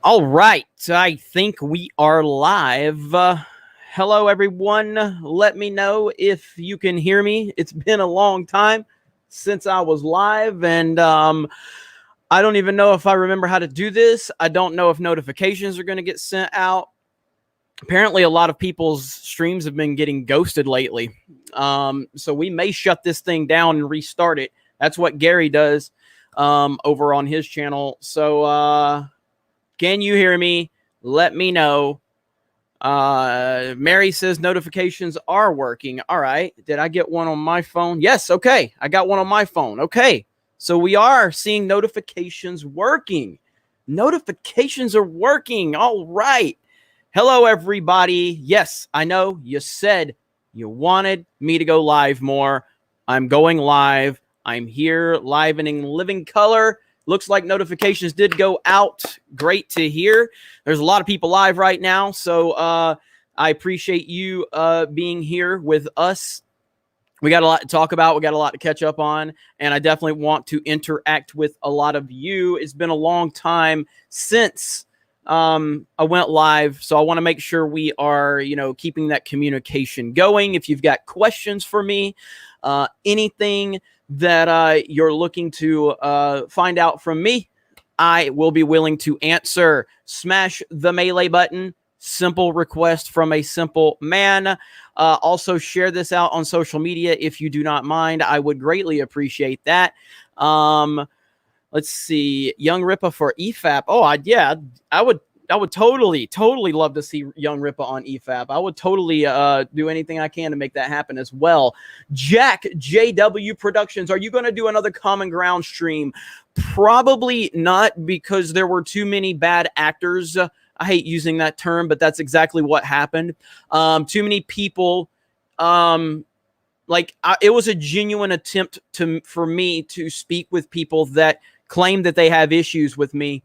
All right, I think we are live. Hello, everyone. Let me know if you can hear me. It's been a long time since I was live, and I don't even know if I remember how to do this. I don't know if notifications are going to get sent out. Apparently, a lot of people's streams have been getting ghosted lately, so we may shut this thing down and restart it. That's what Gary does over on his channel. So, can you hear me? Let me know. Mary says notifications are working. All right. Did I get one on my phone? Yes. Okay. I got one on my phone. Okay. So we are seeing notifications working. Notifications are working. All right. Hello, everybody. Yes, I know you said you wanted me to go live more. I'm going live. I'm here live and in living color. Looks like notifications did go out. Great to hear. There's a lot of people live right now, so I appreciate you being here with us. We got a lot to talk about. We got a lot to catch up on, and I definitely want to interact with a lot of you. It's been a long time since I went live, so I want to make sure we are, keeping that communication going. If you've got questions for me, anything that you're looking to find out from me, I will be willing to answer. Smash the melee button. Simple request from a simple man. Also, share this out on social media if you do not mind. I would greatly appreciate that. Let's see. Young Rippa for EFAP. Oh, I would totally love to see Young Rippa on EFAP. I would totally do anything I can to make that happen as well. Jack JW Productions, are you going to do another Common Ground stream? Probably not, because there were too many bad actors. I hate using that term, but that's exactly what happened. Too many people. It was a genuine attempt for me to speak with people that claim that they have issues with me.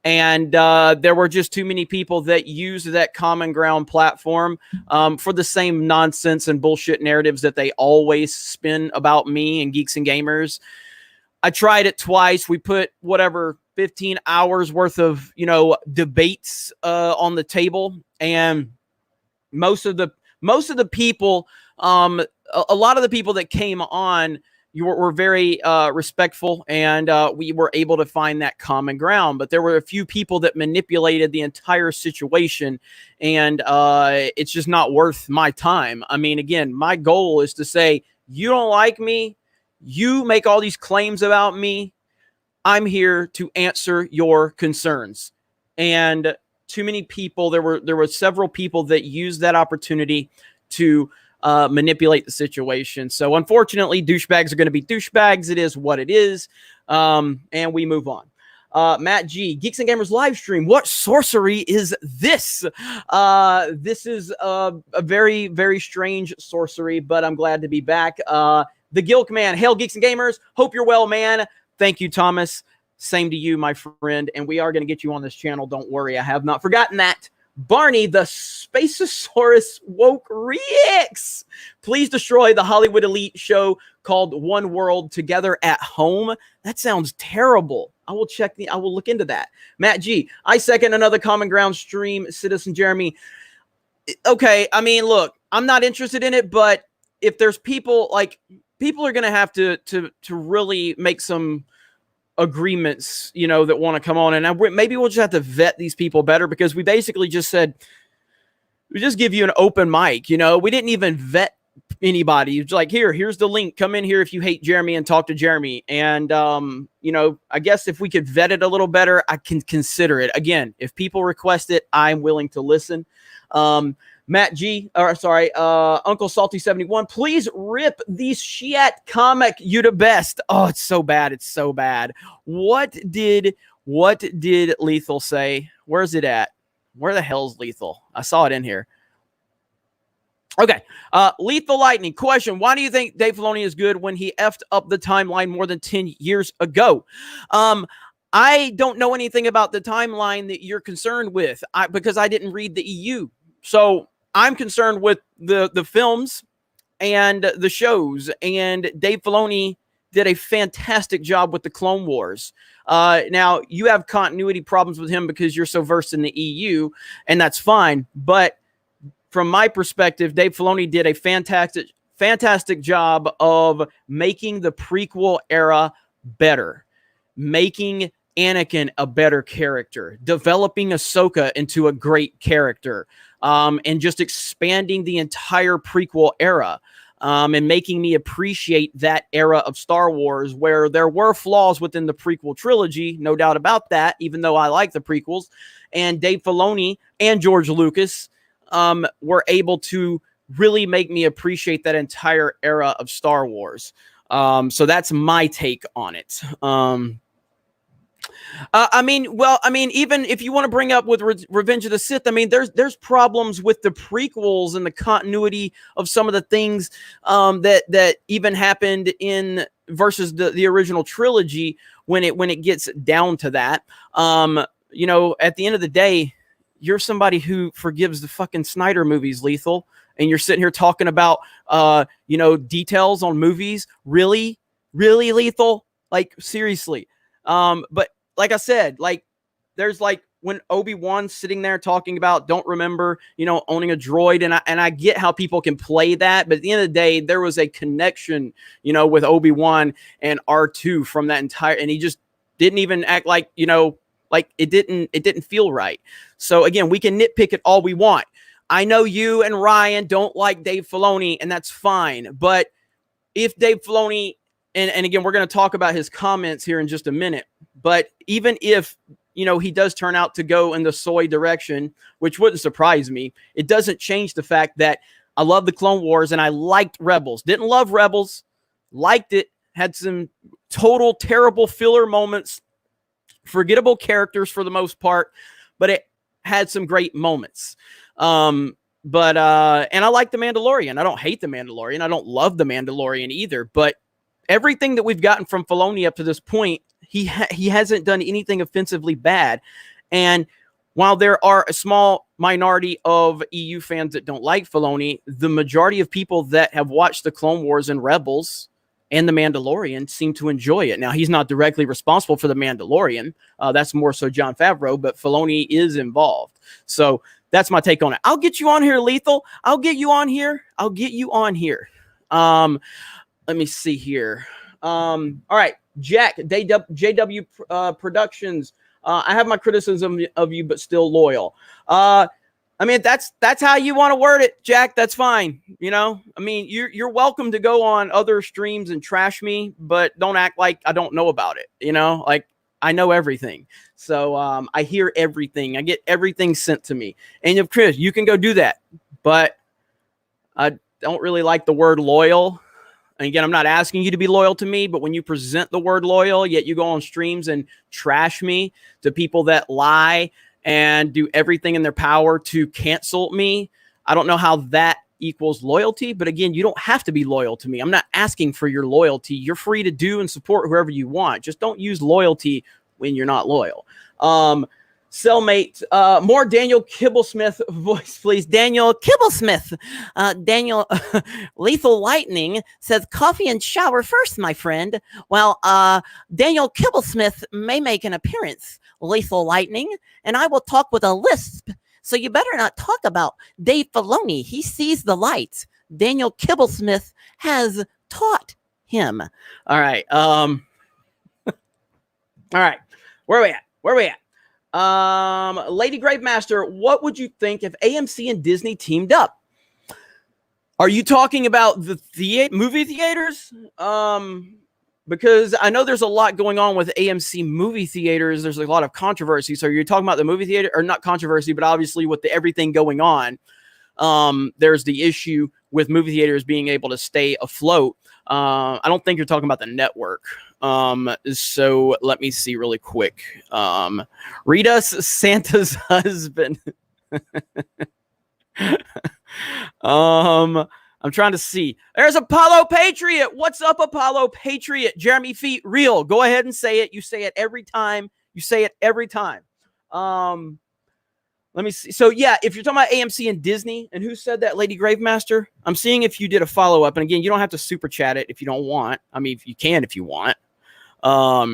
And there were just too many people that used that Common Ground platform for the same nonsense and bullshit narratives that they always spin about me and Geeks and Gamers. I tried it twice. We put 15 hours worth of, debates on the table. And most of the people, a lot of the people that came on, were very respectful, and we were able to find that common ground. But there were a few people that manipulated the entire situation, and it's just not worth my time. I mean, again, my goal is to say, you don't like me, you make all these claims about me, I'm here to answer your concerns. And too many people, there were several people that used that opportunity to manipulate the situation. So unfortunately, douchebags are going to be douchebags. It is what it is. And we move on. Matt G, Geeks and Gamers live stream. What sorcery is this? This is a very, very strange sorcery, but I'm glad to be back. The Gilk Man, hail Geeks and Gamers. Hope you're well, man. Thank you, Thomas. Same to you, my friend. And we are going to get you on this channel. Don't worry. I have not forgotten that. Barney, the Spaceosaurus Woke Reacts. Please destroy the Hollywood elite show called One World Together at Home. That sounds terrible. I will look into that. Matt G, I second another Common Ground stream. Citizen Jeremy. Okay, I mean, look, I'm not interested in it, but if there's people are going to have to really make some agreements, that want to come on, and maybe we'll just have to vet these people better, because we basically just said, we just give you an open mic, we didn't even vet anybody. It's like, here's the link, come in here if you hate Jeremy and talk to Jeremy. And I guess if we could vet it a little better, I can consider it. Again, if people request it, I'm willing to listen. Matt G, Uncle Salty71, please rip the shit comic, you the best. Oh, it's so bad. It's so bad. What did Lethal say? Where's it at? Where the hell's Lethal? I saw it in here. Okay. Lethal Lightning, question. Why do you think Dave Filoni is good when he effed up the timeline more than 10 years ago? I don't know anything about the timeline that you're concerned with because I didn't read the EU. So I'm concerned with the films and the shows, and Dave Filoni did a fantastic job with the Clone Wars. Now, you have continuity problems with him because you're so versed in the EU, and that's fine. But from my perspective, Dave Filoni did a fantastic job of making the prequel era better, making Anakin a better character, developing Ahsoka into a great character, and just expanding the entire prequel era. And making me appreciate that era of Star Wars where there were flaws within the prequel trilogy, no doubt about that, even though I like the prequels. And Dave Filoni and George Lucas were able to really make me appreciate that entire era of Star Wars. So that's my take on it. Even if you want to bring up with Revenge of the Sith, I mean, there's problems with the prequels and the continuity of some of the things that even happened in versus the original trilogy when it gets down to that. At the end of the day, you're somebody who forgives the fucking Snyder movies, Lethal, and you're sitting here talking about details on movies. Really, Lethal? Like, seriously. But like I said, like there's like when Obi-Wan's sitting there talking about don't remember, owning a droid. And I get how people can play that. But at the end of the day, there was a connection, with Obi-Wan and R2 from that entire, and he just didn't even act like, like it didn't feel right. So again, we can nitpick it all we want. I know you and Ryan don't like Dave Filoni, and that's fine. But if Dave Filoni, and again, we're going to talk about his comments here in just a minute. But even if, he does turn out to go in the soy direction, which wouldn't surprise me, it doesn't change the fact that I love the Clone Wars and I liked Rebels. Didn't love Rebels, liked it, had some total terrible filler moments, forgettable characters for the most part, but it had some great moments. And I like The Mandalorian. I don't hate The Mandalorian. I don't love The Mandalorian either, but everything that we've gotten from Filoni up to this point, he hasn't done anything offensively bad. And while there are a small minority of EU fans that don't like Filoni, the majority of people that have watched the Clone Wars and Rebels and The Mandalorian seem to enjoy it. Now, he's not directly responsible for The Mandalorian. That's more so Jon Favreau, but Filoni is involved. So that's my take on it. I'll get you on here, Lethal. I'll get you on here. Let me see here. All right, Jack, JW Productions. I have my criticism of you, but still loyal. That's how you want to word it, Jack. That's fine. You're welcome to go on other streams and trash me, but don't act like I don't know about it. Like I know everything. So I hear everything. I get everything sent to me. And if Chris, you can go do that, but I don't really like the word loyal. And again, I'm not asking you to be loyal to me, but when you present the word loyal, yet you go on streams and trash me to people that lie and do everything in their power to cancel me, I don't know how that equals loyalty. But again, you don't have to be loyal to me. I'm not asking for your loyalty. You're free to do and support whoever you want. Just don't use loyalty when you're not loyal. Cellmate, more Daniel Kibblesmith voice, please. Daniel Kibblesmith. Daniel Lethal Lightning says coffee and shower first, my friend. Well, Daniel Kibblesmith may make an appearance, Lethal Lightning, and I will talk with a lisp. So you better not talk about Dave Filoni. He sees the light. Daniel Kibblesmith has taught him. All right. All right. Where are we at? Lady Gravemaster, what would you think if AMC and Disney teamed up? Are you talking about the movie theaters? Because I know there's a lot going on with AMC movie theaters. There's a lot of controversy. So you're talking about the movie theater, or not controversy, but obviously with everything going on, there's the issue with movie theaters being able to stay afloat. I don't think you're talking about the network. So let me see really quick. Read us Santa's husband. I'm trying to see. There's Apollo Patriot. What's up, Apollo Patriot? Jeremy Feet Real. Go ahead and say it. You say it every time. Let me see. So yeah, if you're talking about AMC and Disney, and who said that, Lady Gravemaster? I'm seeing if you did a follow-up. And again, you don't have to super chat it if you don't want. I mean, you can if you want. Let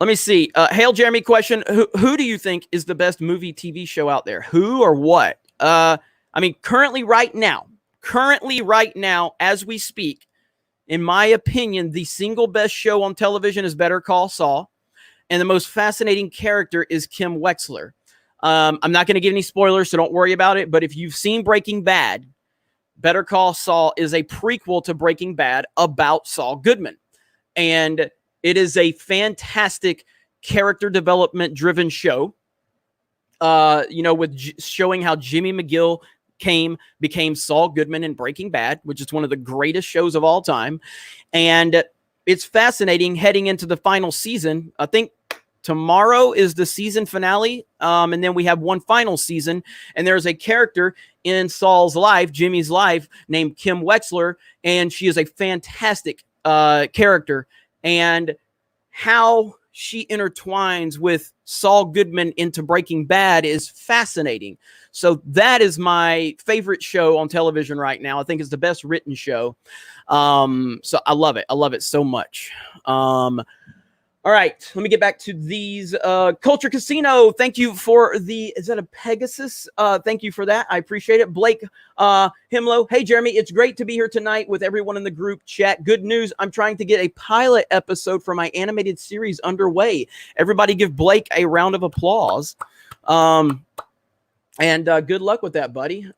me see. Hail Jeremy question. Who do you think is the best movie TV show out there? Who or what? I mean, currently right now, as we speak, in my opinion, the single best show on television is Better Call Saul. And the most fascinating character is Kim Wexler. I'm not going to give any spoilers, so don't worry about it. But if you've seen Breaking Bad, Better Call Saul is a prequel to Breaking Bad about Saul Goodman. And it is a fantastic character development driven show, with showing how Jimmy McGill became Saul Goodman in Breaking Bad, which is one of the greatest shows of all time. And it's fascinating heading into the final season. I think tomorrow is the season finale. And then we have one final season. And there's a character in Saul's life, Jimmy's life, named Kim Wexler. And she is a fantastic character. And how she intertwines with Saul Goodman into Breaking Bad is fascinating. So that is my favorite show on television right now. I think it's the best written show. So I love it. I love it so much. All right, let me get back to these. Culture Casino, thank you for is that a Pegasus? Thank you for that. I appreciate it. Blake Himlo, hey, Jeremy, it's great to be here tonight with everyone in the group chat. Good news, I'm trying to get a pilot episode for my animated series underway. Everybody give Blake a round of applause. And good luck with that, buddy.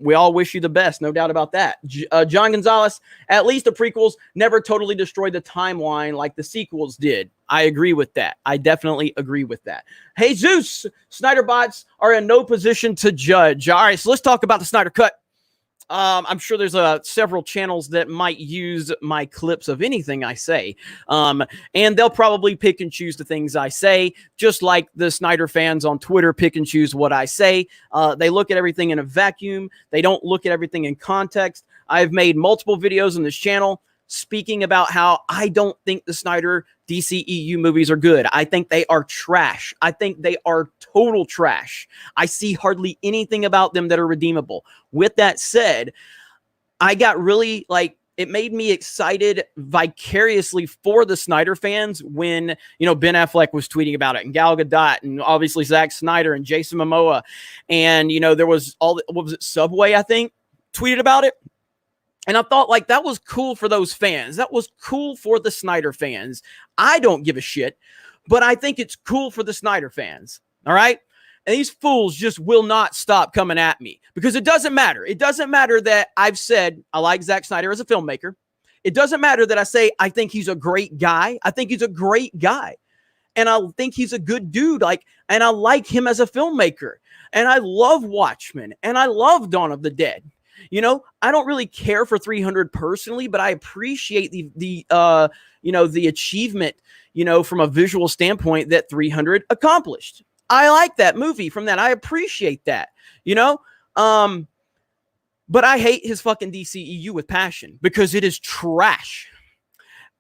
We all wish you the best, no doubt about that. John Gonzalez, at least the prequels never totally destroyed the timeline like the sequels did. I agree with that. I definitely agree with that. Hey, Zeus, Snyder bots are in no position to judge. All right, so let's talk about the Snyder Cut. I'm sure there's several channels that might use my clips of anything I say. And they'll probably pick and choose the things I say, just like the Snyder fans on Twitter pick and choose what I say. They look at everything in a vacuum. They don't look at everything in context. I've made multiple videos on this channel speaking about how I don't think the Snyder DCEU movies are good. I think they are trash. I think they are total trash. I see hardly anything about them that are redeemable. With that said, I got really it made me excited vicariously for the Snyder fans when, Ben Affleck was tweeting about it and Gal Gadot and obviously Zack Snyder and Jason Momoa. And, there was what was it? Subway, I think, tweeted about it. And I thought that was cool for those fans. That was cool for the Snyder fans. I don't give a shit, but I think it's cool for the Snyder fans. All right. And these fools just will not stop coming at me because it doesn't matter. It doesn't matter that I've said I like Zack Snyder as a filmmaker. It doesn't matter that I say I think he's a great guy. I think he's a great guy. And I think he's a good dude. And I like him as a filmmaker. And I love Watchmen. And I love Dawn of the Dead. I don't really care for 300 personally, but I appreciate the achievement, from a visual standpoint that 300 accomplished. I like that movie from that. I appreciate that, but I hate his fucking DCEU with passion because it is trash.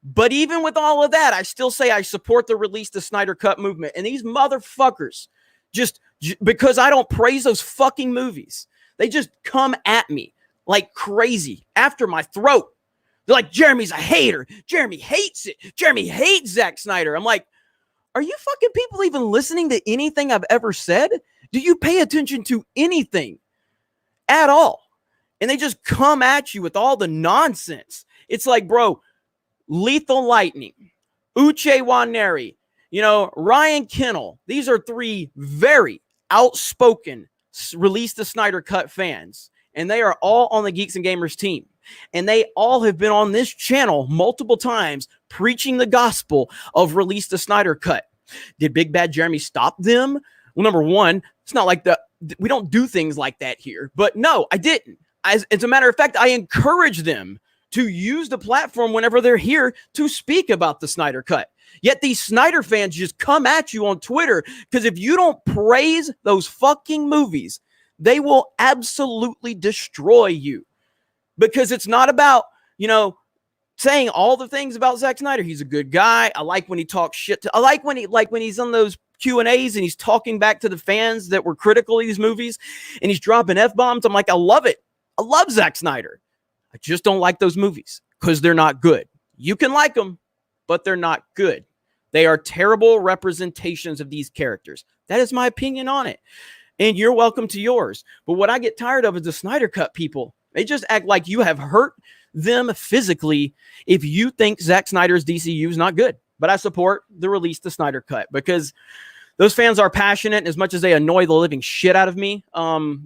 But even with all of that, I still say I support the release the Snyder Cut movement. And these motherfuckers just because I don't praise those fucking movies, they just come at me like crazy after my throat. They're like, Jeremy's a hater. Jeremy hates it. Jeremy hates Zack Snyder. I'm like, are you fucking people even listening to anything I've ever said? Do you pay attention to anything at all? And they just come at you with all the nonsense. It's like, bro, Lethal Lightning, Uche Waneri, Ryan Kennel. These are three very outspoken release the Snyder Cut fans. And they are all on the Geeks and Gamers team. And they all have been on this channel multiple times preaching the gospel of release the Snyder Cut. Did Big Bad Jeremy stop them? Well, number one, it's not like we don't do things like that here. But no, I didn't. As a matter of fact, I encourage them to use the platform whenever they're here to speak about the Snyder Cut. Yet these Snyder fans just come at you on Twitter because if you don't praise those fucking movies, they will absolutely destroy you. Because it's not about, saying all the things about Zack Snyder. He's a good guy. I like when he talks shit. I like when he's on those Q&As and he's talking back to the fans that were critical of these movies and he's dropping F-bombs. I'm like, I love it. I love Zack Snyder. I just don't like those movies because they're not good. You can like them, but they're not good. They are terrible representations of these characters. That is my opinion on it. And you're welcome to yours. But what I get tired of is the Snyder Cut people. They just act like you have hurt them physically if you think Zack Snyder's DCU is not good. But I support the release the Snyder Cut because those fans are passionate. And as much as they annoy the living shit out of me,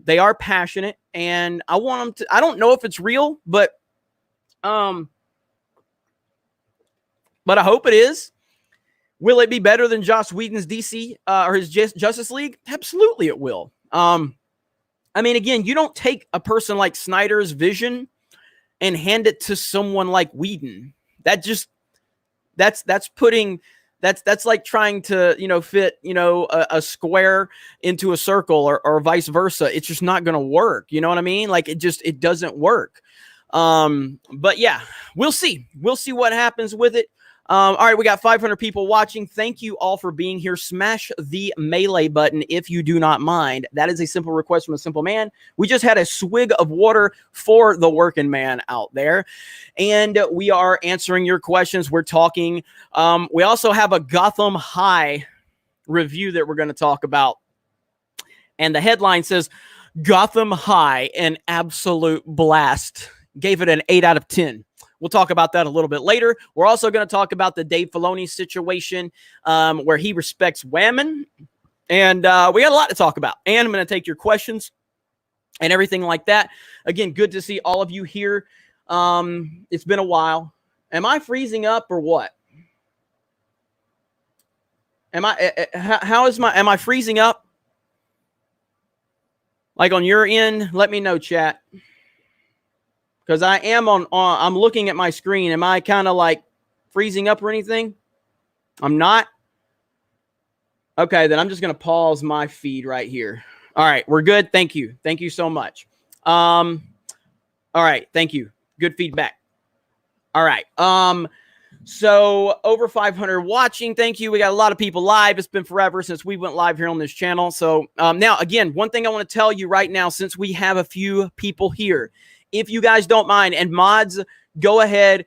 they are passionate. And I want them to, I don't know if it's real, but I hope it is. Will it be better than Joss Whedon's DC or his Justice League? Absolutely it will. I mean, again, you don't take a person like Snyder's vision and hand it to someone like Whedon. That just, that's like trying to, fit, a square into a circle or vice versa. It's just not going to work. You know what I mean? Like it doesn't work. But yeah, we'll see. We'll see what happens with it. All right, we got 500 people watching. Thank you all for being here. Smash the melee button if you do not mind. That is a simple request from a simple man. We just had a swig of water for the working man out there. And we are answering your questions. We're talking. We also have a Gotham High review that we're going to talk about. And the headline says, Gotham High, an absolute blast. Gave it an 8 out of 10. We'll talk about that a little bit later. We're also going to talk about the Dave Filoni situation where he respects Wamen. And we got a lot to talk about. And I'm going to take your questions and everything like that. Again, good to see all of you here. It's been a while. Am I freezing up or what? Am I freezing up? Like on your end? Let me know, chat. Because I am I'm looking at my screen. Am I kind of like freezing up or anything? I'm not. Okay, then I'm just going to pause my feed right here. All right, we're good. Thank you. Thank you so much. All right, thank you. Good feedback. All right. So over 500 watching. Thank you. We got a lot of people live. It's been forever since we went live here on this channel. So now, again, one thing I want to tell you right now, since we have a few people here, if you guys don't mind, and mods, go ahead,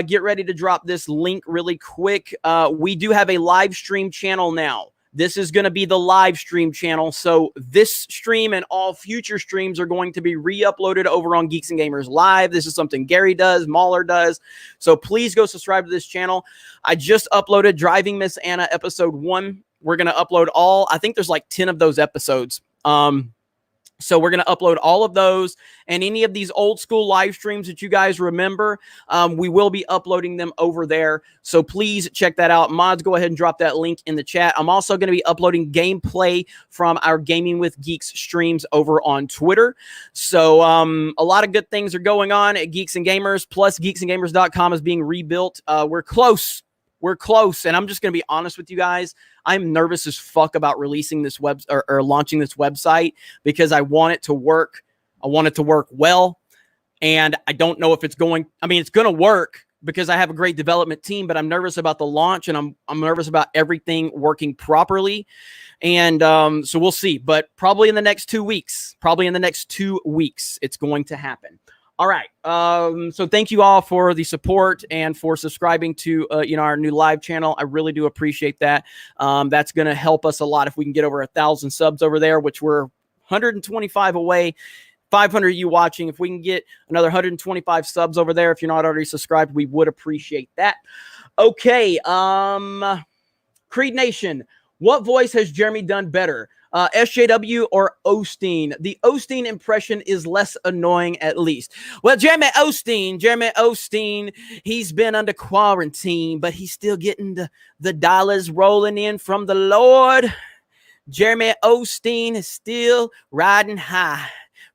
get ready to drop this link really quick. We do have a live stream channel now. This is going to be the live stream channel. So this stream and all future streams are going to be re-uploaded over on Geeks and Gamers Live. This is something Gary does, Mahler does. So please go subscribe to this channel. I just uploaded Driving Miss Anna episode 1. We're going to upload all, I think there's like 10 of those episodes. So we're going to upload all of those and any of these old school live streams that you guys remember. We will be uploading them over there. So please check that out. Mods, go ahead and drop that link in the chat. I'm also going to be uploading gameplay from our Gaming with Geeks streams over on Twitter. So a lot of good things are going on at Geeks and Gamers. Plus, geeksandgamers.com is being rebuilt. We're close. We're close. And I'm just going to be honest with you guys. I'm nervous as fuck about releasing this or launching this website because I want it to work. I want it to work well. And I don't know if it's going, it's going to work because I have a great development team, but I'm nervous about the launch and I'm nervous about everything working properly. And so we'll see, but probably in the next 2 weeks, it's going to happen. All right. So thank you all for the support and for subscribing to, our new live channel. I really do appreciate that. That's going to help us a lot if we can get over 1,000 subs over there, which we're 125 away, 500 you watching. If we can get another 125 subs over there, if you're not already subscribed, we would appreciate that. Okay. Creed Nation, what voice has Jeremy done better? SJW or Osteen? The Osteen impression is less annoying, at least. Well, Jeremy Osteen, he's been under quarantine, but he's still getting the dollars rolling in from the Lord. Jeremy Osteen is still riding high,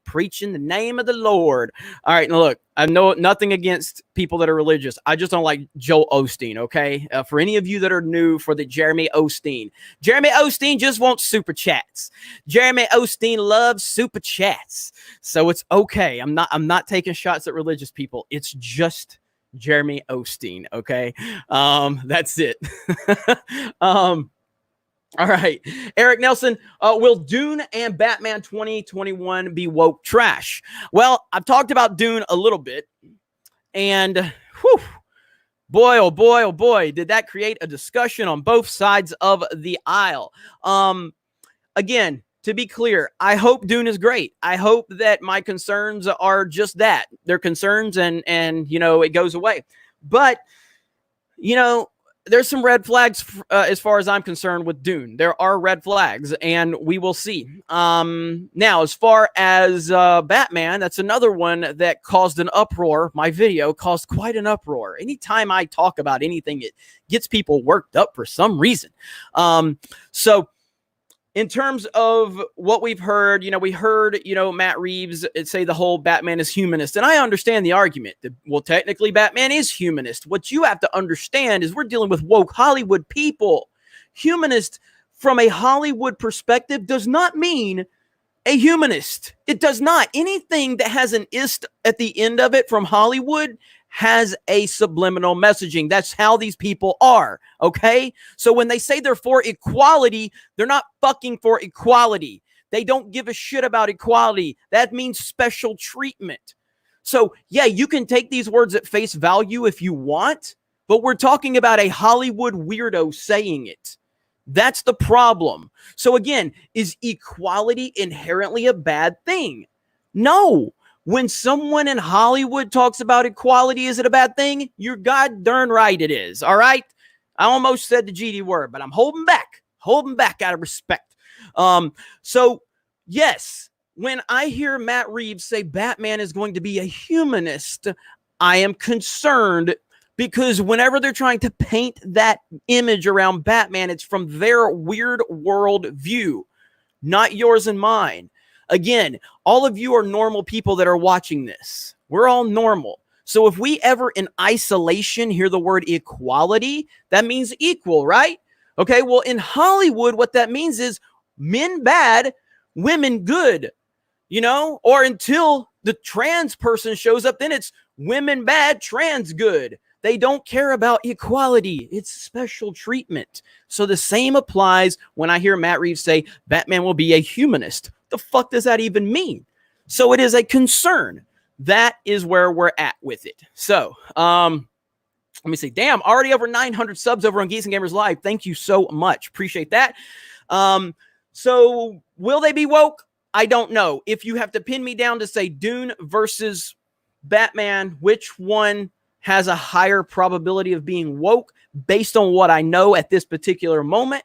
preaching the name of the Lord. All right, now look, I know nothing against people that are religious. I just don't like Joel Osteen, okay? For any of you that are new for the Jeremy Osteen just wants super chats. Jeremy Osteen loves super chats. So it's okay. I'm not taking shots at religious people. It's just Jeremy Osteen, okay? That's it. All right. Eric Nelson, will Dune and Batman 2021 be woke trash? Well, I've talked about Dune a little bit, and whew, boy, oh boy, oh boy, did that create a discussion on both sides of the aisle. Again, to be clear, I hope Dune is great. I hope that my concerns are just that. They're concerns, and it goes away. But, there's some red flags as far as I'm concerned with Dune. There are red flags, and we will see. Now, as far as Batman, that's another one that caused an uproar. My video caused quite an uproar. Anytime I talk about anything, it gets people worked up for some reason. So in terms of what we've heard, we heard, Matt Reeves say the whole Batman is humanist. And I understand the argument that, well, technically Batman is humanist. What you have to understand is we're dealing with woke Hollywood people. Humanist from a Hollywood perspective does not mean a humanist. It does not. Anything that has an ist at the end of it from Hollywood has a subliminal messaging. That's how these people are, okay? So when they say they're for equality, they're not fucking for equality. They don't give a shit about equality. That means special treatment. So, yeah, you can take these words at face value if you want, but we're talking about a Hollywood weirdo saying it. That's the problem. So again, is equality inherently a bad thing? No. When someone in Hollywood talks about equality, is it a bad thing? You're god darn right it is, all right? I almost said the GD word, but I'm holding back out of respect. So, yes, when I hear Matt Reeves say Batman is going to be a humanist, I am concerned because whenever they're trying to paint that image around Batman, it's from their weird world view, not yours and mine. Again, all of you are normal people that are watching this. We're all normal. So if we ever in isolation hear the word equality, that means equal, right? Okay, well, in Hollywood, what that means is men bad, women good, or until the trans person shows up, then it's women bad, trans good. They don't care about equality. It's special treatment. So the same applies when I hear Matt Reeves say Batman will be a humanist. The fuck does that even mean? So it is a concern. That is where we're at with it. So, let me see. Damn, already over 900 subs over on Geeks and Gamers Live. Thank you so much. Appreciate that. So will they be woke? I don't know. If you have to pin me down to say Dune versus Batman, which one has a higher probability of being woke based on what I know at this particular moment?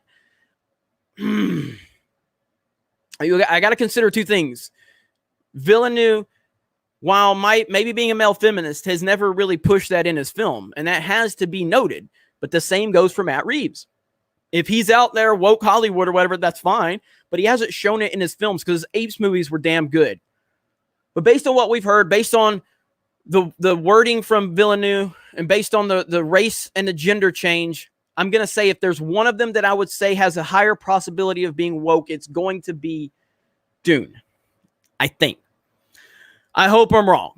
I got to consider two things. Villeneuve, while maybe being a male feminist, has never really pushed that in his film, and that has to be noted. But the same goes for Matt Reeves. If he's out there woke Hollywood or whatever, that's fine, but he hasn't shown it in his films because his Apes movies were damn good. But based on what we've heard, based on the wording from Villeneuve, and based on the race and the gender change, I'm going to say if there's one of them that I would say has a higher possibility of being woke, it's going to be Dune, I think. I hope I'm wrong.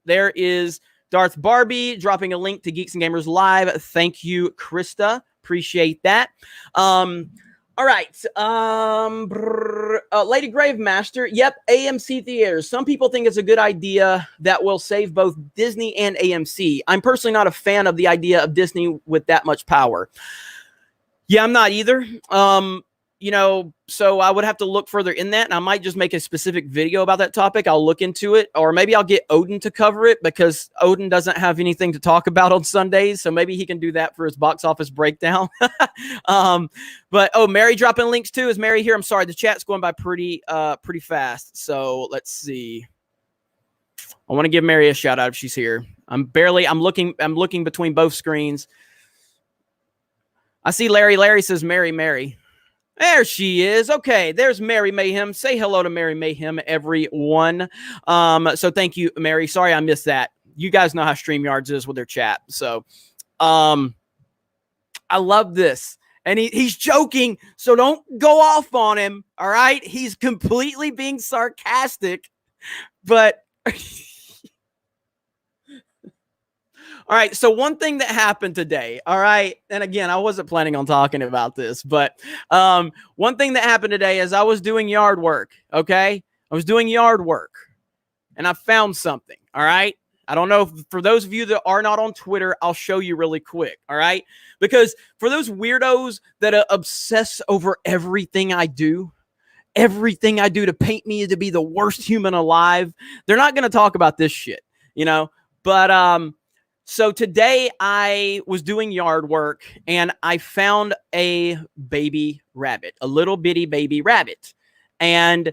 There is Darth Barbie dropping a link to Geeks and Gamers Live. Thank you, Krista. Appreciate that. All right. Lady Gravemaster. Yep. AMC theaters. Some people think it's a good idea that will save both Disney and AMC. I'm personally not a fan of the idea of Disney with that much power. Yeah, I'm not either. So I would have to look further in that, and I might just make a specific video about that topic. I'll look into it, or maybe I'll get Odin to cover it because Odin doesn't have anything to talk about on Sundays, so maybe he can do that for his box office breakdown. But Mary dropping links too. Is Mary here? I'm sorry, the chat's going by pretty fast. So let's see. I want to give Mary a shout out if she's here. I'm looking between both screens. I see Larry. Larry says Mary. There she is. Okay, there's Mary Mayhem. Say hello to Mary Mayhem, everyone. So thank you, Mary. Sorry I missed that. You guys know how StreamYards is with their chat. So I love this. And he's joking, so don't go off on him, all right? He's completely being sarcastic, but... All right. So one thing that happened today. All right. And again, I wasn't planning on talking about this, but one thing that happened today is I was doing yard work. Okay. I was doing yard work and I found something. All right. I don't know. For those of you that are not on Twitter, I'll show you really quick. All right. Because for those weirdos that obsess over everything I do to paint me to be the worst human alive, they're not going to talk about this shit, you know? But, so today I was doing yard work and I found a baby rabbit, a little bitty baby rabbit. And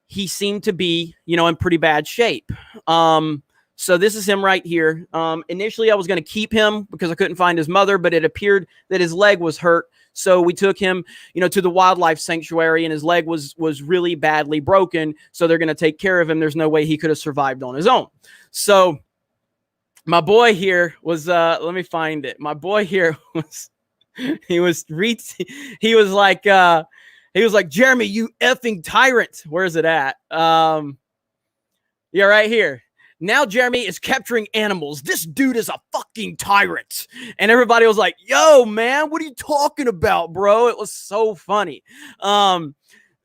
he seemed to be, you know, in pretty bad shape. So this is him right here. Initially I was going to keep him because I couldn't find his mother, but it appeared that his leg was hurt. So we took him, you know, to the wildlife sanctuary and his leg was really badly broken. So they're going to take care of him. There's no way he could have survived on his own. So my boy here was, let me find it. My boy here was, he was like, Jeremy, you effing tyrant. Where's it at? Yeah, right here. Now Jeremy is capturing animals. This dude is a fucking tyrant. And everybody was like, yo, man, what are you talking about, bro? It was so funny.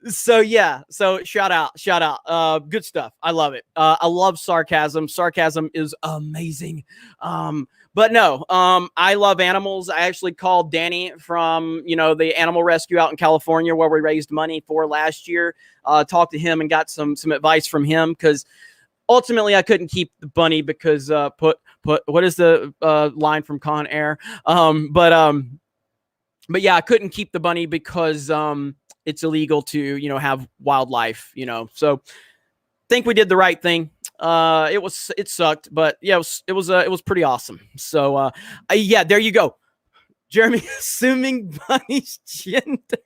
So yeah, so shout out. Good stuff. I love it. I love sarcasm. Sarcasm is amazing. But no, I love animals. I actually called Danny from, you know, the animal rescue out in California where we raised money for last year. Talked to him and got some advice from him because ultimately I couldn't keep the bunny because put what is the line from Con Air? But yeah, I couldn't keep the bunny because it's illegal to, you know, have wildlife, you know. So think we did the right thing. It sucked, but yeah, it was pretty awesome. So yeah, there you go. Jeremy assuming bunny's gender.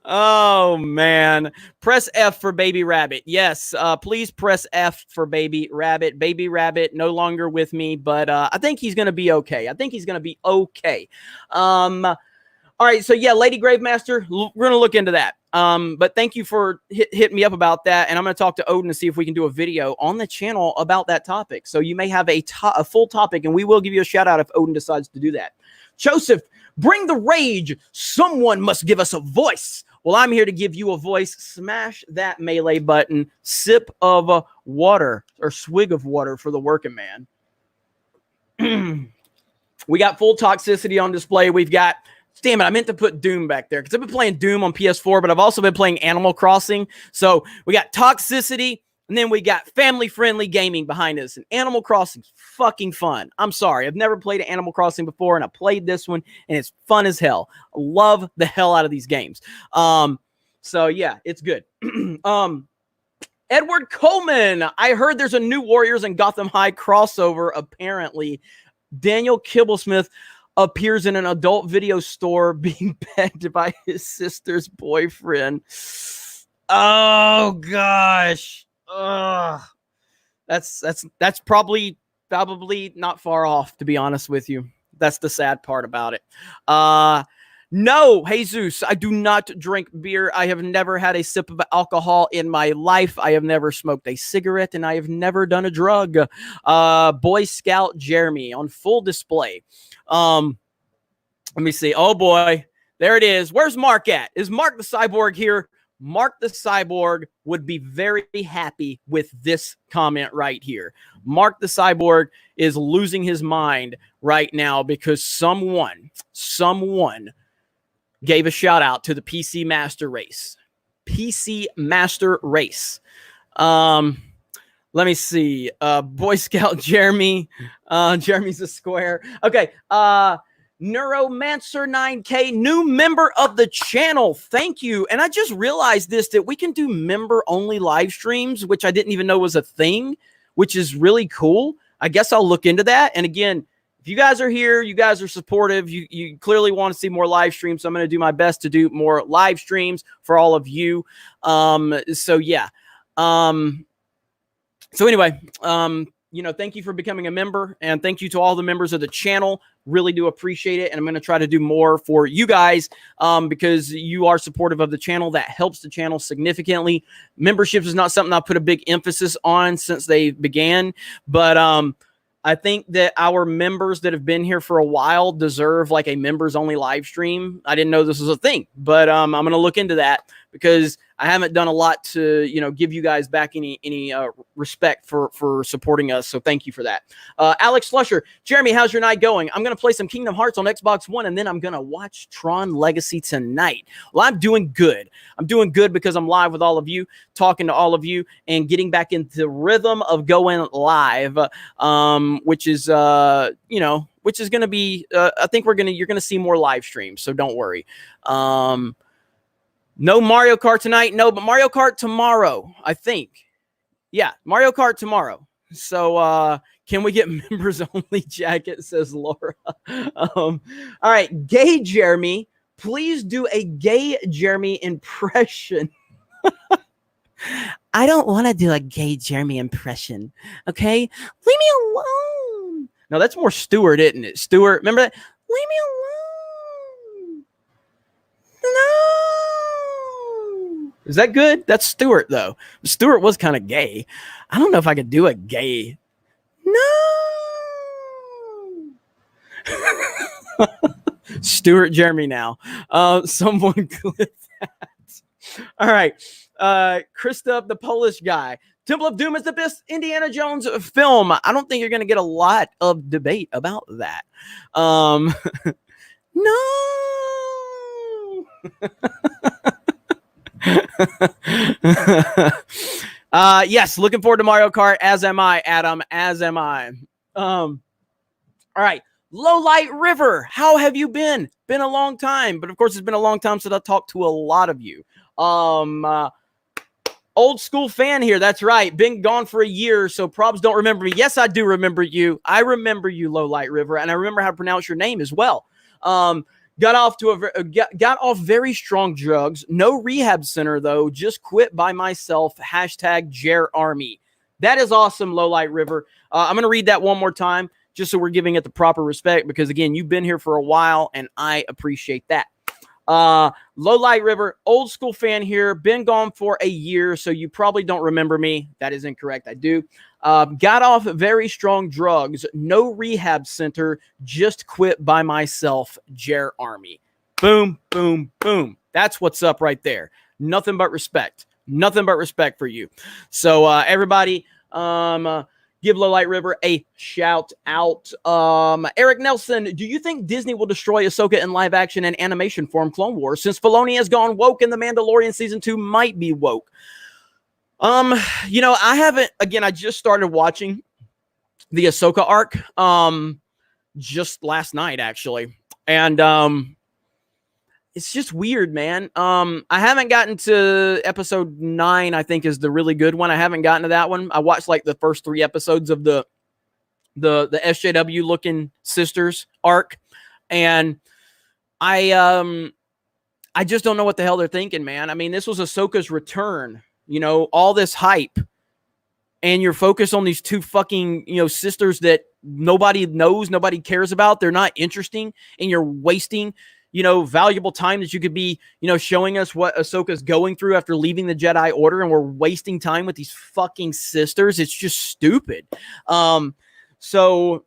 Oh man, press F for baby rabbit. Yes, please press F for baby rabbit. Baby rabbit no longer with me, but I think he's gonna be okay. All right, so yeah, Lady Gravemaster, we're gonna look into that. But thank you for hitting me up about that, and I'm gonna talk to Odin to see if we can do a video on the channel about that topic. So you may have a full topic, and we will give you a shout out if Odin decides to do that. Joseph, bring the rage. Someone must give us a voice. Well, I'm here to give you a voice. Smash that melee button. Sip of water or swig of water for the working man. We got full toxicity on display. We've got, damn it, I meant to put Doom back there because I've been playing Doom on PS4, but I've also been playing Animal Crossing. So we got toxicity, and then we got family-friendly gaming behind us. And Animal Crossing's fucking fun. I'm sorry. I've never played Animal Crossing before, and I played this one, and it's fun as hell. I love the hell out of these games. So, yeah, it's good. Edward Coleman. I heard there's a new Warriors and Gotham High crossover, apparently. Daniel Kibblesmith appears in an adult video store being begged by his sister's boyfriend. Oh, gosh. That's probably not far off, to be honest with you. That's the sad part about it. No, Jesus, I do not drink beer. I have never had a sip of alcohol in my life. I have never smoked a cigarette, and I have never done a drug. Boy Scout Jeremy on full display. Let me see. Oh boy, there it is. Where's Mark at? Is Mark the Cyborg here? Mark the Cyborg would be very happy with this comment right here. Mark the Cyborg is losing his mind right now because someone gave a shout out to the PC Master Race. PC Master Race. Let me see. Boy Scout Jeremy. Jeremy's a square. Okay. Neuromancer 9K, new member of the channel. Thank you. And I just realized that we can do member-only live streams, which I didn't even know was a thing, which is really cool. I guess I'll look into that. And again, if you guys are here, you guys are supportive, you clearly want to see more live streams, so I'm going to do my best to do more live streams for all of you. So yeah. So anyway, thank you for becoming a member, and thank you to all the members of the channel. Really do appreciate it. And I'm going to try to do more for you guys because you are supportive of the channel. That helps the channel significantly. Memberships is not something I put a big emphasis on since they began, but I think that our members that have been here for a while deserve like a members only live stream. I didn't know this was a thing, but I'm going to look into that because I haven't done a lot to, give you guys back any respect for supporting us. So thank you for that. Alex Slusher, Jeremy, how's your night going? I'm going to play some Kingdom Hearts on Xbox One, and then I'm going to watch Tron Legacy tonight. Well, I'm doing good. I'm doing good because I'm live with all of you, talking to all of you, and getting back into the rhythm of going live, which is, which is going to be, I think you're going to see more live streams. So don't worry. No Mario Kart tonight. No, but Mario Kart tomorrow, I think. Yeah, Mario Kart tomorrow. So can we get members only jacket, says Laura. All right, gay Jeremy, please do a gay Jeremy impression. I don't want to do a gay Jeremy impression. Okay? Leave me alone. No, that's more Stuart, isn't it? Stuart, remember that? Leave me alone. No. Is that good? That's Stuart, though. Stuart was kind of gay. I don't know if I could do a gay. No. Stuart Jeremy now. Someone clip that. All right. Christoph, the Polish guy. Temple of Doom is the best Indiana Jones film. I don't think you're going to get a lot of debate about that. No. Yes, looking forward to Mario Kart, as am I, Adam, as am I. All right, Low Light River, how have you been? Been a long time, but of course it's been a long time since I talked to a lot of you. Old school fan here, that's right, been gone for a year, so probs don't remember me. Yes, I do remember you. I remember you, Low Light River, and I remember how to pronounce your name as well. Got off very strong drugs. No rehab center, though. Just quit by myself. Hashtag Jer Army. That is awesome, Low Light River. I'm going to read that one more time just so we're giving it the proper respect because, again, you've been here for a while, and I appreciate that. Low Light River, old school fan here. Been gone for a year, so you probably don't remember me. That is incorrect. I do. Got off very strong drugs. No rehab center. Just quit by myself. Jer Army. Boom, boom, boom. That's what's up right there. Nothing but respect. Nothing but respect for you. So everybody, give Low Light River a shout out. Eric Nelson, do you think Disney will destroy Ahsoka in live action and animation form Clone Wars since Filoni has gone woke and The Mandalorian season 2 might be woke? I haven't, again, I just started watching the Ahsoka arc, just last night, actually. And, it's just weird, man. I haven't gotten to episode 9, I think is the really good one. I haven't gotten to that one. I watched like the first 3 episodes of the SJW looking sisters arc. And I just don't know what the hell they're thinking, man. I mean, this was Ahsoka's return. All this hype, and you're focused on these 2 fucking, sisters that nobody knows, nobody cares about. They're not interesting, and you're wasting, valuable time that you could be, showing us what Ahsoka's going through after leaving the Jedi Order, and we're wasting time with these fucking sisters. It's just stupid. So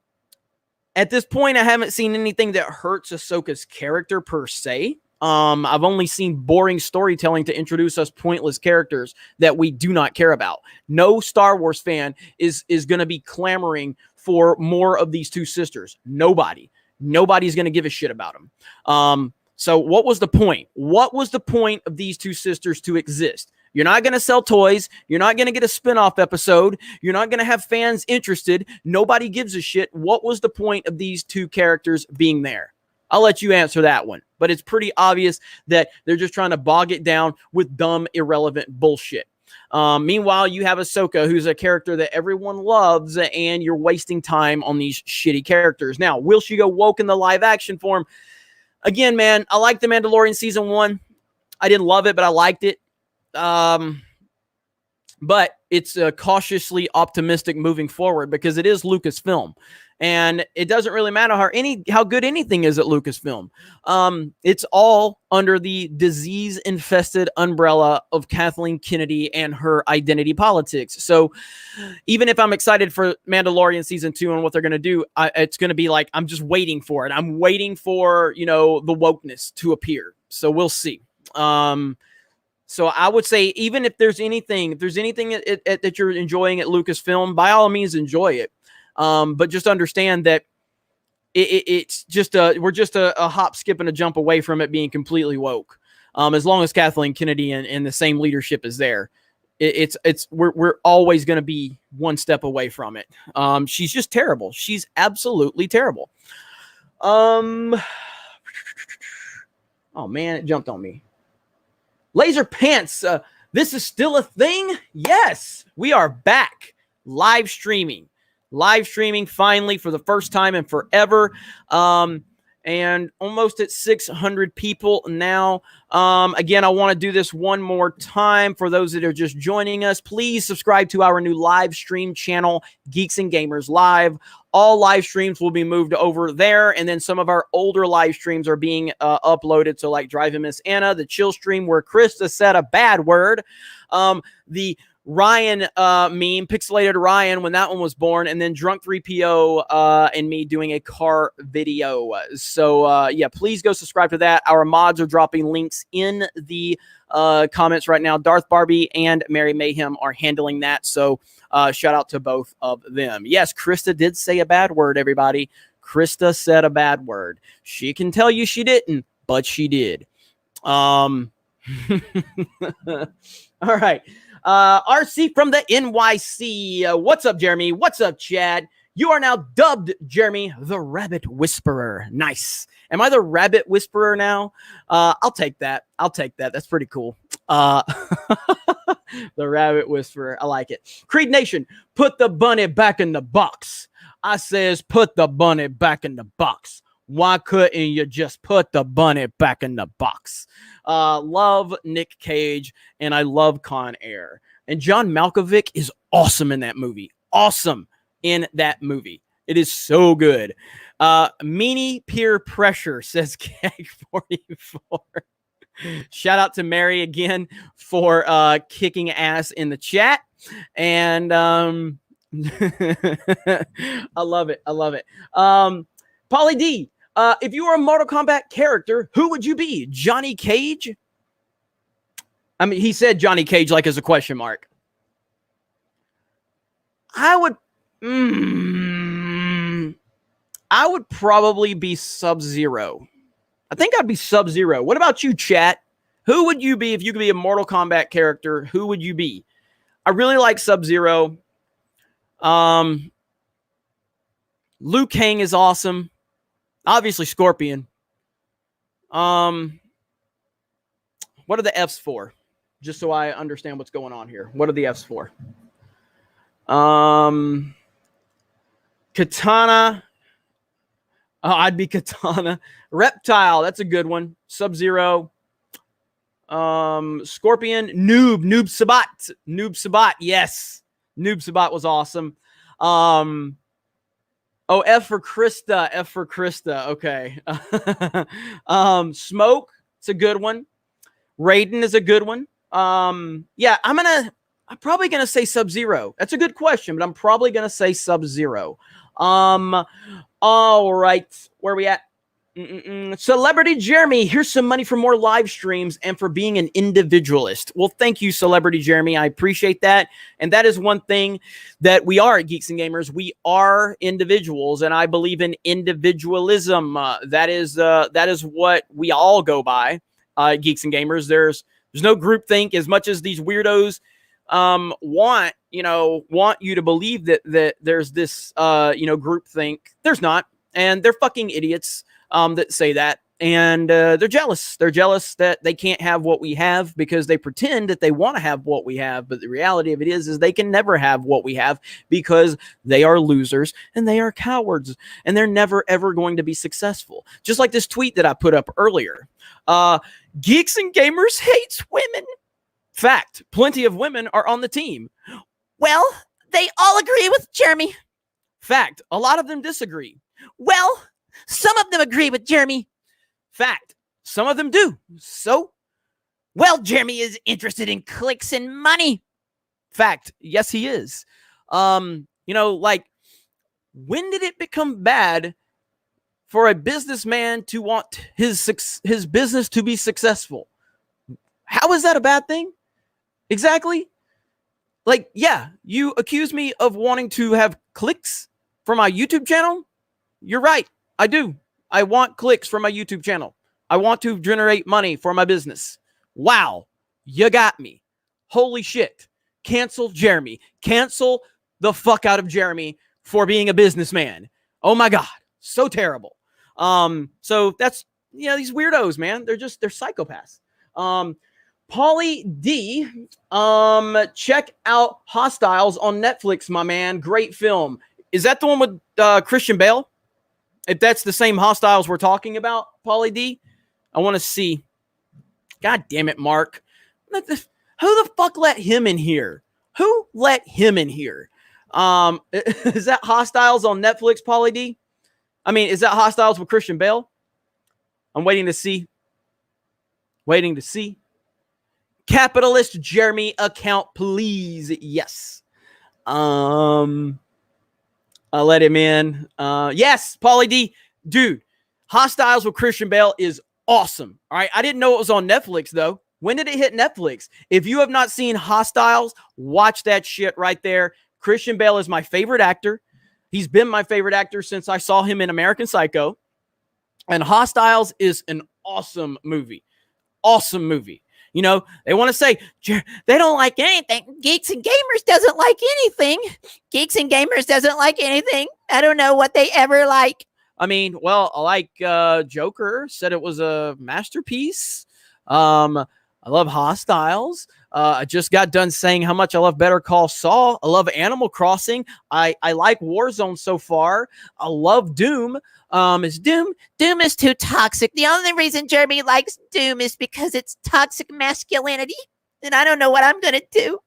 at this point, I haven't seen anything that hurts Ahsoka's character per se. I've only seen boring storytelling to introduce us pointless characters that we do not care about. No Star Wars fan is going to be clamoring for more of these 2 sisters. Nobody's going to give a shit about them. So what was the point? What was the point of these 2 sisters to exist? You're not going to sell toys. You're not going to get a spinoff episode. You're not going to have fans interested. Nobody gives a shit. What was the point of these 2 characters being there? I'll let you answer that one. But it's pretty obvious that they're just trying to bog it down with dumb, irrelevant bullshit. Meanwhile, you have Ahsoka, who's a character that everyone loves, and you're wasting time on these shitty characters. Now, will she go woke in the live action form? Again, man, I liked The Mandalorian season 1. I didn't love it, but I liked it. but it's cautiously optimistic moving forward because it is Lucasfilm. And it doesn't really matter how good anything is at Lucasfilm. It's all under the disease-infested umbrella of Kathleen Kennedy and her identity politics. So even if I'm excited for Mandalorian Season 2 and what they're going to do, it's going to be like, I'm just waiting for it. I'm waiting for, the wokeness to appear. So we'll see. So I would say, even if there's anything that you're enjoying at Lucasfilm, by all means, enjoy it. But just understand that it's just we're just a hop, skip, and a jump away from it being completely woke. As long as Kathleen Kennedy and the same leadership is there, we're always going to be one step away from it. She's just terrible. She's absolutely terrible. Oh man, it jumped on me. Laser Pants. This is still a thing. Yes, we are back live streaming finally for the first time in forever. And almost at 600 people now. Again, I want to do this one more time for those that are just joining us. Please subscribe to our new live stream channel, Geeks and Gamers Live. All live streams will be moved over there, and then some of our older live streams are being uploaded. So like Driving Miss Anna, the chill stream where Krista said a bad word, the Ryan meme, Pixelated Ryan, when that one was born, and then Drunk 3PO and me doing a car video. So yeah, please go subscribe to that. Our mods are dropping links in the comments right now. Darth Barbie and Mary Mayhem are handling that. So shout out to both of them. Yes, Krista did say a bad word, everybody. Krista said a bad word. She can tell you she didn't, but she did. All right. RC from the NYC. What's up, Jeremy? What's up, Chad? You are now dubbed, Jeremy, the Rabbit Whisperer. Nice. Am I the Rabbit Whisperer now? I'll take that. That's pretty cool. The Rabbit Whisperer. I like it. Creed Nation, put the bunny back in the box. I says, put the bunny back in the box. Why couldn't you just put the bunny back in the box? Love Nick Cage, and I love Con Air. And John Malkovich is awesome in that movie. Awesome in that movie. It is so good. Meanie Peer Pressure, says Keg44. Shout out to Mary again for kicking ass in the chat. And I love it. Pauly D, if you were a Mortal Kombat character, who would you be? Johnny Cage? I mean, he said Johnny Cage like as a question mark. I would probably be Sub-Zero. I think I'd be Sub-Zero. What about you, chat? Who would you be if you could be a Mortal Kombat character? Who would you be? I really like Sub-Zero. Liu Kang is awesome. Obviously, Scorpion. What are the Fs for? Just so I understand what's going on here. What are the Fs for? Katana. I'd be Katana. Reptile. That's a good one. Sub-Zero. Scorpion. Noob Sabat. Yes. Noob Sabat was awesome. F for Krista. Okay. Smoke. It's a good one. Raiden is a good one. Yeah, I'm probably gonna say Sub-Zero. That's a good question, but I'm probably gonna say Sub-Zero. All right, where are we at? Celebrity Jeremy, here's some money for more live streams and for being an individualist. Well, thank you, Celebrity Jeremy. I appreciate that. And that is one thing that we are at Geeks and Gamers. We are individuals, and I believe in individualism. That is what we all go by. Geeks and Gamers. There's no groupthink. As much as these weirdos want you to believe that there's this groupthink, there's not, and they're fucking idiots that say that, and they're jealous. They're jealous that they can't have what we have because they pretend that they want to have what we have, but the reality of it is they can never have what we have because they are losers and they are cowards and they're never ever going to be successful. Just like this tweet that I put up earlier. Geeks and Gamers hates women. Fact, plenty of women are on the team. Well, they all agree with Jeremy. Fact, a lot of them disagree. Well, some of them agree with Jeremy. Fact, some of them do. So, well, Jeremy is interested in clicks and money. Fact, yes, he is. Like, when did it become bad for a businessman to want his business to be successful? How is that a bad thing? Exactly. Like, yeah, you accuse me of wanting to have clicks for my YouTube channel. You're right. I do. I want clicks for my YouTube channel. I want to generate money for my business. Wow. You got me. Holy shit. Cancel Jeremy. Cancel the fuck out of Jeremy for being a businessman. Oh my God. So terrible. So that's, these weirdos, man. They're psychopaths. Pauly D, check out Hostiles on Netflix, my man. Great film. Is that the one with Christian Bale? If that's the same Hostiles we're talking about, Pauly D, I want to see. God damn it, Mark. Who the fuck let him in here? Who let him in here? Is that Hostiles on Netflix, Pauly D? I mean, is that Hostiles with Christian Bale? I'm waiting to see. Waiting to see. Capitalist Jeremy account, please. Yes. I'll let him in. Yes, Pauly D. Dude, Hostiles with Christian Bale is awesome. All right. I didn't know it was on Netflix, though. When did it hit Netflix? If you have not seen Hostiles, watch that shit right there. Christian Bale is my favorite actor. He's been my favorite actor since I saw him in American Psycho. And Hostiles is an awesome movie. Awesome movie. They want to say they don't like anything. Geeks and Gamers doesn't like anything. Geeks and Gamers doesn't like anything. I don't know what they ever like. I mean, well, I like Joker. Said it was a masterpiece. I love Hostiles. I just got done saying how much I love Better Call Saul. I love Animal Crossing. I like Warzone so far. I love Doom. Doom is too toxic. The only reason Jeremy likes Doom is because it's toxic masculinity. And I don't know what I'm going to do.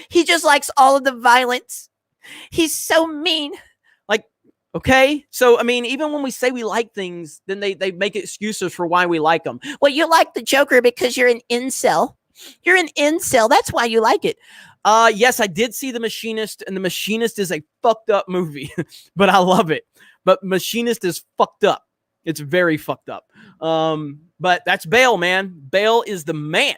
He just likes all of the violence. He's so mean. Okay, so, I mean, even when we say we like things, then they make excuses for why we like them. Well, you like the Joker because you're an incel. You're an incel. That's why you like it. Yes, I did see The Machinist, and The Machinist is a fucked up movie, but I love it. But Machinist is fucked up. It's very fucked up. But that's Bale, man. Bale is the man.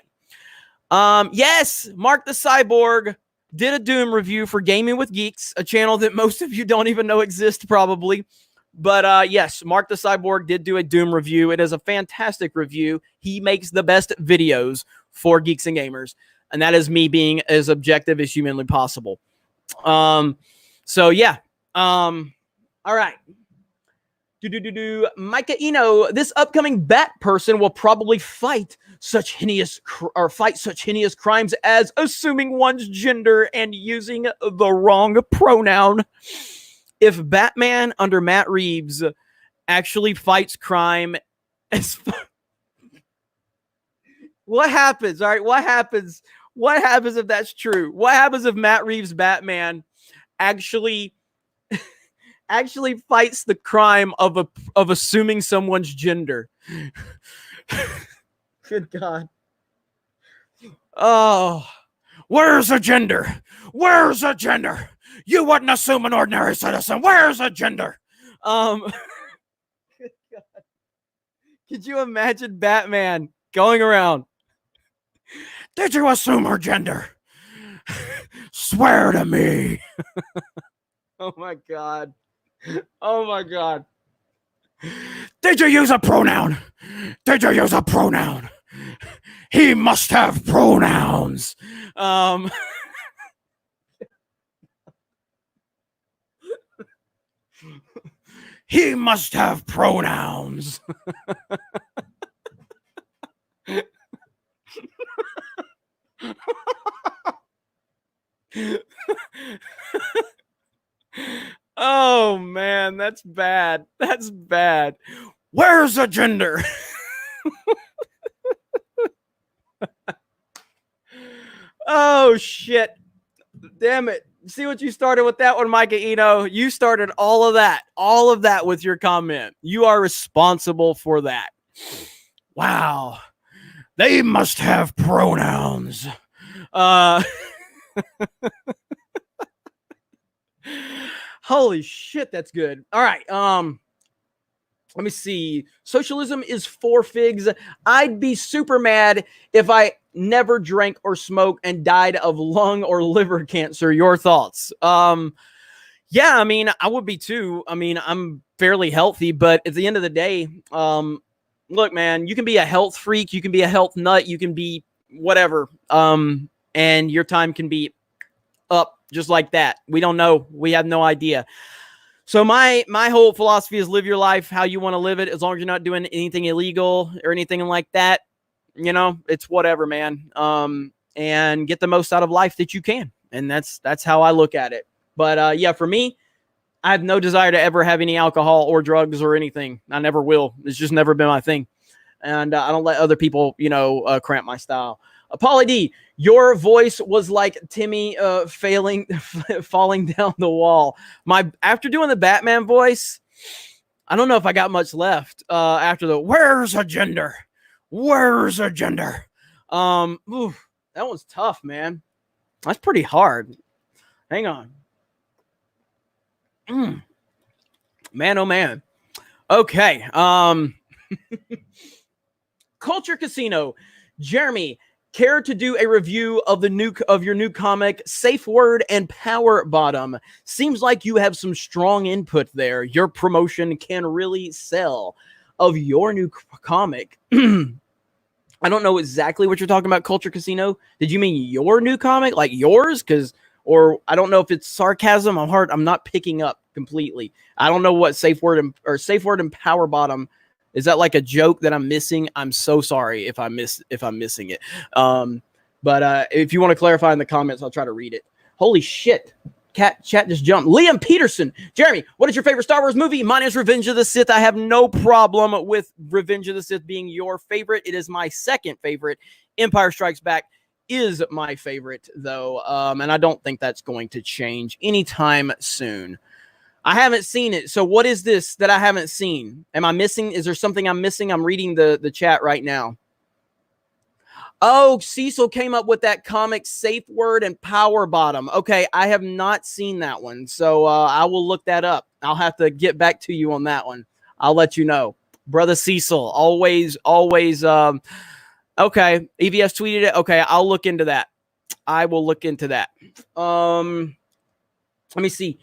Yes, Mark the Cyborg did a Doom review for Gaming with Geeks, a channel that most of you don't even know exists probably. But yes, Mark the Cyborg did do a Doom review. It is a fantastic review. He makes the best videos for Geeks and Gamers. And that is me being as objective as humanly possible. So yeah. All right. Micah Eno, this upcoming Bat person will probably fight such heinous crimes as assuming one's gender and using the wrong pronoun. If Batman under Matt Reeves actually fights crime, what happens? All right, what happens? What happens if that's true? What happens if Matt Reeves' Batman actually fights the crime of assuming someone's gender? Good God. Oh, where's the gender? Where's the gender? You wouldn't assume an ordinary citizen. Where's the gender? Good God. Could you imagine Batman going around? Did you assume her gender? Swear to me. Oh my God. Oh my God. Did you use a pronoun? Did you use a pronoun? He must have pronouns. He must have pronouns. Oh man, that's bad. That's bad. Where's the gender? Oh shit. Damn it. See what you started with that one, Micah Eno? You started all of that with your comment. You are responsible for that. Wow. They must have pronouns. Holy shit, that's good. All right. Let me see. Socialism is 4 figs. I'd be super mad if I never drank or smoked and died of lung or liver cancer. Your thoughts? Yeah, I mean, I would be too. I mean, I'm fairly healthy, but at the end of the day, look, man, you can be a health freak, you can be a health nut, you can be whatever, and your time can be up just like that. We don't know. We have no idea. So my whole philosophy is live your life how you want to live it, as long as you're not doing anything illegal or anything like that. You know, it's whatever, man. And get the most out of life that you can. And that's how I look at it. But yeah, for me, I have no desire to ever have any alcohol or drugs or anything. I never will. It's just never been my thing. And I don't let other people, cramp my style. Paulie D, your voice was like Timmy falling down the wall. After doing the Batman voice, I don't know if I got much left after the where's a gender? Where's a gender? That was tough, man. That's pretty hard. Hang on. Man, oh man. Okay. Culture Casino. Jeremy, care to do a review of your new comic, Safe Word and Power Bottom? Seems like you have some strong input there. Your promotion can really sell. Of your new comic. I don't know exactly what you're talking about, Culture Casino. Did you mean your new comic? Like yours? Or I don't know if it's sarcasm. I'm not picking up completely. I don't know what Safe Word and Power Bottom. Is that like a joke that I'm missing? I'm so sorry if I'm missing it. But if you want to clarify in the comments, I'll try to read it. Holy shit. Chat just jumped. Liam Peterson. Jeremy, what is your favorite Star Wars movie? Mine is Revenge of the Sith. I have no problem with Revenge of the Sith being your favorite. It is my second favorite. Empire Strikes Back is my favorite, though. And I don't think that's going to change anytime soon. I haven't seen it. So what is this that I haven't seen? Am I missing? Is there something I'm missing? I'm reading the chat right now. Oh, Cecil came up with that comic, Safe Word and Power Bottom. Okay, I have not seen that one. So I will look that up. I'll have to get back to you on that one. I'll let you know. Brother Cecil, always. Okay, EVS tweeted it. Okay, I'll look into that. I will look into that. Let me see.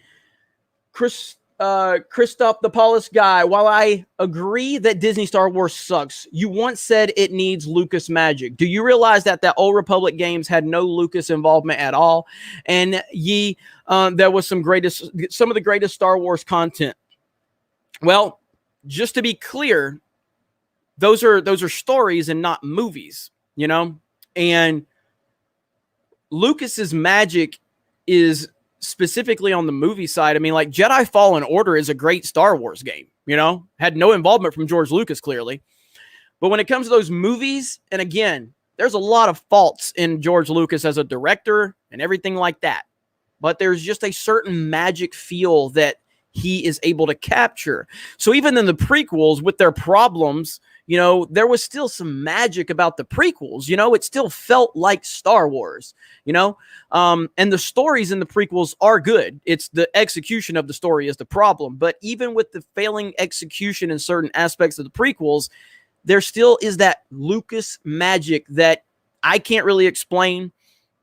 Christoph the Polished Guy, while I agree that Disney Star Wars sucks, you once said it needs Lucas magic. Do you realize that the Old Republic games had no Lucas involvement at all? And there was some of the greatest Star Wars content. Well, just to be clear, those are stories and not movies, and Lucas's magic is specifically on the movie side. I mean, like Jedi Fallen Order is a great Star Wars game, had no involvement from George Lucas clearly. But when it comes to those movies, and again, there's a lot of faults in George Lucas as a director and everything like that. But there's just a certain magic feel that he is able to capture. So even in the prequels with their problems, there was still some magic about the prequels. It still felt like Star Wars, and the stories in the prequels are good. It's the execution of the story is the problem. But even with the failing execution in certain aspects of the prequels, there still is that Lucas magic that I can't really explain,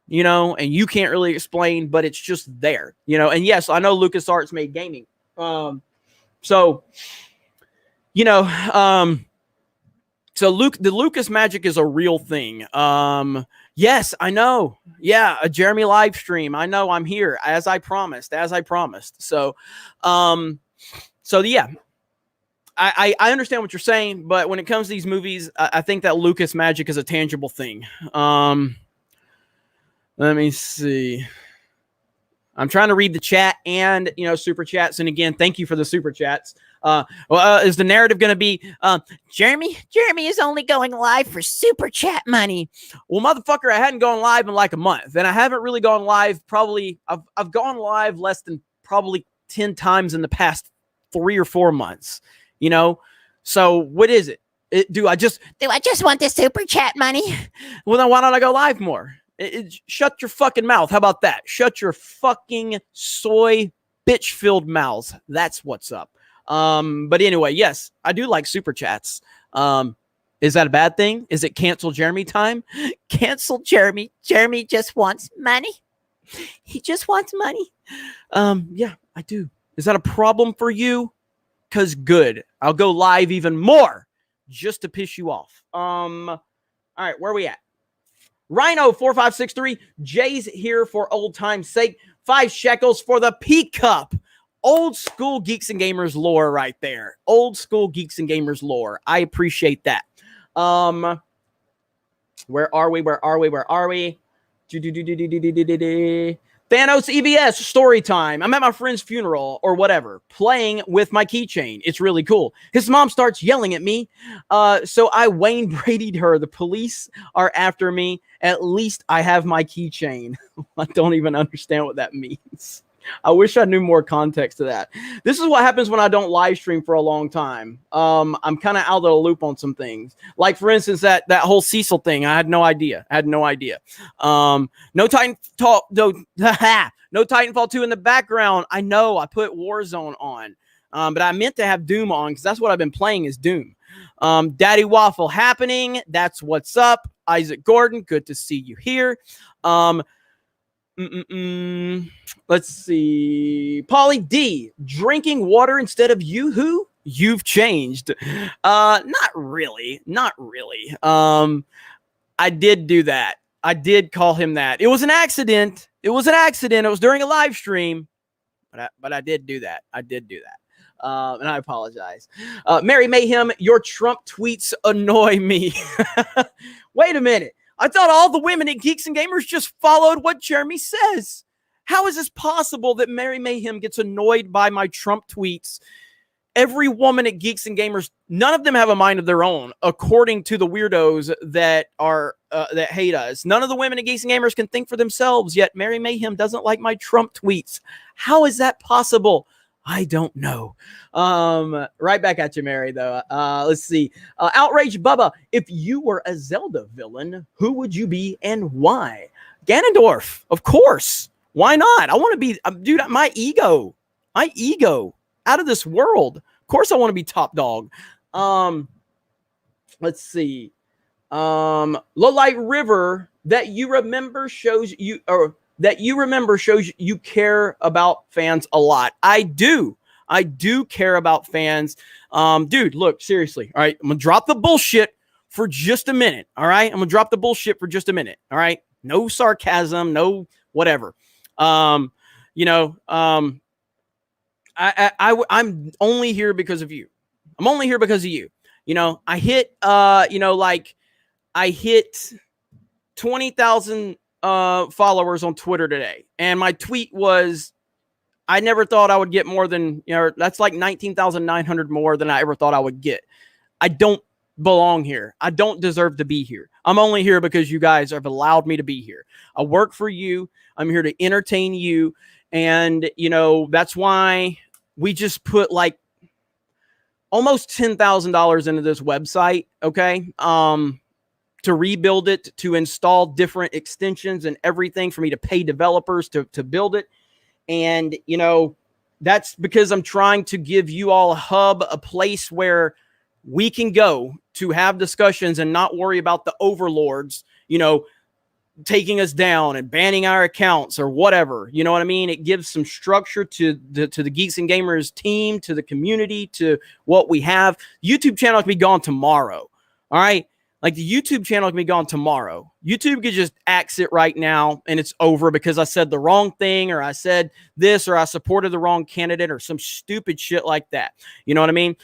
and you can't really explain, but it's just there, and yes, I know LucasArts made gaming. So the Lucas magic is a real thing. Yes, I know. Yeah, a Jeremy live stream. I know I'm here as I promised. So yeah, I understand what you're saying, but when it comes to these movies, I think that Lucas magic is a tangible thing. Let me see. I'm trying to read the chat and, super chats. And again, thank you for the super chats. Is the narrative going to be Jeremy is only going live for super chat money. Well, motherfucker, I hadn't gone live in like a month, and I haven't really gone live. Probably, I've gone live less than probably 10 times in the past 3 or 4 months. You know, so what is it? Do I just want the super chat money? Well, then why don't I go live more? Shut your fucking mouth. How about that? Shut your fucking soy bitch-filled mouths. That's what's up. But anyway, yes, I do like super chats. Is that a bad thing? Is it cancel Jeremy time? Cancel Jeremy. Jeremy just wants money. He just wants money. Yeah, I do. Is that a problem for you? Because good. I'll go live even more just to piss you off. All right, where are we at? Rhino4563. Jay's here for old time's sake. 5 shekels for the P Cup. Old school Geeks and Gamers lore right there. Old school Geeks and Gamers lore. I appreciate that. Where are we? Thanos EVS story time. I'm at my friend's funeral or whatever, playing with my keychain. It's really cool. His mom starts yelling at me. So I Wayne Brady'd her. The police are after me. At least I have my keychain. I don't even understand what that means. I wish I knew more context to that. This is what happens when I don't live stream for a long time. I'm kind of out of the loop on some things. Like, for instance, that whole Cecil thing. I had no idea. No Titanfall, no Titanfall 2 in the background. I know I put Warzone on. But I meant to have Doom on because that's what I've been playing is Doom. Daddy Waffle happening. That's what's up. Isaac Gordon, good to see you here. Let's see. Pauly D, drinking water instead of Yoo-hoo? You've changed. Not really. I did do that. I did call him that. It was an accident. It was during a live stream. But I did do that. And I apologize. Mary Mayhem, your Trump tweets annoy me. Wait a minute. I thought all the women at Geeks and Gamers just followed what Jeremy says. How is this possible that Mary Mayhem gets annoyed by my Trump tweets? Every woman at Geeks and Gamers, none of them have a mind of their own, according to the weirdos that are that hate us. None of the women at Geeks and Gamers can think for themselves, yet Mary Mayhem doesn't like my Trump tweets. How is that possible? I don't know. Right back at you, Mary, though. Let's see. Outrage Bubba, if you were a Zelda villain, who would you be and why? Ganondorf, of course. Why not? I want to be, dude, my ego, out of this world. Of course I want to be top dog. Let's see. Lowlight River, that you remember shows you, shows you care about fans a lot. I do care about fans. Dude, look, seriously. All right. I'm going to drop the bullshit for just a minute. All right. All right. No sarcasm, no whatever. I'm only here because of you. I hit 20,000 followers on Twitter today, and my tweet was, I never thought I would get more than, that's like 19,900 more than I ever thought I would get. I don't belong here. I don't deserve to be here. I'm only here because you guys have allowed me to be here. I work for you. I'm here to entertain you. And, that's why we just put like almost $10,000 into this website. Okay. To rebuild it, to install different extensions and everything for me to pay developers to build it. And, that's because I'm trying to give you all a hub, a place where we can go to have discussions and not worry about the overlords, taking us down and banning our accounts or whatever. You know what I mean? It gives some structure to the Geeks and Gamers team, to the community, to what we have. YouTube channel can be gone tomorrow. All right. Like the YouTube channel can be gone tomorrow. YouTube could just axe it right now and it's over because I said the wrong thing, or I said this, or I supported the wrong candidate, or some stupid shit like that. You know what I mean?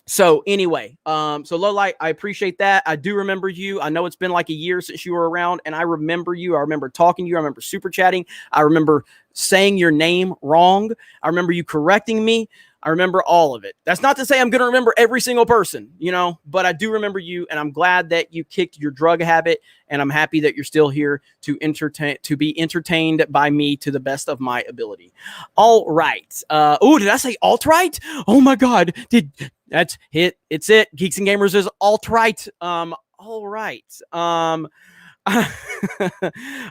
So anyway, so Lowlight, I appreciate that. I do remember you. I know it's been like a year since you were around, and I remember you. I remember talking to you. I remember super chatting. I remember saying your name wrong. I remember you correcting me. I remember all of it. That's not to say I'm going to remember every single person, you know, but I do remember you, and I'm glad that you kicked your drug habit, and I'm happy that you're still here to be entertained by me to the best of my ability. All right. Oh, did I say alt-right? Oh my God. That's it. It's it. Geeks and Gamers is alt-right. All right. All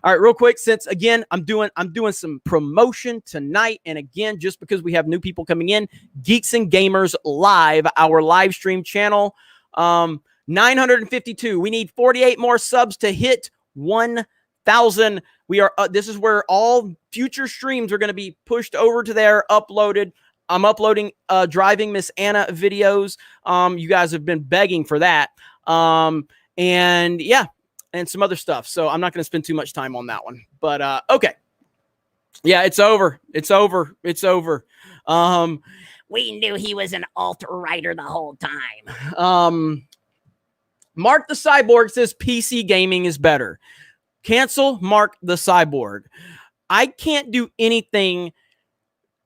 right, real quick, since again I'm doing some promotion tonight, and again, just because we have new people coming in, Geeks and Gamers Live, our live stream channel, 952. We need 48 more subs to hit 1,000. We are. This is where all future streams are going to be pushed over to there, uploaded. I'm uploading driving Miss Anna videos. You guys have been begging for that. And yeah. And some other stuff. So I'm not going to spend too much time on that one. But okay. Yeah, it's over. It's over. It's over. We knew he was an alt-righter the whole time. Mark the Cyborg says PC gaming is better. Cancel Mark the Cyborg. I can't do anything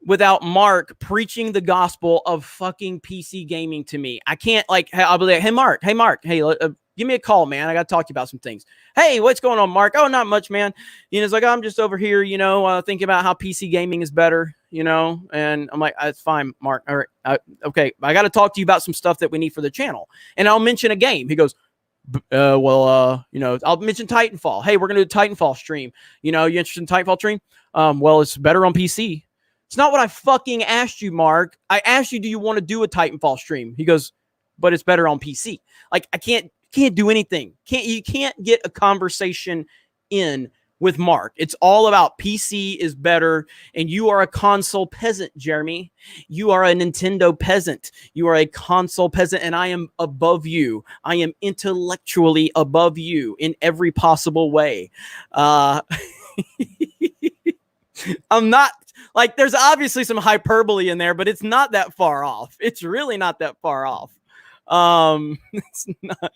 without Mark preaching the gospel of fucking PC gaming to me. I can't, like, I'll be like, hey, Mark, give me a call, man. I got to talk to you about some things. Hey, what's going on, Mark? Oh, not much, man. You know, it's like, I'm just over here, you know, thinking about how PC gaming is better, you know, and I'm like, it's fine, Mark. All right. Okay. I got to talk to you about some stuff that we need for the channel. And I'll mention a game. He goes, you know, I'll mention Titanfall. Hey, we're going to do a Titanfall stream. You know, you interested in Titanfall stream? Well, it's better on PC. It's not what I fucking asked you, Mark. I asked you, do you want to do a Titanfall stream? He goes, but it's better on PC. Like, I can't do anything. You can't get a conversation in with Mark. It's all about PC is better, and you are a console peasant, Jeremy. You are a Nintendo peasant. You are a console peasant, and I am above you. I am intellectually above you in every possible way. I'm not, like, there's obviously some hyperbole in there, but it's not that far off. It's really not that far off. It's not.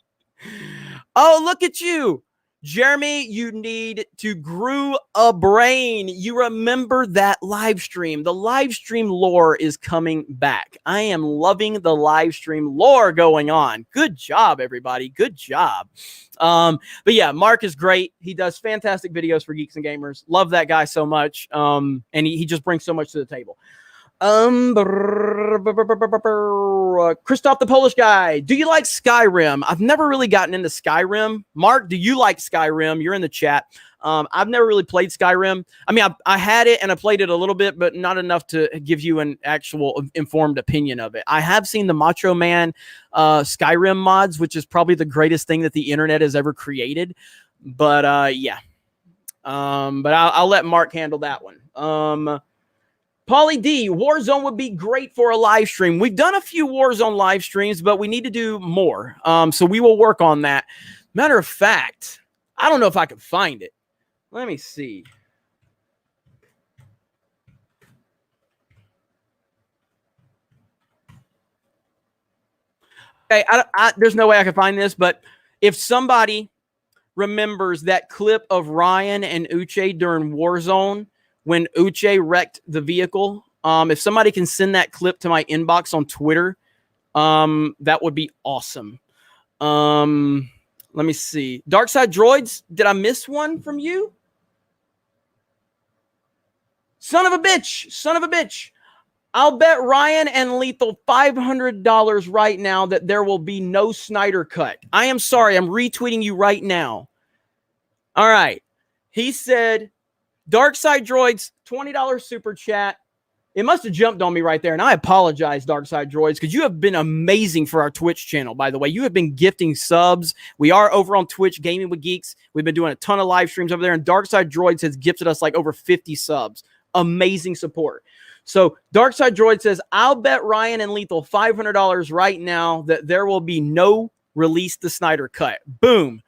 Oh, look at you, Jeremy. You need to grow a brain. You remember that live stream. The live stream lore is coming back. I am loving the live stream lore going on. Good job, everybody. Good job. But yeah, Mark is great. He does fantastic videos for Geeks and Gamers. Love that guy so much. And he just brings so much to the table. Christoph the Polish guy. Do you like Skyrim? I've never really gotten into Skyrim. Mark, do you like Skyrim? You're in the chat. I've never really played Skyrim. I mean, I had it and I played it a little bit, but not enough to give you an actual informed opinion of it. I have seen the Macho Man Skyrim mods, which is probably the greatest thing that the internet has ever created. But yeah. But I'll let Mark handle that one. Pauly D, Warzone would be great for a live stream. We've done a few Warzone live streams, but we need to do more. So we will work on that. Matter of fact, I don't know if I can find it. Let me see. Okay, there's no way I can find this, but if somebody remembers that clip of Ryan and Uche during Warzone, when Uche wrecked the vehicle, if somebody can send that clip to my inbox on Twitter, that would be awesome. Let me see. Darkside Droids, did I miss one from you? Son of a bitch. Son of a bitch. I'll bet Ryan and Lethal $500 right now that there will be no Snyder Cut. I am sorry. I'm retweeting you right now. All right. He said, Darkside Droids, $20 super chat. It must have jumped on me right there, and I apologize, Darkside Droids, because you have been amazing for our Twitch channel, by the way. You have been gifting subs. We are over on Twitch, Gaming with Geeks. We've been doing a ton of live streams over there, and Darkside Droids has gifted us like over 50 subs. Amazing support. So Darkside Droid says, I'll bet Ryan and Lethal $500 right now that there will be no release the Snyder Cut. Boom.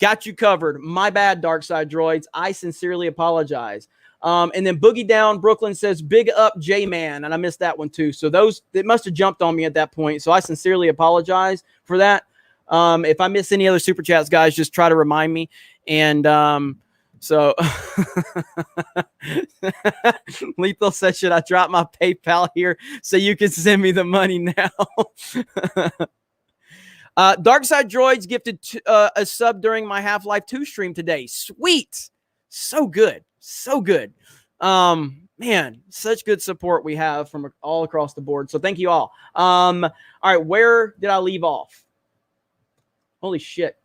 Got you covered. My bad, Darkside Droids. I sincerely apologize. And then Boogie Down Brooklyn says, big up J-Man. And I missed that one too. So it must have jumped on me at that point. So I sincerely apologize for that. If I miss any other super chats, guys, just try to remind me. And So Lethal says, should I drop my PayPal here so you can send me the money now? Darkside Droids gifted a sub during my Half-Life 2 stream today. Sweet. So good. So good. Man, such good support we have from all across the board. So thank you all. All right, where did I leave off? Holy shit.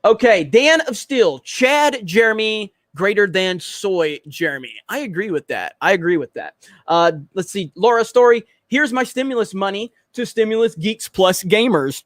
Okay, Dan of Steel, Chad Jeremy, greater than Soy Jeremy. I agree with that. Let's see. Laura Story, here's my stimulus money to stimulus Geeks Plus gamers.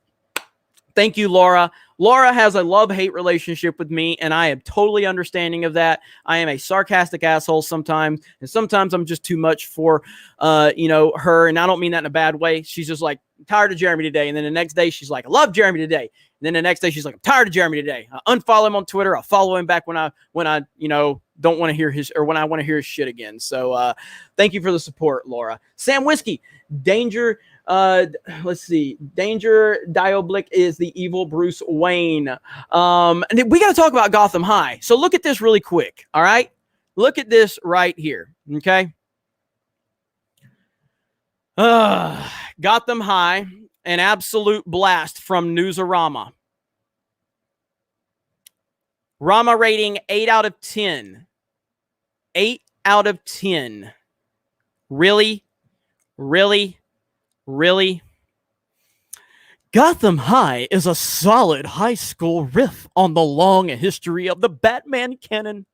Thank you, Laura. Laura has a love-hate relationship with me, and I am totally understanding of that. I am a sarcastic asshole sometimes, and sometimes I'm just too much for, her, and I don't mean that in a bad way. She's just like, tired of Jeremy today, and then the next day she's like, I love Jeremy today, and then the next day she's like, I'm tired of Jeremy today. I unfollow him on Twitter. I'll follow him back when I don't want to hear his, or when I want to hear his shit again. So thank you for the support, Laura. Sam Whiskey, Danger. Let's see. Danger Diablick is the evil Bruce Wayne. And we got to talk about Gotham High. So look at this really quick. All right. Look at this right here. Okay. Gotham High, an absolute blast from Newsarama. Rama rating 8 out of 10. 8 out of 10. Really? Really? Really? Gotham High is a solid high school riff on the long history of the Batman canon,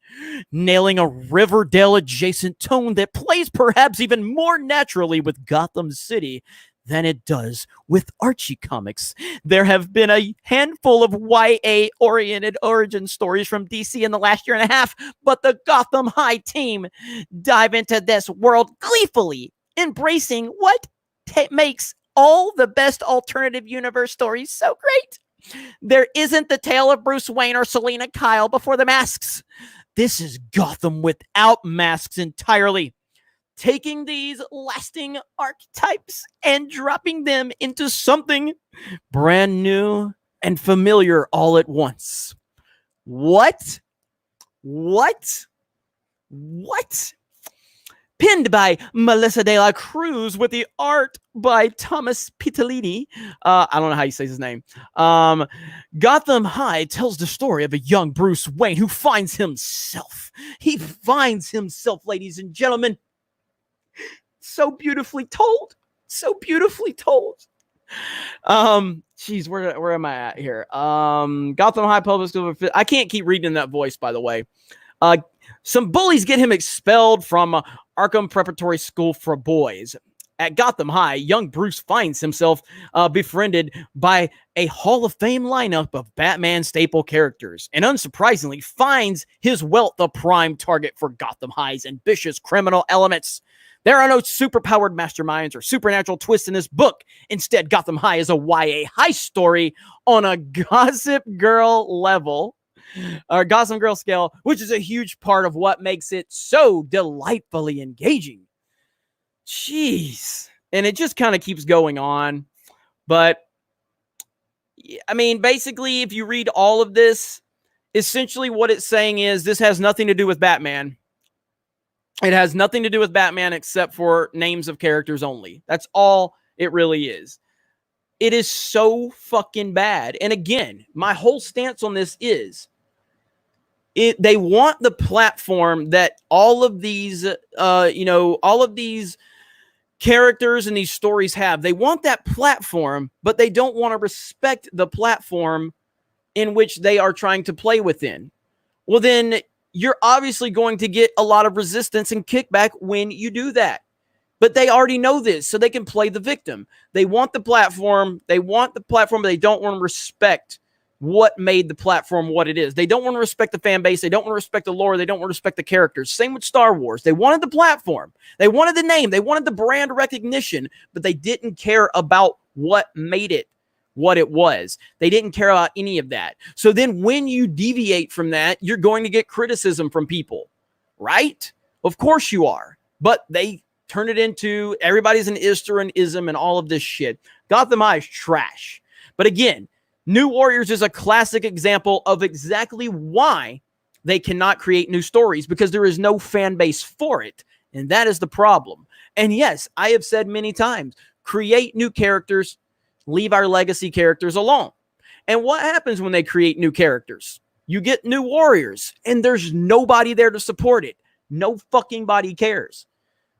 nailing a Riverdale-adjacent tone that plays perhaps even more naturally with Gotham City than it does with Archie comics. There have been a handful of YA-oriented origin stories from DC in the last year and a half, but the Gotham High team dive into this world gleefully, embracing what makes all the best alternative universe stories so great. There isn't the tale of Bruce Wayne or Selena Kyle before the masks. This is Gotham without masks entirely, taking these lasting archetypes and dropping them into something brand new and familiar all at once. What? Pinned by Melissa De La Cruz with the art by Thomas Pitalini. I don't know how you say his name. Gotham High tells the story of a young Bruce Wayne who finds himself. He finds himself, ladies and gentlemen. So beautifully told. So beautifully told. Geez, where am I at here? Gotham High Public School. I can't keep reading that voice, by the way. Some bullies get him expelled from Arkham Preparatory School for Boys. At Gotham High, young Bruce finds himself befriended by a Hall of Fame lineup of Batman staple characters, and unsurprisingly finds his wealth a prime target for Gotham High's ambitious criminal elements. There are no superpowered masterminds or supernatural twists in this book. Instead, Gotham High is a YA high story on a Gossip Girl level, or Gotham Girl scale, which is a huge part of what makes it so delightfully engaging. Jeez. And it just kind of keeps going on. But, I mean, basically, if you read all of this, essentially what it's saying is this has nothing to do with Batman. It has nothing to do with Batman except for names of characters only. That's all it really is. It is so fucking bad. And again, my whole stance on this is they want the platform that all of these, all of these characters and these stories have. They want that platform, but they don't want to respect the platform in which they are trying to play within. Well, then you're obviously going to get a lot of resistance and kickback when you do that. But they already know this, so they can play the victim. They want the platform. They want the platform, but they don't want to respect what made the platform what it is. They don't want to respect the fan base. They don't want to respect the lore. They don't want to respect the characters. Same with Star Wars. They wanted the platform. They wanted the name. They wanted the brand recognition, but they didn't care about what made it what it was. They didn't care about any of that. So then when you deviate from that, you're going to get criticism from people, right? Of course you are. But they turn it into everybody's an Easter and ism and all of this shit. Gotham High is trash. But again, New Warriors is a classic example of exactly why they cannot create new stories, because there is no fan base for it. And that is the problem. And yes, I have said many times, create new characters, leave our legacy characters alone. And what happens when they create new characters? You get New Warriors, and there's nobody there to support it. No fucking body cares.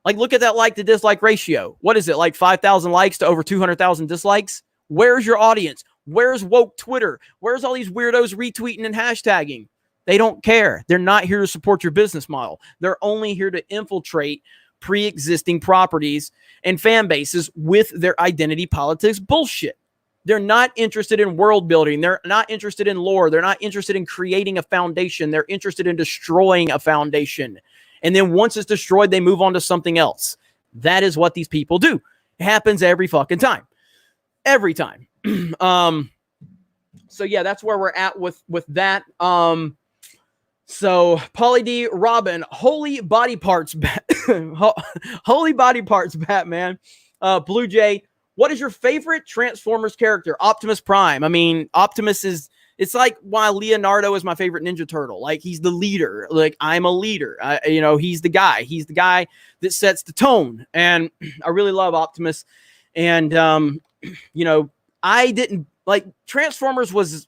Like, look at that like to dislike ratio. What is it, like 5,000 likes to over 200,000 dislikes? Where's your audience? Where's woke Twitter? Where's all these weirdos retweeting and hashtagging? They don't care. They're not here to support your business model. They're only here to infiltrate pre-existing properties and fan bases with their identity politics bullshit. They're not interested in world building. They're not interested in lore. They're not interested in creating a foundation. They're interested in destroying a foundation. And then once it's destroyed, they move on to something else. That is what these people do. It happens every fucking time. Every time. So yeah, that's where we're at with that. So Pauly D, Robin, holy body parts, holy body parts, Batman. Blue Jay, what is your favorite Transformers character? Optimus Prime. I mean, Optimus is, it's like why Leonardo is my favorite Ninja Turtle. Like, he's the leader. Like, I'm a leader. He's the guy. He's the guy that sets the tone. And I really love Optimus. And, I didn't like Transformers wasn't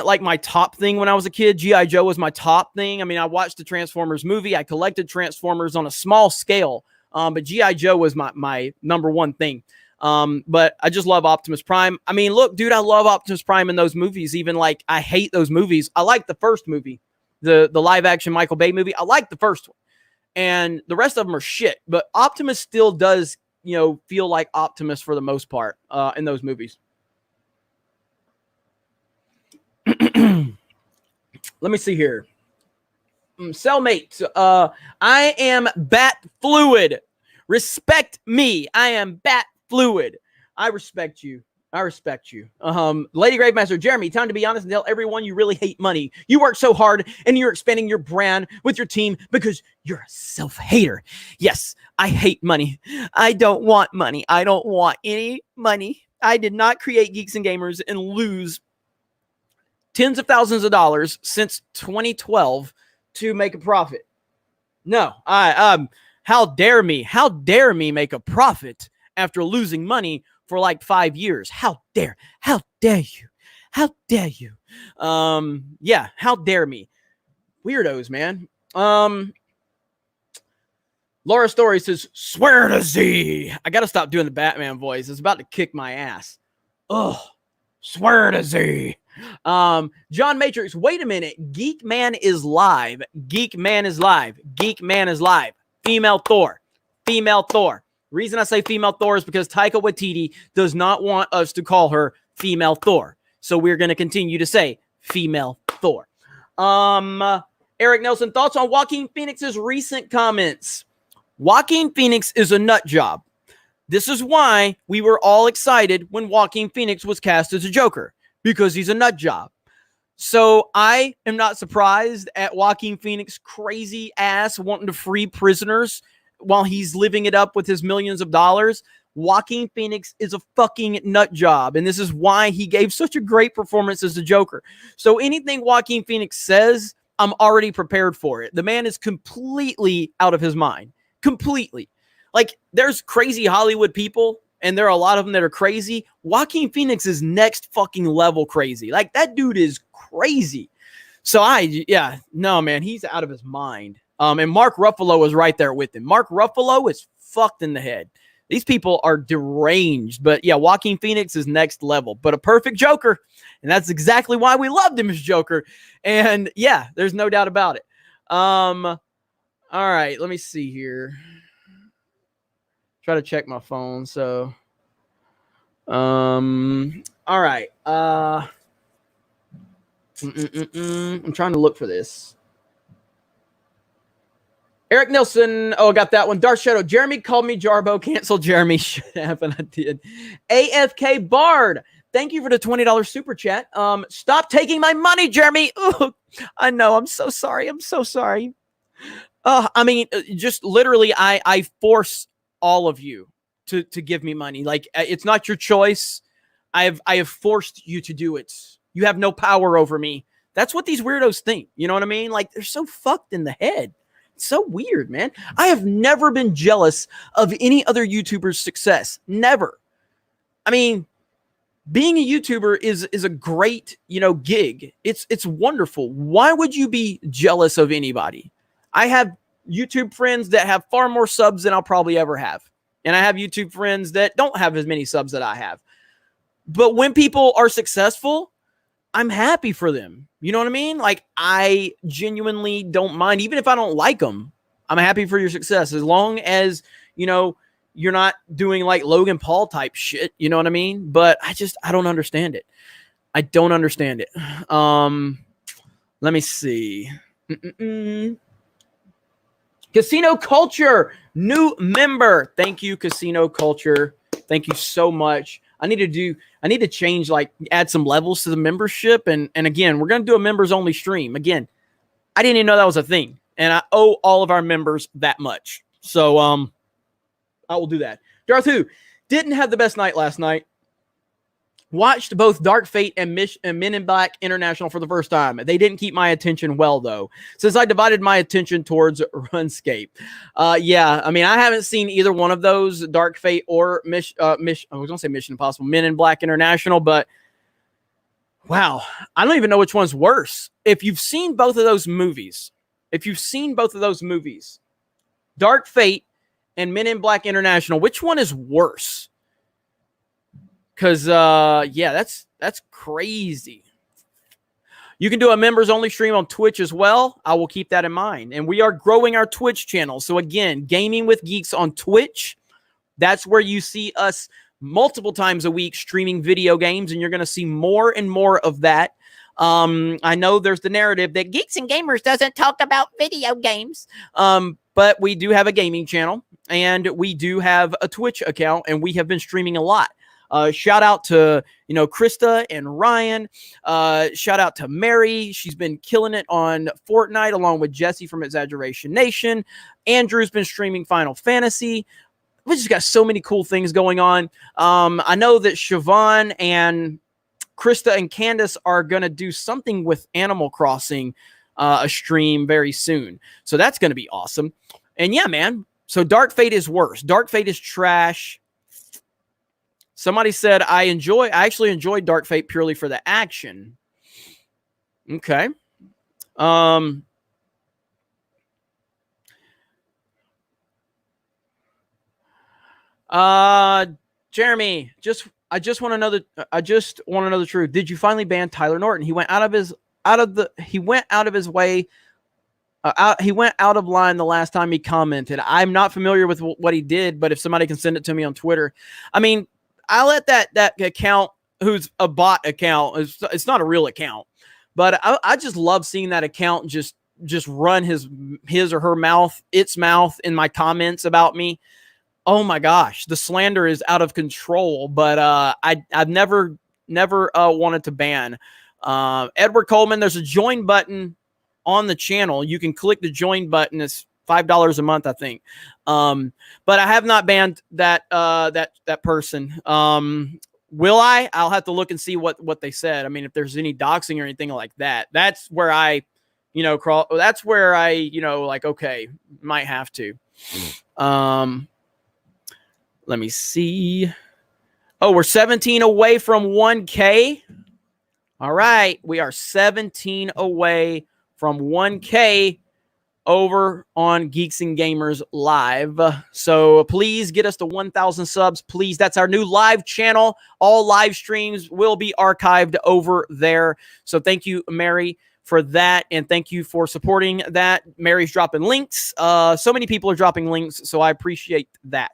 like my top thing when I was a kid. G.I. Joe was my top thing. I mean, I watched the Transformers movie. I collected Transformers on a small scale. But G.I. Joe was my number one thing. But I just love Optimus Prime. I mean, look, dude, I love Optimus Prime in those movies. Even like, I hate those movies. I like the first movie, the live action Michael Bay movie. I like the first one, and the rest of them are shit. But Optimus still does, feel like Optimus for the most part, in those movies. Let me see here. Cellmate, I am bat fluid. Respect me. I am bat fluid. I respect you. Lady Gravemaster, Jeremy, time to be honest and tell everyone you really hate money. You work so hard and you're expanding your brand with your team because you're a self-hater. Yes, I hate money. I don't want money. I don't want any money. I did not create Geeks and Gamers and lose tens of thousands of dollars since 2012 to make a profit. No, how dare me make a profit after losing money for like 5 years. How dare you? Yeah, how dare me? Weirdos, man. Laura Story says, swear to Z. I gotta stop doing the Batman voice. It's about to kick my ass. Ugh. Swear to Z. John Matrix, wait a minute. Geek Man is live. Female Thor. Reason I say female Thor is because Taika Waititi does not want us to call her female Thor. So we're going to continue to say female Thor. Eric Nelson, thoughts on Joaquin Phoenix's recent comments? Joaquin Phoenix is a nut job. This is why we were all excited when Joaquin Phoenix was cast as a Joker, because he's a nut job. So I am not surprised at Joaquin Phoenix crazy ass wanting to free prisoners while he's living it up with his millions of dollars. Joaquin Phoenix is a fucking nut job, and this is why he gave such a great performance as the Joker. So anything Joaquin Phoenix says, I'm already prepared for it. The man is completely out of his mind. Completely. Like, there's crazy Hollywood people, and there are a lot of them that are crazy. Joaquin Phoenix is next fucking level crazy. Like, that dude is crazy. So man, he's out of his mind. And Mark Ruffalo is right there with him. Mark Ruffalo is fucked in the head. These people are deranged. But yeah, Joaquin Phoenix is next level, but a perfect Joker. And that's exactly why we loved him as Joker. And yeah, there's no doubt about it. All right, let me see here. Try to check my phone. So, all right. I'm trying to look for this. Eric Nilsson. Oh, I got that one. Dark Shadow. Jeremy called me Jarbo. Cancel Jeremy. Should happen. I did. AFK Bard. Thank you for the $20 super chat. Stop taking my money, Jeremy. Ooh, I know. I'm so sorry. I mean, just literally, I force all of you to give me money. Like, it's not your choice. I have forced you to do it. You have no power over me. That's what these weirdos think. You know what I mean? Like, they're so fucked in the head. It's so weird, man. I have never been jealous of any other YouTuber's success. Never. I mean, being a YouTuber is a great, gig. It's wonderful. Why would you be jealous of anybody? I have YouTube friends that have far more subs than I'll probably ever have. And I have YouTube friends that don't have as many subs that I have. But when people are successful, I'm happy for them. You know what I mean? Like, I genuinely don't mind. Even if I don't like them, I'm happy for your success. As long as, you're not doing like Logan Paul type shit. You know what I mean? But I don't understand it. I don't understand it. Let me see. Casino Culture, new member. Thank you, Casino Culture. Thank you so much. I need to change, like, add some levels to the membership. And again, we're going to do a members only stream. Again, I didn't even know that was a thing. And I owe all of our members that much. So, I will do that. Darth Who didn't have the best night last night. Watched both Dark Fate and Men in Black International for the first time. They didn't keep my attention well, though, since I divided my attention towards RuneScape. Yeah, I mean, I haven't seen either one of those, Dark Fate or I was going to say Mission Impossible, Men in Black International, but wow, I don't even know which one's worse. If you've seen both of those movies, Dark Fate and Men in Black International, which one is worse? Because, yeah, that's crazy. You can do a members only stream on Twitch as well. I will keep that in mind. And we are growing our Twitch channel. So again, Gaming with Geeks on Twitch. That's where you see us multiple times a week streaming video games. And you're going to see more and more of that. I know there's the narrative that Geeks and Gamers doesn't talk about video games. But we do have a gaming channel. And we do have a Twitch account. And we have been streaming a lot. Shout out to, Krista and Ryan. Shout out to Mary. She's been killing it on Fortnite along with Jesse from Exaggeration Nation. Andrew's been streaming Final Fantasy. We just got so many cool things going on. I know that Siobhan and Krista and Candace are going to do something with Animal Crossing, a stream very soon. So that's going to be awesome. And yeah, man. So Dark Fate is worse. Dark Fate is trash. Somebody said, I actually enjoyed Dark Fate purely for the action. Okay. Jeremy, I just want to know the truth. Did you finally ban Tyler Norton? He went out of his way. He went out of line the last time he commented. I'm not familiar with what he did, but if somebody can send it to me on Twitter, I mean, I let that account, who's a bot account, it's not a real account, but I just love seeing that account just run his or her mouth, its mouth in my comments about me. Oh my gosh, the slander is out of control. But I've never wanted to ban Edward Coleman. There's a join button on the channel. You can click the join button. It's $5 a month, I think. But I have not banned that person. Will I? I'll have to look and see what they said. I mean, if there's any doxing or anything like that, that's where I, crawl. That's where I, like, okay, might have to. Let me see. Oh, we're 17 away from 1K. All right. We are 17 away from 1K over on Geeks and Gamers Live. So please get us to 1,000 subs, please. That's our new live channel. All live streams will be archived over there. So thank you, Mary, for that. And thank you for supporting that. Mary's dropping links. So many people are dropping links, so I appreciate that.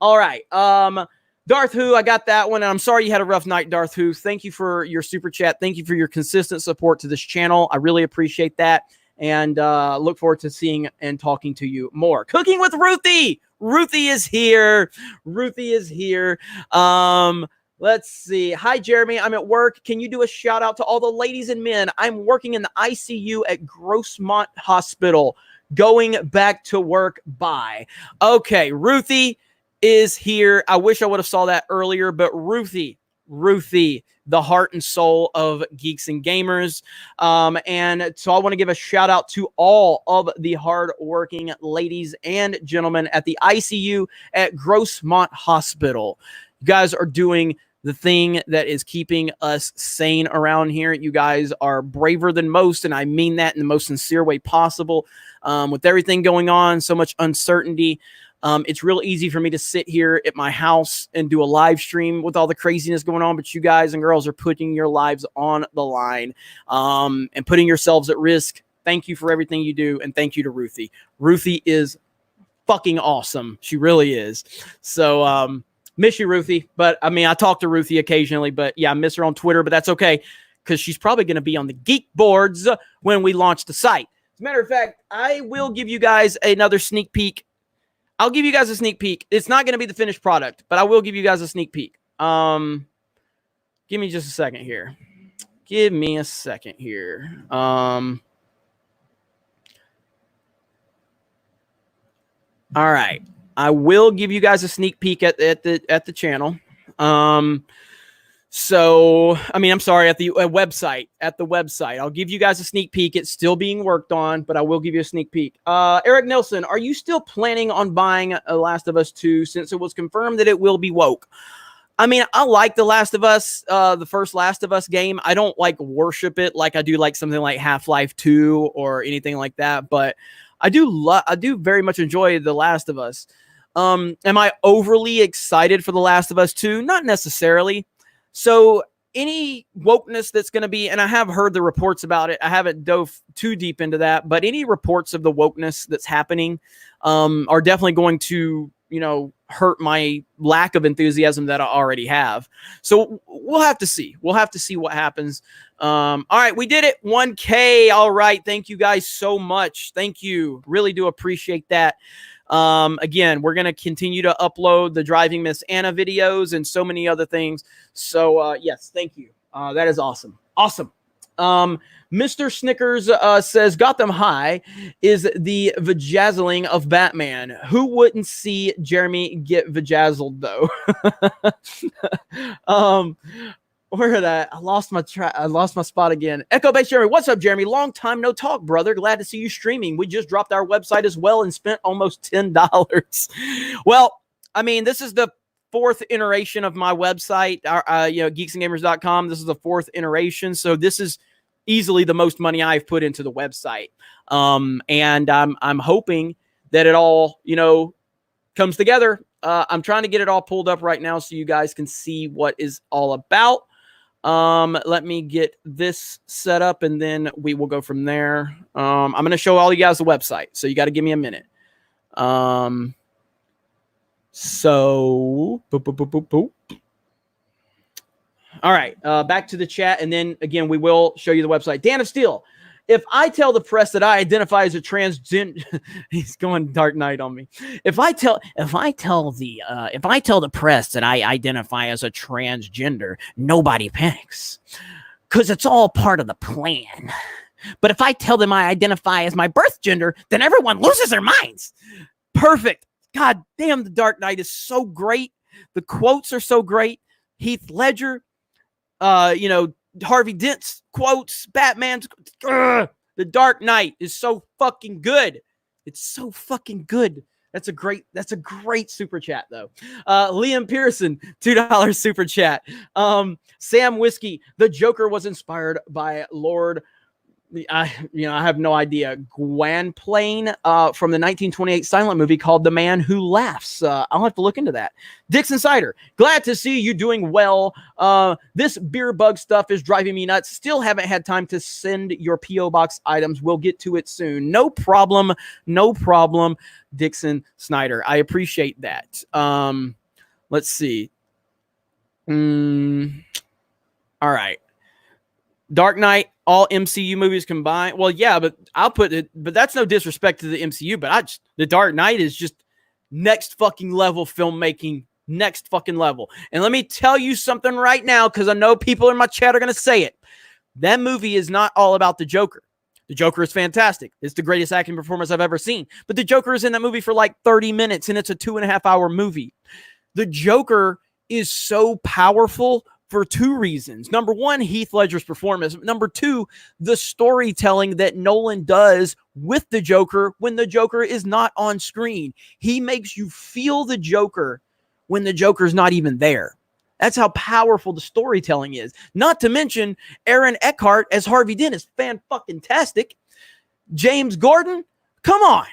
All right. Darth Who, I got that one. And I'm sorry you had a rough night, Darth Who. Thank you for your super chat. Thank you for your consistent support to this channel. I really appreciate that. And look forward to seeing and talking to you more. Cooking with Ruthie. Ruthie is here. Ruthie is here. Let's see. Hi, Jeremy. I'm at work. Can you do a shout out to all the ladies and men? I'm working in the ICU at Grossmont Hospital. Going back to work. Bye. Okay, Ruthie is here. I wish I would have saw that earlier, but Ruthie, Ruthie, the heart and soul of Geeks and Gamers. And so I want to give a shout out to all of the hardworking ladies and gentlemen at the ICU at Grossmont Hospital. You guys are doing the thing that is keeping us sane around here. You guys are braver than most, and I mean that in the most sincere way possible. With everything going on, so much uncertainty, it's real easy for me to sit here at my house and do a live stream with all the craziness going on, but you guys and girls are putting your lives on the line and putting yourselves at risk. Thank you for everything you do, and thank you to Ruthie. Ruthie is fucking awesome. She really is. So, miss you, Ruthie. But I mean, I talk to Ruthie occasionally, but yeah, I miss her on Twitter, but that's okay because she's probably going to be on the Geek boards when we launch the site. As a matter of fact, I will give you guys another sneak peek. I'll give you guys a sneak peek. It's not going to be the finished product, but I will give you guys a sneak peek. Give me just a second here. Give me a second here. All right. I will give you guys a sneak peek at the channel. So, I mean, I'm sorry, at the website. At the website. I'll give you guys a sneak peek. It's still being worked on, but I will give you a sneak peek. Eric Nelson, are you still planning on buying Last of Us 2 since it was confirmed that it will be woke? I mean, I like The Last of Us, the first Last of Us game. I don't like worship it like I do like something like Half-Life 2 or anything like that, but I do very much enjoy The Last of Us. Am I overly excited for The Last of Us 2? Not necessarily. So any wokeness that's going to be, and I have heard the reports about it. I haven't dove too deep into that, but any reports of the wokeness that's happening are definitely going to, hurt my lack of enthusiasm that I already have. So we'll have to see. We'll have to see what happens. All right, we did it. 1K. All right. Thank you guys so much. Thank you. Really do appreciate that. Again, we're going to continue to upload the Driving Miss Anna videos and so many other things. So, yes, thank you. That is awesome. Awesome. Mr. Snickers says Gotham High is the vajazzling of Batman. Who wouldn't see Jeremy get vajazzled though? Where did I lost my spot again. Echo Base Jeremy, what's up, Jeremy? Long time no talk, brother. Glad to see you streaming. We just dropped our website as well and spent almost $10. Well, I mean, this is the fourth iteration of my website, geeksandgamers.com. This is the fourth iteration, so this is easily the most money I've put into the website. And I'm hoping that it all, comes together. I'm trying to get it all pulled up right now so you guys can see what is all about. Let me get this set up and then we will go from there. I'm going to show all you guys the website, so you got to give me a minute. So, boop, boop, boop, boop, boop. All right, back to the chat, and then again, we will show you the website. Dan of Steel, if I tell the press that I identify as a transgender, he's going Dark Knight on me. If I tell the press that I identify as a transgender, nobody panics, because it's all part of the plan. But if I tell them I identify as my birth gender, then everyone loses their minds. Perfect. God damn, the Dark Knight is so great. The quotes are so great. Heath Ledger, Harvey Dent's quotes, Batman's. The Dark Knight is so fucking good. It's so fucking good. That's a great super chat though. Liam Pearson, $2 super chat. Sam Whiskey, the Joker was inspired by Lord. I have no idea. Gwynplaine from the 1928 silent movie called The Man Who Laughs. I'll have to look into that. Dixon Cider, glad to see you doing well. This beer bug stuff is driving me nuts. Still haven't had time to send your P.O. Box items. We'll get to it soon. No problem. No problem, Dixon Snyder. I appreciate that. Let's see. All right. Dark Knight, all MCU movies combined. Well, yeah, but I'll put it, but that's no disrespect to the MCU, but the Dark Knight is just next fucking level filmmaking, next fucking level. And let me tell you something right now, because I know people in my chat are going to say it. That movie is not all about the Joker. The Joker is fantastic. It's the greatest acting performance I've ever seen. But the Joker is in that movie for like 30 minutes, and it's a 2.5 hour movie. The Joker is so powerful for two reasons. Number one, Heath Ledger's performance. Number two, the storytelling that Nolan does with the Joker when the Joker is not on screen. He makes you feel the Joker when the Joker's not even there. That's how powerful the storytelling is. Not to mention Aaron Eckhart as Harvey Dent is fan-fucking-tastic. James Gordon, come on.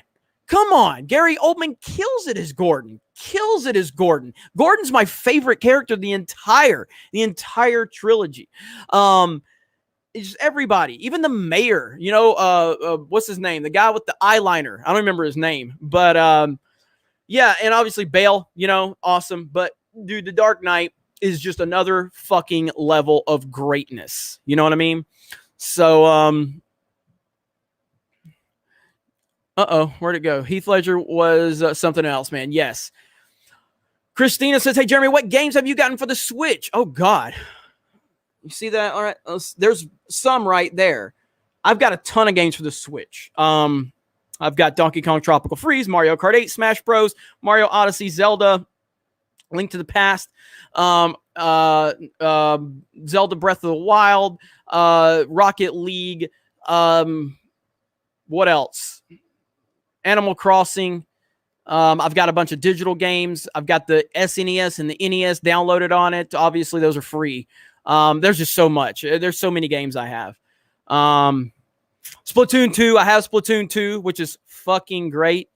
Come on. Gary Oldman kills it as Gordon. Gordon's my favorite character of the entire trilogy. It's just everybody, even the mayor, what's his name? The guy with the eyeliner. I don't remember his name, but yeah. And obviously Bale, awesome. But dude, The Dark Knight is just another fucking level of greatness. You know what I mean? So, where'd it go? Heath Ledger was something else, man. Yes. Christina says, hey, Jeremy, what games have you gotten for the Switch? Oh, God. You see that? All right. There's some right there. I've got a ton of games for the Switch. I've got Donkey Kong Tropical Freeze, Mario Kart 8, Smash Bros, Mario Odyssey, Zelda, Link to the Past, Zelda Breath of the Wild, Rocket League, what else? Animal Crossing. I've got a bunch of digital games. I've got the SNES and the NES downloaded on it. Obviously, those are free. There's just so much. There's so many games I have. Splatoon 2. I have Splatoon 2, which is fucking great.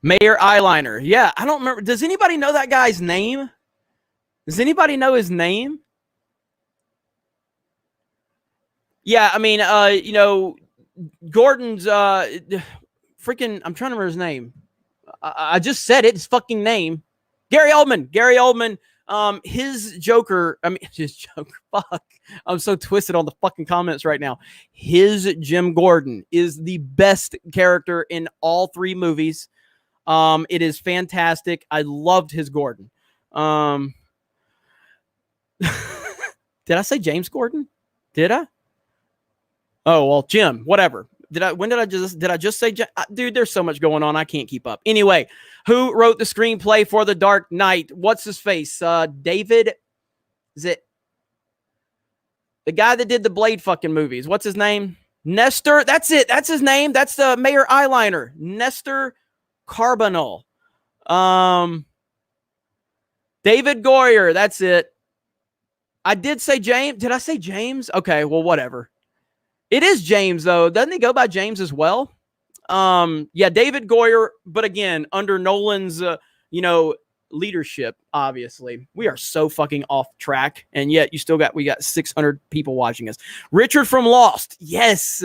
Mayor Eyeliner. Yeah, I don't remember. Does anybody know that guy's name? Does anybody know his name? Yeah, I mean, Gordon's freaking, I'm trying to remember his name. I just said it, his fucking name. Gary Oldman. His Joker, fuck. I'm so twisted on the fucking comments right now. His Jim Gordon is the best character in all three movies. It is fantastic. I loved his Gordon. Did I say James Gordon? Did I? Oh, well, Jim, whatever. Did I just say, dude, there's so much going on. I can't keep up. Anyway, who wrote the screenplay for The Dark Knight? What's his face? David, is it the guy that did the Blade fucking movies? What's his name? Nestor. That's it. That's his name. That's the Mayor Eyeliner. Nestor Carbonell. David Goyer. That's it. I did say James. Did I say James? Okay, well, whatever. It is James, though. Doesn't he go by James as well? Yeah, David Goyer, but again, under Nolan's, leadership, obviously. We are so fucking off track, and yet we got 600 people watching us. Richard from Lost. Yes,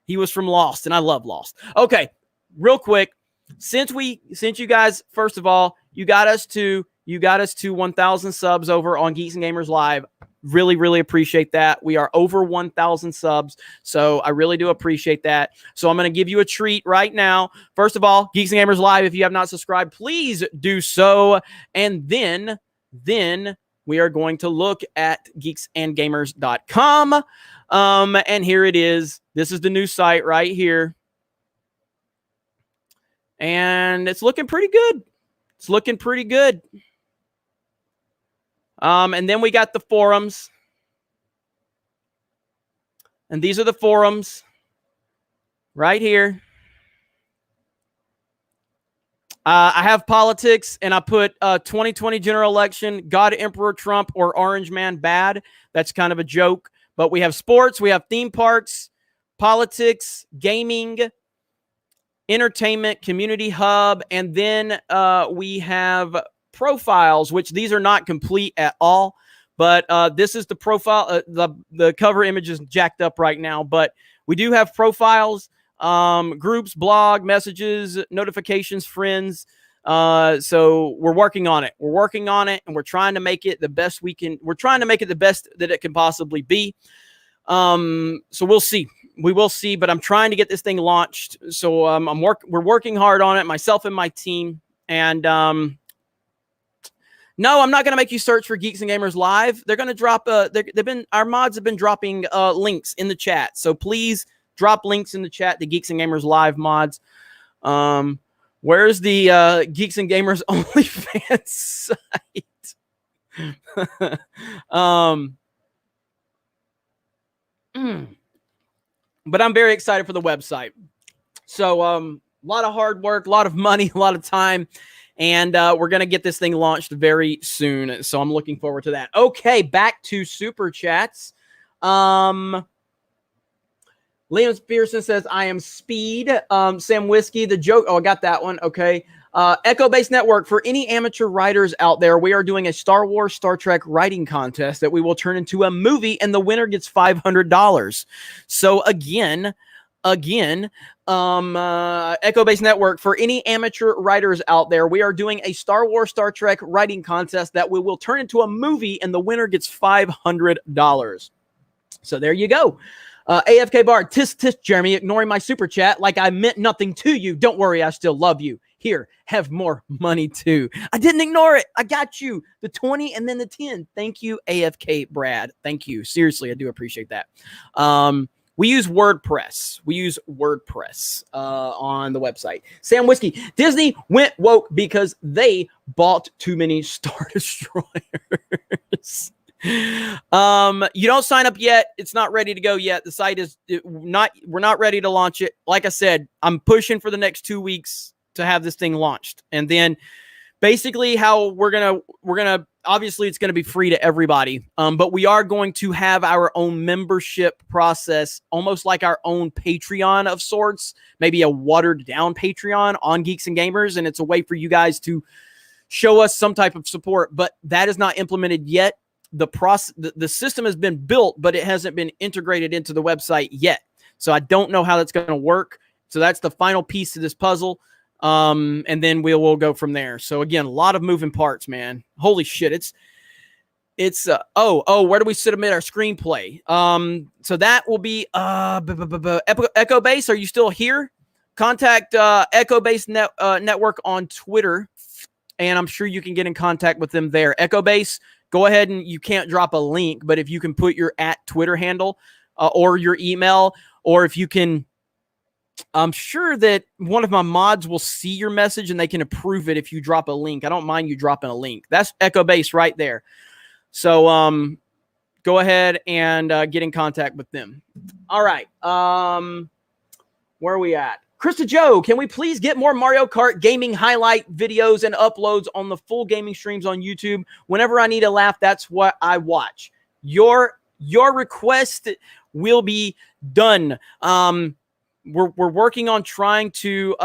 he was from Lost, and I love Lost. Okay, real quick, since you guys, first of all, you got us to 1,000 subs over on Geeks and Gamers Live. Really, really appreciate that. We are over 1,000 subs, so I really do appreciate that. So I'm going to give you a treat right now. First of all, Geeks and Gamers Live, if you have not subscribed, please do so. And then we are going to look at geeksandgamers.com. And here it is. This is the new site right here. And it's looking pretty good. And then we got the forums. And these are the forums right here. I have politics, and I put 2020 general election, God, Emperor Trump, or Orange Man bad. That's kind of a joke. But we have sports, we have theme parks, politics, gaming, entertainment, community hub, and then we have profiles, which these are not complete at all, but this is the profile. The cover image is jacked up right now, but we do have profiles, groups, blog, messages, notifications, friends. So we're working on it. And we're trying to make it the best we can. We're trying to make it the best that it can possibly be. So we'll see. We will see, but I'm trying to get this thing launched. So we're working hard on it, myself and my team. And no, I'm not going to make you search for Geeks and Gamers Live. They're going to drop. Our mods have been dropping links in the chat. So please drop links in the chat to Geeks and Gamers Live mods. Where's the Geeks and Gamers OnlyFans site? But I'm very excited for the website. So a lot of hard work, a lot of money, a lot of time. And we're going to get this thing launched very soon. So I'm looking forward to that. Okay, back to Super Chats. Liam Pearson says, I am Speed. Sam Whiskey, the joke. Oh, I got that one. Okay. Echo Base Network. For any amateur writers out there, we are doing a Star Wars, Star Trek writing contest that we will turn into a movie, and the winner gets $500. So again, Echo Base Network, for any amateur writers out there, we are doing a Star Wars, Star Trek writing contest that we will turn into a movie, and the winner gets $500. So there you go. AFK Bar, tisk, Jeremy, ignoring my super chat like I meant nothing to you. Don't worry, I still love you. Here, have more money too. I didn't ignore it. I got you. The 20 and then the 10. Thank you, AFK Brad. Thank you. Seriously, I do appreciate that. We use WordPress. On the website. Sam Whiskey. Disney went woke because they bought too many Star Destroyers. You don't sign up yet. It's not ready to go yet. The site is not. We're not ready to launch it. Like I said, I'm pushing for the next 2 weeks to have this thing launched, and then basically how we're gonna obviously it's gonna be free to everybody. But we are going to have our own membership process, almost like our own Patreon of sorts, maybe a watered down Patreon on Geeks and Gamers, and it's a way for you guys to show us some type of support. But that is not implemented yet. The system has been built, but it hasn't been integrated into the website yet. So I don't know how that's going to work. So that's the final piece of this puzzle. And then we'll go from there. So again, a lot of moving parts, man. Holy shit. It's where do we submit our screenplay? So that will be, Echo Base. Are you still here? Contact, Echo Base Network on Twitter. And I'm sure you can get in contact with them there. Echo Base, go ahead, and you can't drop a link, but if you can put your @Twitter handle or your email, or if you can, I'm sure that one of my mods will see your message and they can approve it if you drop a link. I don't mind you dropping a link. That's Echo Base right there. So go ahead and get in contact with them. All right. Where are we at? Krista Joe, can we please get more Mario Kart gaming highlight videos and uploads on the full gaming streams on YouTube? Whenever I need a laugh, that's what I watch. Your request will be done. We're working on trying to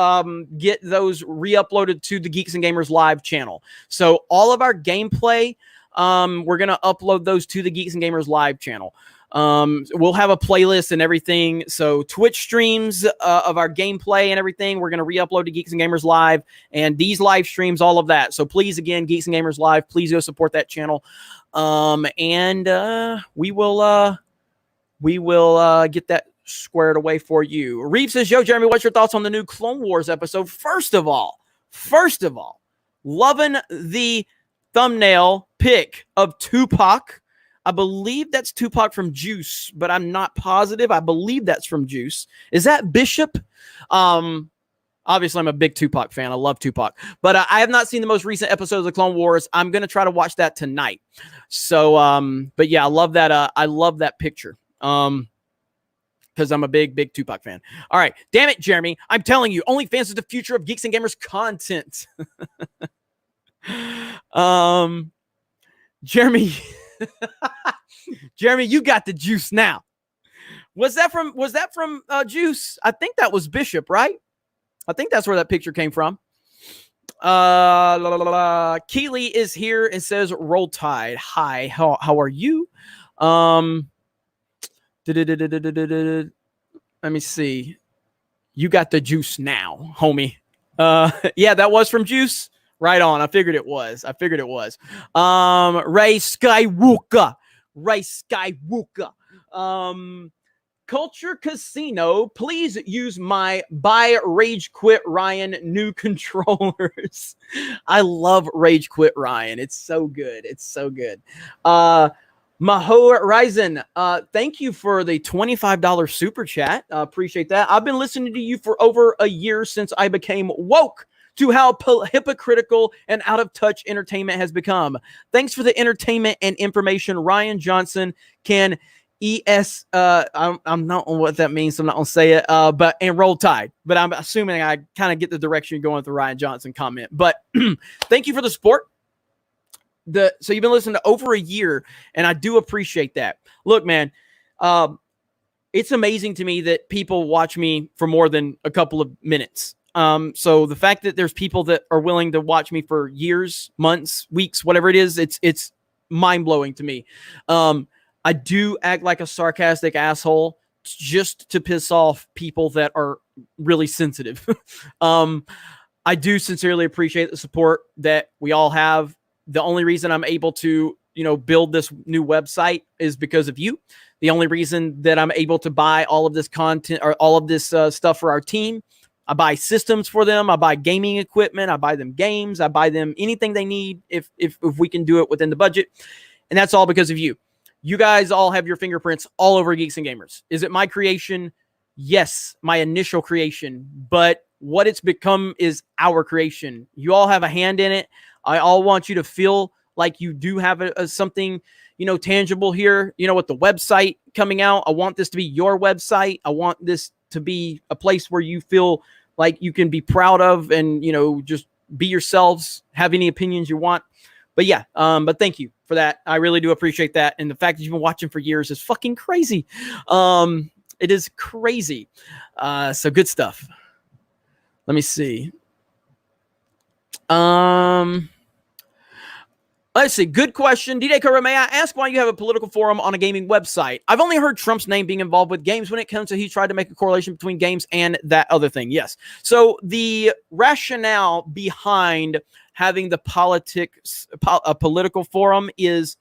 get those re-uploaded to the Geeks and Gamers Live channel. So all of our gameplay, we're going to upload those to the Geeks and Gamers Live channel. We'll have a playlist and everything. So Twitch streams of our gameplay and everything, we're going to re-upload to Geeks and Gamers Live, and these live streams, all of that. So please, again, Geeks and Gamers Live, please go support that channel. We will get that squared away for you. Reeves says, yo, Jeremy, what's your thoughts on the new Clone Wars episode? First of all, loving the thumbnail pic of Tupac. I believe that's Tupac from Juice, but I'm not positive. I believe that's from Juice. Is that Bishop? Obviously, I'm a big Tupac fan. I love Tupac. But I have not seen the most recent episode of the Clone Wars. I'm going to try to watch that tonight. So, but yeah, I love that. I love that picture. Because I'm a big Tupac fan. All right. Damn it, Jeremy. I'm telling you, OnlyFans is the future of Geeks and Gamers content. Jeremy... Jeremy, you got the juice now. Was that from Juice? I think that was Bishop, right? I think that's where that picture came from. Keely is here and says, Roll Tide. Hi, how are you? Let me see. You got the juice now, homie. Yeah, that was from Juice. Right on. I figured it was. Ray Skywalker. Culture Casino. Please use my buy Rage Quit Ryan new controllers. I love Rage Quit Ryan. It's so good. Maho Ryzen, thank you for the $25 super chat. Appreciate that. I've been listening to you for over a year since I became woke to how hypocritical and out of touch entertainment has become. Thanks for the entertainment and information. Ryan Johnson can I'm not on what that means, so I'm not gonna say it. And Roll Tide. But I'm assuming I kind of get the direction you're going with the Ryan Johnson comment. But thank you for the support. So you've been listening to over a year, and I do appreciate that. Look, man, it's amazing to me that people watch me for more than a couple of minutes. So the fact that there's people that are willing to watch me for years, months, weeks, whatever it is, it's mind blowing to me. I do act like a sarcastic asshole just to piss off people that are really sensitive. I do sincerely appreciate the support that we all have. The only reason I'm able to, build this new website is because of you. The only reason that I'm able to buy all of this content or all of this stuff for our team, I buy systems for them. I buy gaming equipment. I buy them games. I buy them anything they need if we can do it within the budget. And that's all because of you. You guys all have your fingerprints all over Geeks and Gamers. Is it my creation? Yes, my initial creation. But what it's become is our creation. You all have a hand in it. I all want you to feel like you do have something, tangible here. With the website coming out, I want this to be your website. I want this to be a place where you feel like you can be proud of and, just be yourselves, have any opinions you want. But yeah, but thank you for that. I really do appreciate that. And the fact that you've been watching for years is fucking crazy. It is crazy. So good stuff. Let me see. Let's see. Good question. D-Day Kura, may I ask why you have a political forum on a gaming website? I've only heard Trump's name being involved with games when it comes to he tried to make a correlation between games and that other thing. Yes. So the rationale behind having the a political forum is,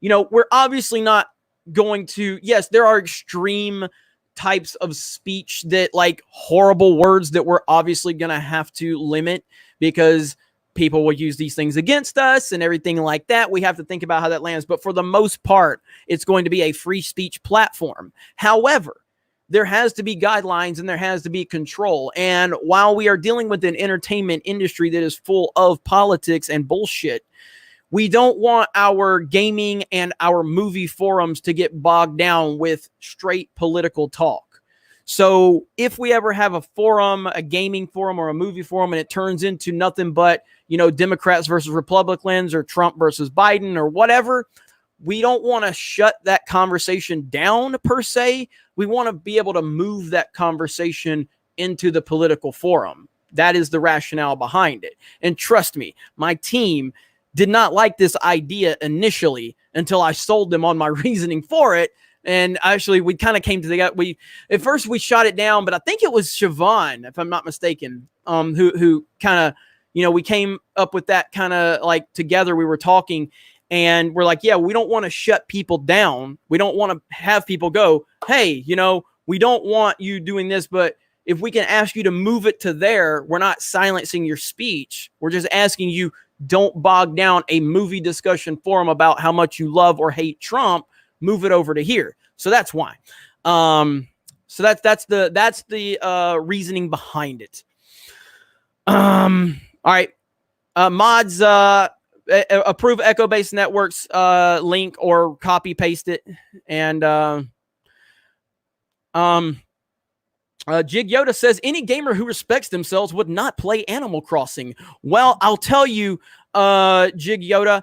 we're obviously not going to, yes, there are extreme types of speech that like horrible words that we're obviously going to have to limit because people will use these things against us and everything like that. We have to think about how that lands. But for the most part, it's going to be a free speech platform. However, there has to be guidelines and there has to be control. And while we are dealing with an entertainment industry that is full of politics and bullshit, we don't want our gaming and our movie forums to get bogged down with straight political talk. So if we ever have a forum, a gaming forum or a movie forum, and it turns into nothing but, Democrats versus Republicans or Trump versus Biden or whatever, we don't want to shut that conversation down per se. We want to be able to move that conversation into the political forum. That is the rationale behind it. And trust me, my team did not like this idea initially until I sold them on my reasoning for it. And actually, we kind of came to the at first we shot it down, but I think it was Siobhan, if I'm not mistaken, who kind of, we came up with that kind of like together. We were talking and we're like, yeah, we don't want to shut people down. We don't want to have people go, hey, we don't want you doing this, but if we can ask you to move it to there, we're not silencing your speech. We're just asking you, don't bog down a movie discussion forum about how much you love or hate Trump. Move it over to here. So that's why. So that's the reasoning behind it. All right. Mods, approve Echo Base Networks link or copy paste it. And Jig Yoda says any gamer who respects themselves would not play Animal Crossing. Well, I'll tell you, Jig Yoda,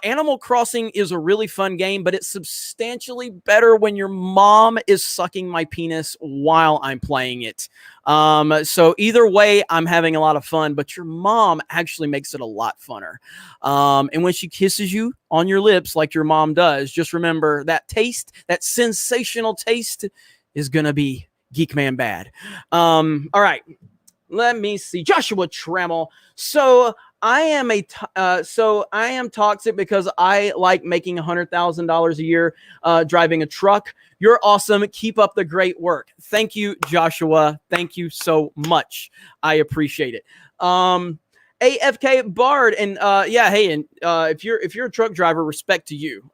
Animal Crossing is a really fun game, but it's substantially better when your mom is sucking my penis while I'm playing it. So either way, I'm having a lot of fun, but your mom actually makes it a lot funner. And when she kisses you on your lips like your mom does, just remember that taste, that sensational taste is going to be Geek Man bad. All right. Let me see. Joshua Trammell. So I am toxic because I like making $100,000 a year driving a truck. You're awesome. Keep up the great work. Thank you, Joshua. Thank you so much. I appreciate it. AFK Bard, and yeah, hey, and if you're a truck driver, respect to you.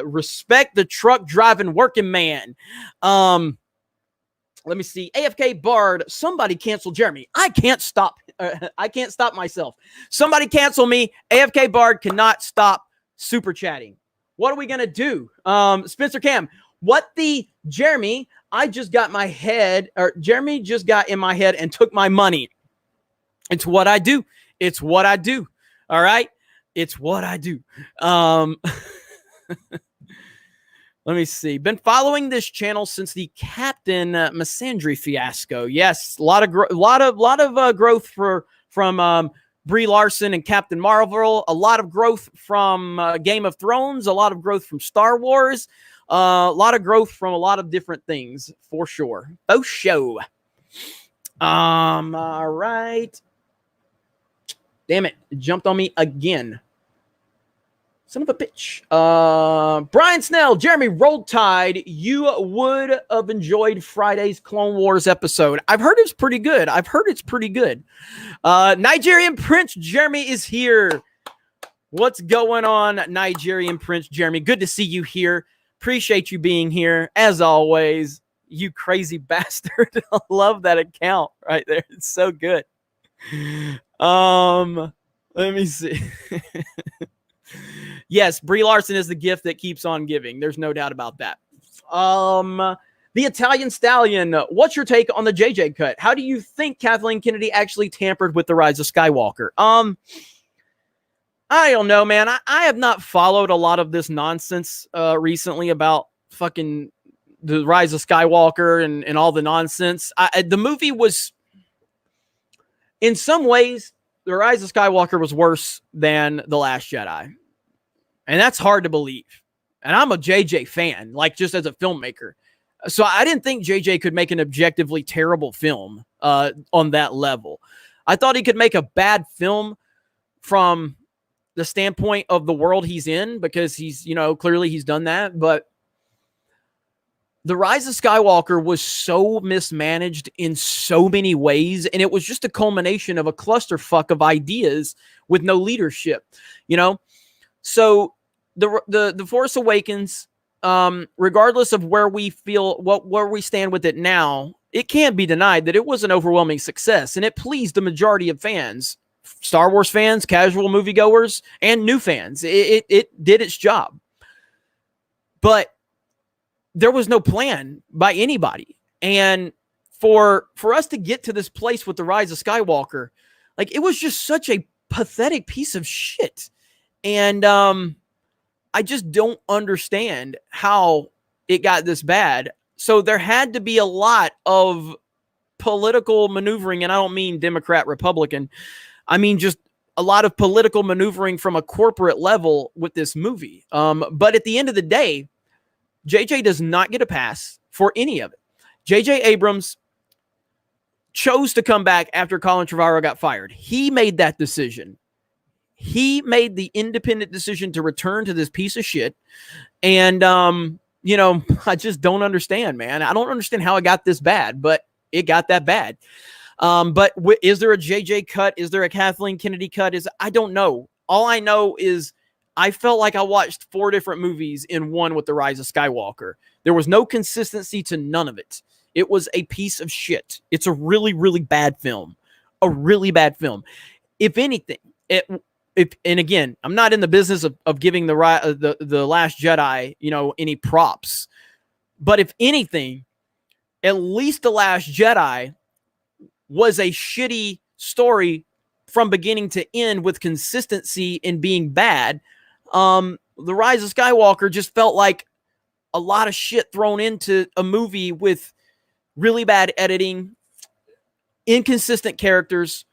Respect the truck driving working man. Let me see. AFK Bard, somebody cancel Jeremy. I can't stop. I can't stop myself. Somebody cancel me. AFK Bard cannot stop super chatting. What are we gonna do? Spencer Cam, what the Jeremy? I just got my head, or Jeremy just got in my head and took my money. It's what I do. It's what I do. All right. It's what I do. Let me see. Been following this channel since the Captain Massandry fiasco. Yes, a lot of growth from Brie Larson and Captain Marvel. A lot of growth from Game of Thrones. A lot of growth from Star Wars. A lot of growth from a lot of different things for sure. Oh, show. All right. Damn it! It jumped on me again. Son of a bitch. Brian Snell, Jeremy, roll tide. You would have enjoyed Friday's Clone Wars episode. I've heard it's pretty good. Nigerian Prince Jeremy is here. What's going on, Nigerian Prince Jeremy? Good to see you here. Appreciate you being here, as always. You crazy bastard. I love that account right there. It's so good. Let me see. Yes, Brie Larson is the gift that keeps on giving. There's no doubt about that. The Italian Stallion, what's your take on the JJ cut? How do you think Kathleen Kennedy actually tampered with the Rise of Skywalker? I don't know, man. I have not followed a lot of this nonsense recently about fucking the Rise of Skywalker and all the nonsense. The movie was, in some ways, the Rise of Skywalker was worse than The Last Jedi. And that's hard to believe. And I'm a JJ fan, like just as a filmmaker. So I didn't think JJ could make an objectively terrible film on that level. I thought he could make a bad film from the standpoint of the world he's in, because he's, clearly he's done that. But The Rise of Skywalker was so mismanaged in so many ways, and it was just a culmination of a clusterfuck of ideas with no leadership, So the Force Awakens, regardless of where we feel, where we stand with it now, it can't be denied that it was an overwhelming success, and it pleased the majority of fans, Star Wars fans, casual moviegoers, and new fans. It did its job, but there was no plan by anybody. And for us to get to this place with the Rise of Skywalker, like, it was just such a pathetic piece of shit. And I just don't understand how it got this bad. So there had to be a lot of political maneuvering, and I don't mean Democrat, Republican. I mean just a lot of political maneuvering from a corporate level with this movie. But at the end of the day, JJ does not get a pass for any of it. JJ Abrams chose to come back after Colin Trevorrow got fired. He made that decision. He made the independent decision to return to this piece of shit. And, I just don't understand, man. I don't understand how it got this bad, but it got that bad. But is there a JJ cut? Is there a Kathleen Kennedy cut? I don't know. All I know is I felt like I watched 4 different movies in one with The Rise of Skywalker. There was no consistency to none of it. It was a piece of shit. It's a really, really bad film. A really bad film. If anything, and again, I'm not in the business of giving the Last Jedi, any props. But if anything, at least The Last Jedi was a shitty story from beginning to end with consistency in being bad. The Rise of Skywalker just felt like a lot of shit thrown into a movie with really bad editing, inconsistent characters,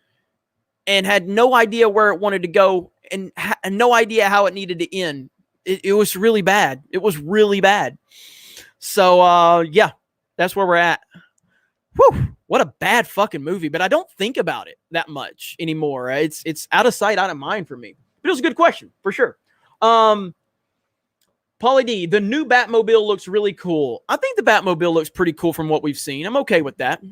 and had no idea where it wanted to go and no idea how it needed to end. It was really bad. It was really bad. So, yeah, that's where we're at. Whew, what a bad fucking movie, but I don't think about it that much anymore. It's out of sight, out of mind for me. But it was a good question, for sure. Paulie D, the new Batmobile looks really cool. I think the Batmobile looks pretty cool from what we've seen. I'm okay with that.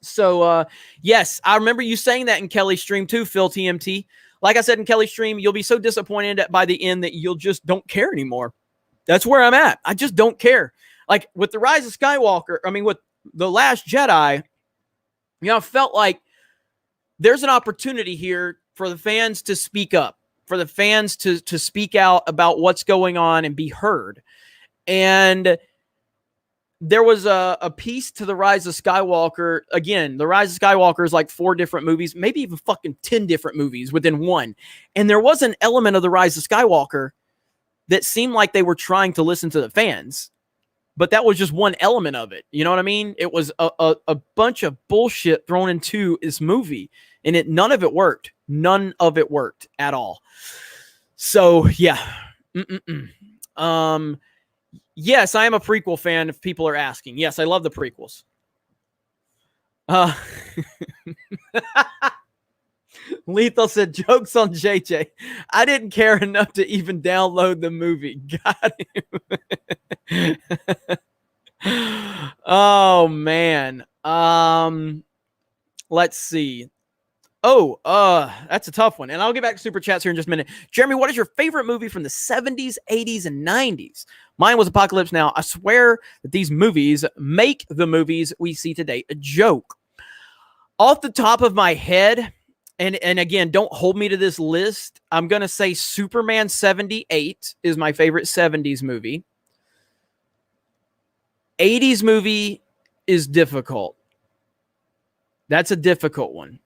So, yes, I remember you saying that in Kelly's stream too, Phil TMT. Like I said in Kelly's stream, you'll be so disappointed by the end that you'll just don't care anymore. That's where I'm at. I just don't care. Like with the Rise of Skywalker, with The Last Jedi, I felt like there's an opportunity here for the fans to speak up, for the fans to speak out about what's going on and be heard. And there was a piece to The Rise of Skywalker. Again, The Rise of Skywalker is like 4 different movies, maybe even fucking 10 different movies within one. And there was an element of The Rise of Skywalker that seemed like they were trying to listen to the fans. But that was just one element of it. You know what I mean? It was a bunch of bullshit thrown into this movie. And none of it worked. None of it worked at all. So, yeah. Yes, I am a prequel fan if people are asking. Yes, I love the prequels. Lethal said, jokes on JJ. I didn't care enough to even download the movie. Got him. Oh, man. Let's see. That's a tough one. And I'll get back to super chats here in just a minute. Jeremy, what is your favorite movie from the 70s, 80s, and 90s? Mine was Apocalypse Now. I swear that these movies make the movies we see today a joke. Off the top of my head, and again, don't hold me to this list, I'm going to say Superman 78 is my favorite 70s movie. 80s movie is difficult. That's a difficult one.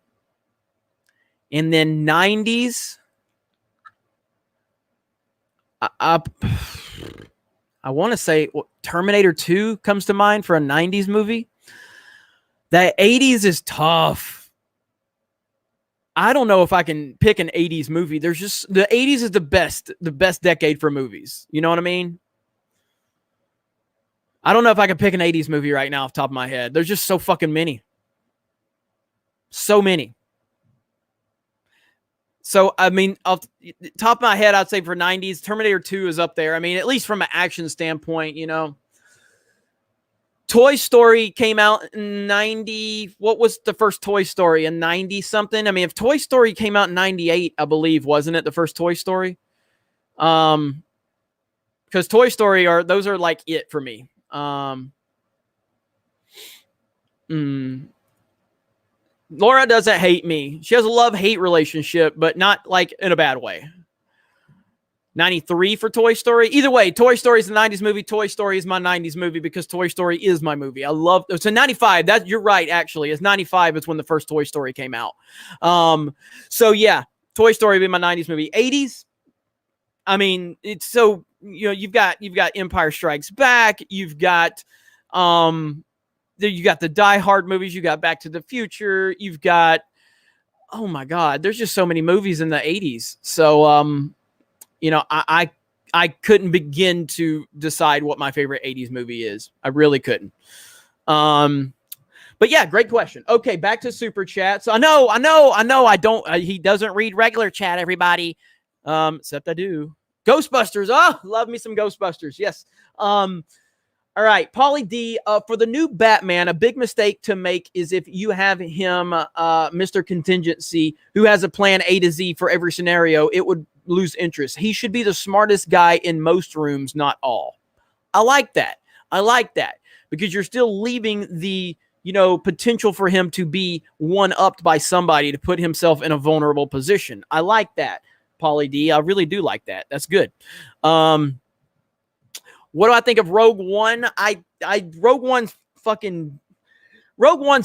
And then 90s, I want to say Terminator 2 comes to mind for a 90s movie. The 80s is tough. I don't know if I can pick an 80s movie. There's just, the 80s is the best decade for movies. You know what I mean? I don't know if I can pick an 80s movie right now off the top of my head. There's just so fucking many. So many. So, off the top of my head, I'd say for 90s, Terminator 2 is up there. At least from an action standpoint, Toy Story came out in 90. What was the first Toy Story? In 90 something? If Toy Story came out in 98, I believe, wasn't it the first Toy Story? Because Toy Story those are like it for me. Laura doesn't hate me. She has a love-hate relationship, but not like in a bad way. 93 for Toy Story. Either way, Toy Story is a 90s movie. Toy Story is my 90s movie because Toy Story is my movie. I love it. So 95, you're right, actually. It's 95. It's when the first Toy Story came out. So yeah, Toy Story would be my 90s movie. 80s, it's so, you've got Empire Strikes Back. You've got, you got the Die Hard movies. You got Back to the Future. You've got, oh my God, there's just so many movies in the 80s. So, I couldn't begin to decide what my favorite 80s movie is. I really couldn't. But yeah, great question. Okay, back to super chat. So I know. I don't. He doesn't read regular chat. Everybody, except I do. Ghostbusters. Oh, love me some Ghostbusters. Yes. All right, Paulie D, for the new Batman, a big mistake to make is if you have him, Mr. Contingency, who has a plan A to Z for every scenario, it would lose interest. He should be the smartest guy in most rooms, not all. I like that. Because you're still leaving the, potential for him to be one-upped by somebody to put himself in a vulnerable position. I like that, Paulie D. I really do like that. That's good. What do I think of Rogue One? Rogue One's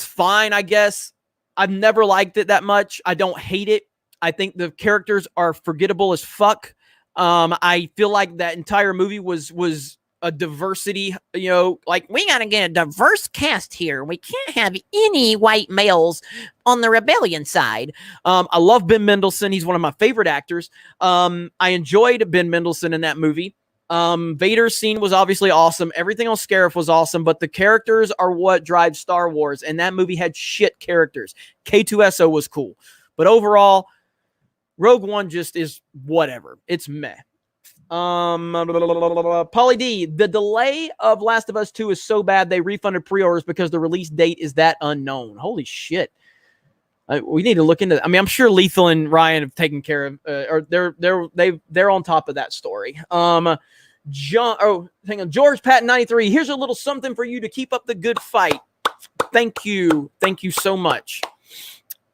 fine, I guess. I've never liked it that much. I don't hate it. I think the characters are forgettable as fuck. I feel like that entire movie was a diversity, we gotta get a diverse cast here. We can't have any white males on the rebellion side. I love Ben Mendelsohn. He's one of my favorite actors. I enjoyed Ben Mendelsohn in that movie. Vader's scene was obviously awesome. Everything on Scarif was awesome, but the characters are what drives Star Wars, and that movie had shit characters. K2SO was cool, but overall, Rogue One just is whatever. It's meh. Pauly D, the delay of Last of Us 2 is so bad they refunded pre-orders because the release date is that unknown. Holy shit. We need to look into that. I mean, I'm sure Lethal and Ryan have taken care of, or they're on top of that story. George Patton 93. Here's a little something for you to keep up the good fight. Thank you so much.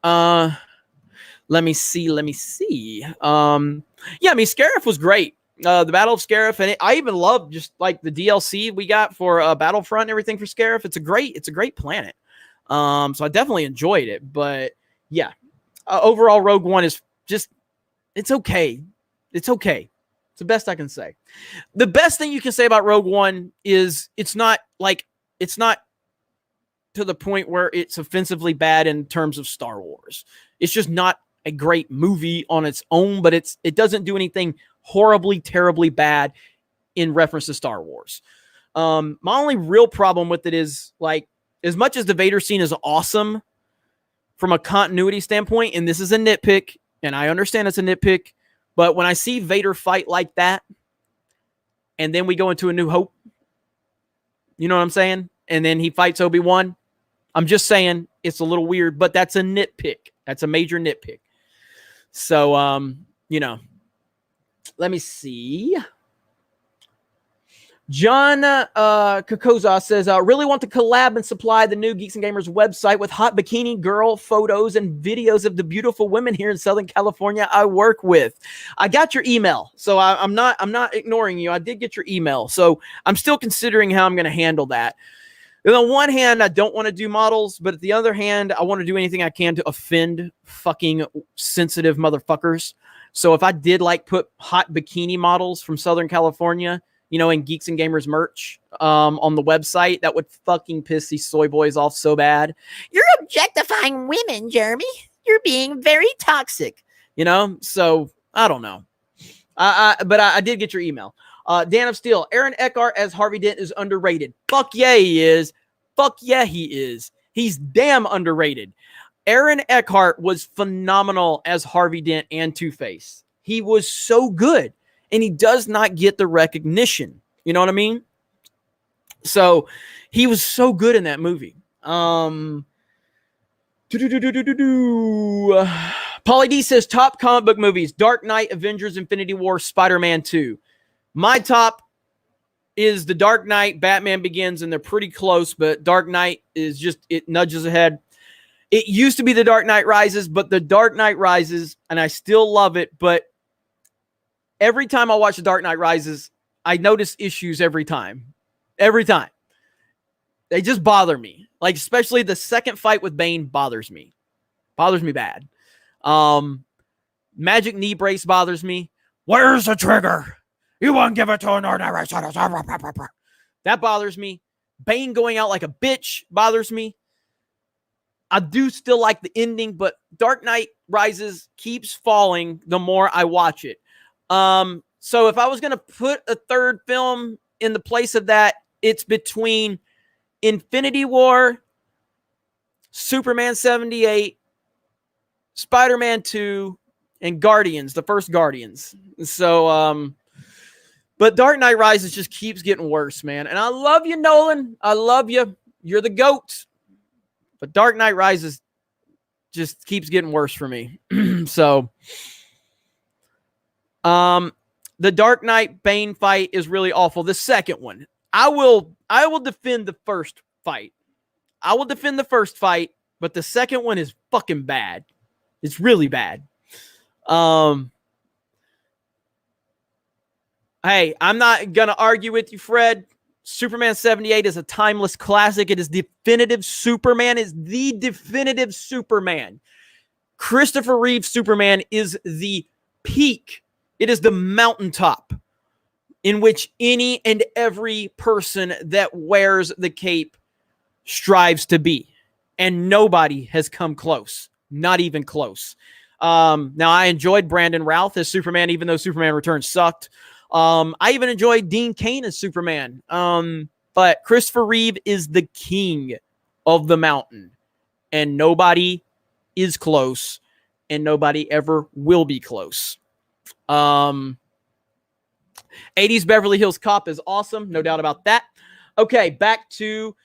Let me see. Yeah, I mean, Scarif was great. The Battle of Scarif, and I even love just like the DLC we got for Battlefront and everything for Scarif. It's a great planet. So I definitely enjoyed it, but yeah, overall Rogue One is just, it's okay. It's okay. It's the best I can say. The best thing you can say about Rogue One is it's not to the point where it's offensively bad in terms of Star Wars. It's just not a great movie on its own, but it doesn't do anything horribly, terribly bad in reference to Star Wars. My only real problem with it is, like, as much as the Vader scene is awesome from a continuity standpoint, and this is a nitpick, and I understand it's a nitpick, but when I see Vader fight like that, and then we go into A New Hope, you know what I'm saying? And then he fights Obi-Wan, I'm just saying it's a little weird, but that's a nitpick. That's a major nitpick. So, let me see. John Kokoza says, really want to collab and supply the new Geeks and Gamers website with hot bikini girl photos and videos of the beautiful women here in Southern California I work with. I got your email, so I'm not ignoring you. I did get your email, so I'm still considering how I'm going to handle that. And on one hand, I don't want to do models, but at the other hand, I want to do anything I can to offend fucking sensitive motherfuckers. So if I did like put hot bikini models from Southern California, in Geeks and Gamers merch on the website, that would fucking piss these soy boys off so bad. You're objectifying women, Jeremy. You're being very toxic. So I don't know. But I did get your email. Dan of Steel, Aaron Eckhart as Harvey Dent is underrated. Fuck yeah, he is. Fuck yeah, he is. He's damn underrated. Aaron Eckhart was phenomenal as Harvey Dent and Two-Face. He was so good. And he does not get the recognition. You know what I mean? So he was so good in that movie. Pauly D says top comic book movies: Dark Knight, Avengers, Infinity War, Spider-Man 2. My top is The Dark Knight, Batman Begins, and they're pretty close, but Dark Knight is just, it nudges ahead. It used to be The Dark Knight Rises, but The Dark Knight Rises, and I still love it, but every time I watch The Dark Knight Rises, I notice issues every time. Every time. They just bother me. Like, especially the second fight with Bane bothers me. Bothers me bad. Magic knee brace bothers me. Where's the trigger? You won't give it to an ordinary citizen. That bothers me. Bane going out like a bitch bothers me. I do still like the ending, but Dark Knight Rises keeps falling the more I watch it. So if I was going to put a third film in the place of that, it's between Infinity War, Superman 78, Spider-Man 2, and Guardians, the first Guardians. So, but Dark Knight Rises just keeps getting worse, man. And I love you, Nolan. I love you. You're the GOAT. But Dark Knight Rises just keeps getting worse for me. So, the Dark Knight Bane fight is really awful. The second one, I will defend the first fight. I will defend the first fight, but the second one is fucking bad. It's really bad. Hey, I'm not gonna argue with you, Fred. Superman 78 is a timeless classic. It is definitive Superman. Is the definitive Superman. Christopher Reeve's Superman is the peak. It is the mountaintop in which any and every person that wears the cape strives to be. And nobody has come close. Not even close. Now, I enjoyed Brandon Routh as Superman, even though Superman Returns sucked. I even enjoyed Dean Cain as Superman. But Christopher Reeve is the king of the mountain. And nobody is close. And nobody ever will be close. '80s Beverly Hills Cop is awesome, no doubt about that. Okay, back to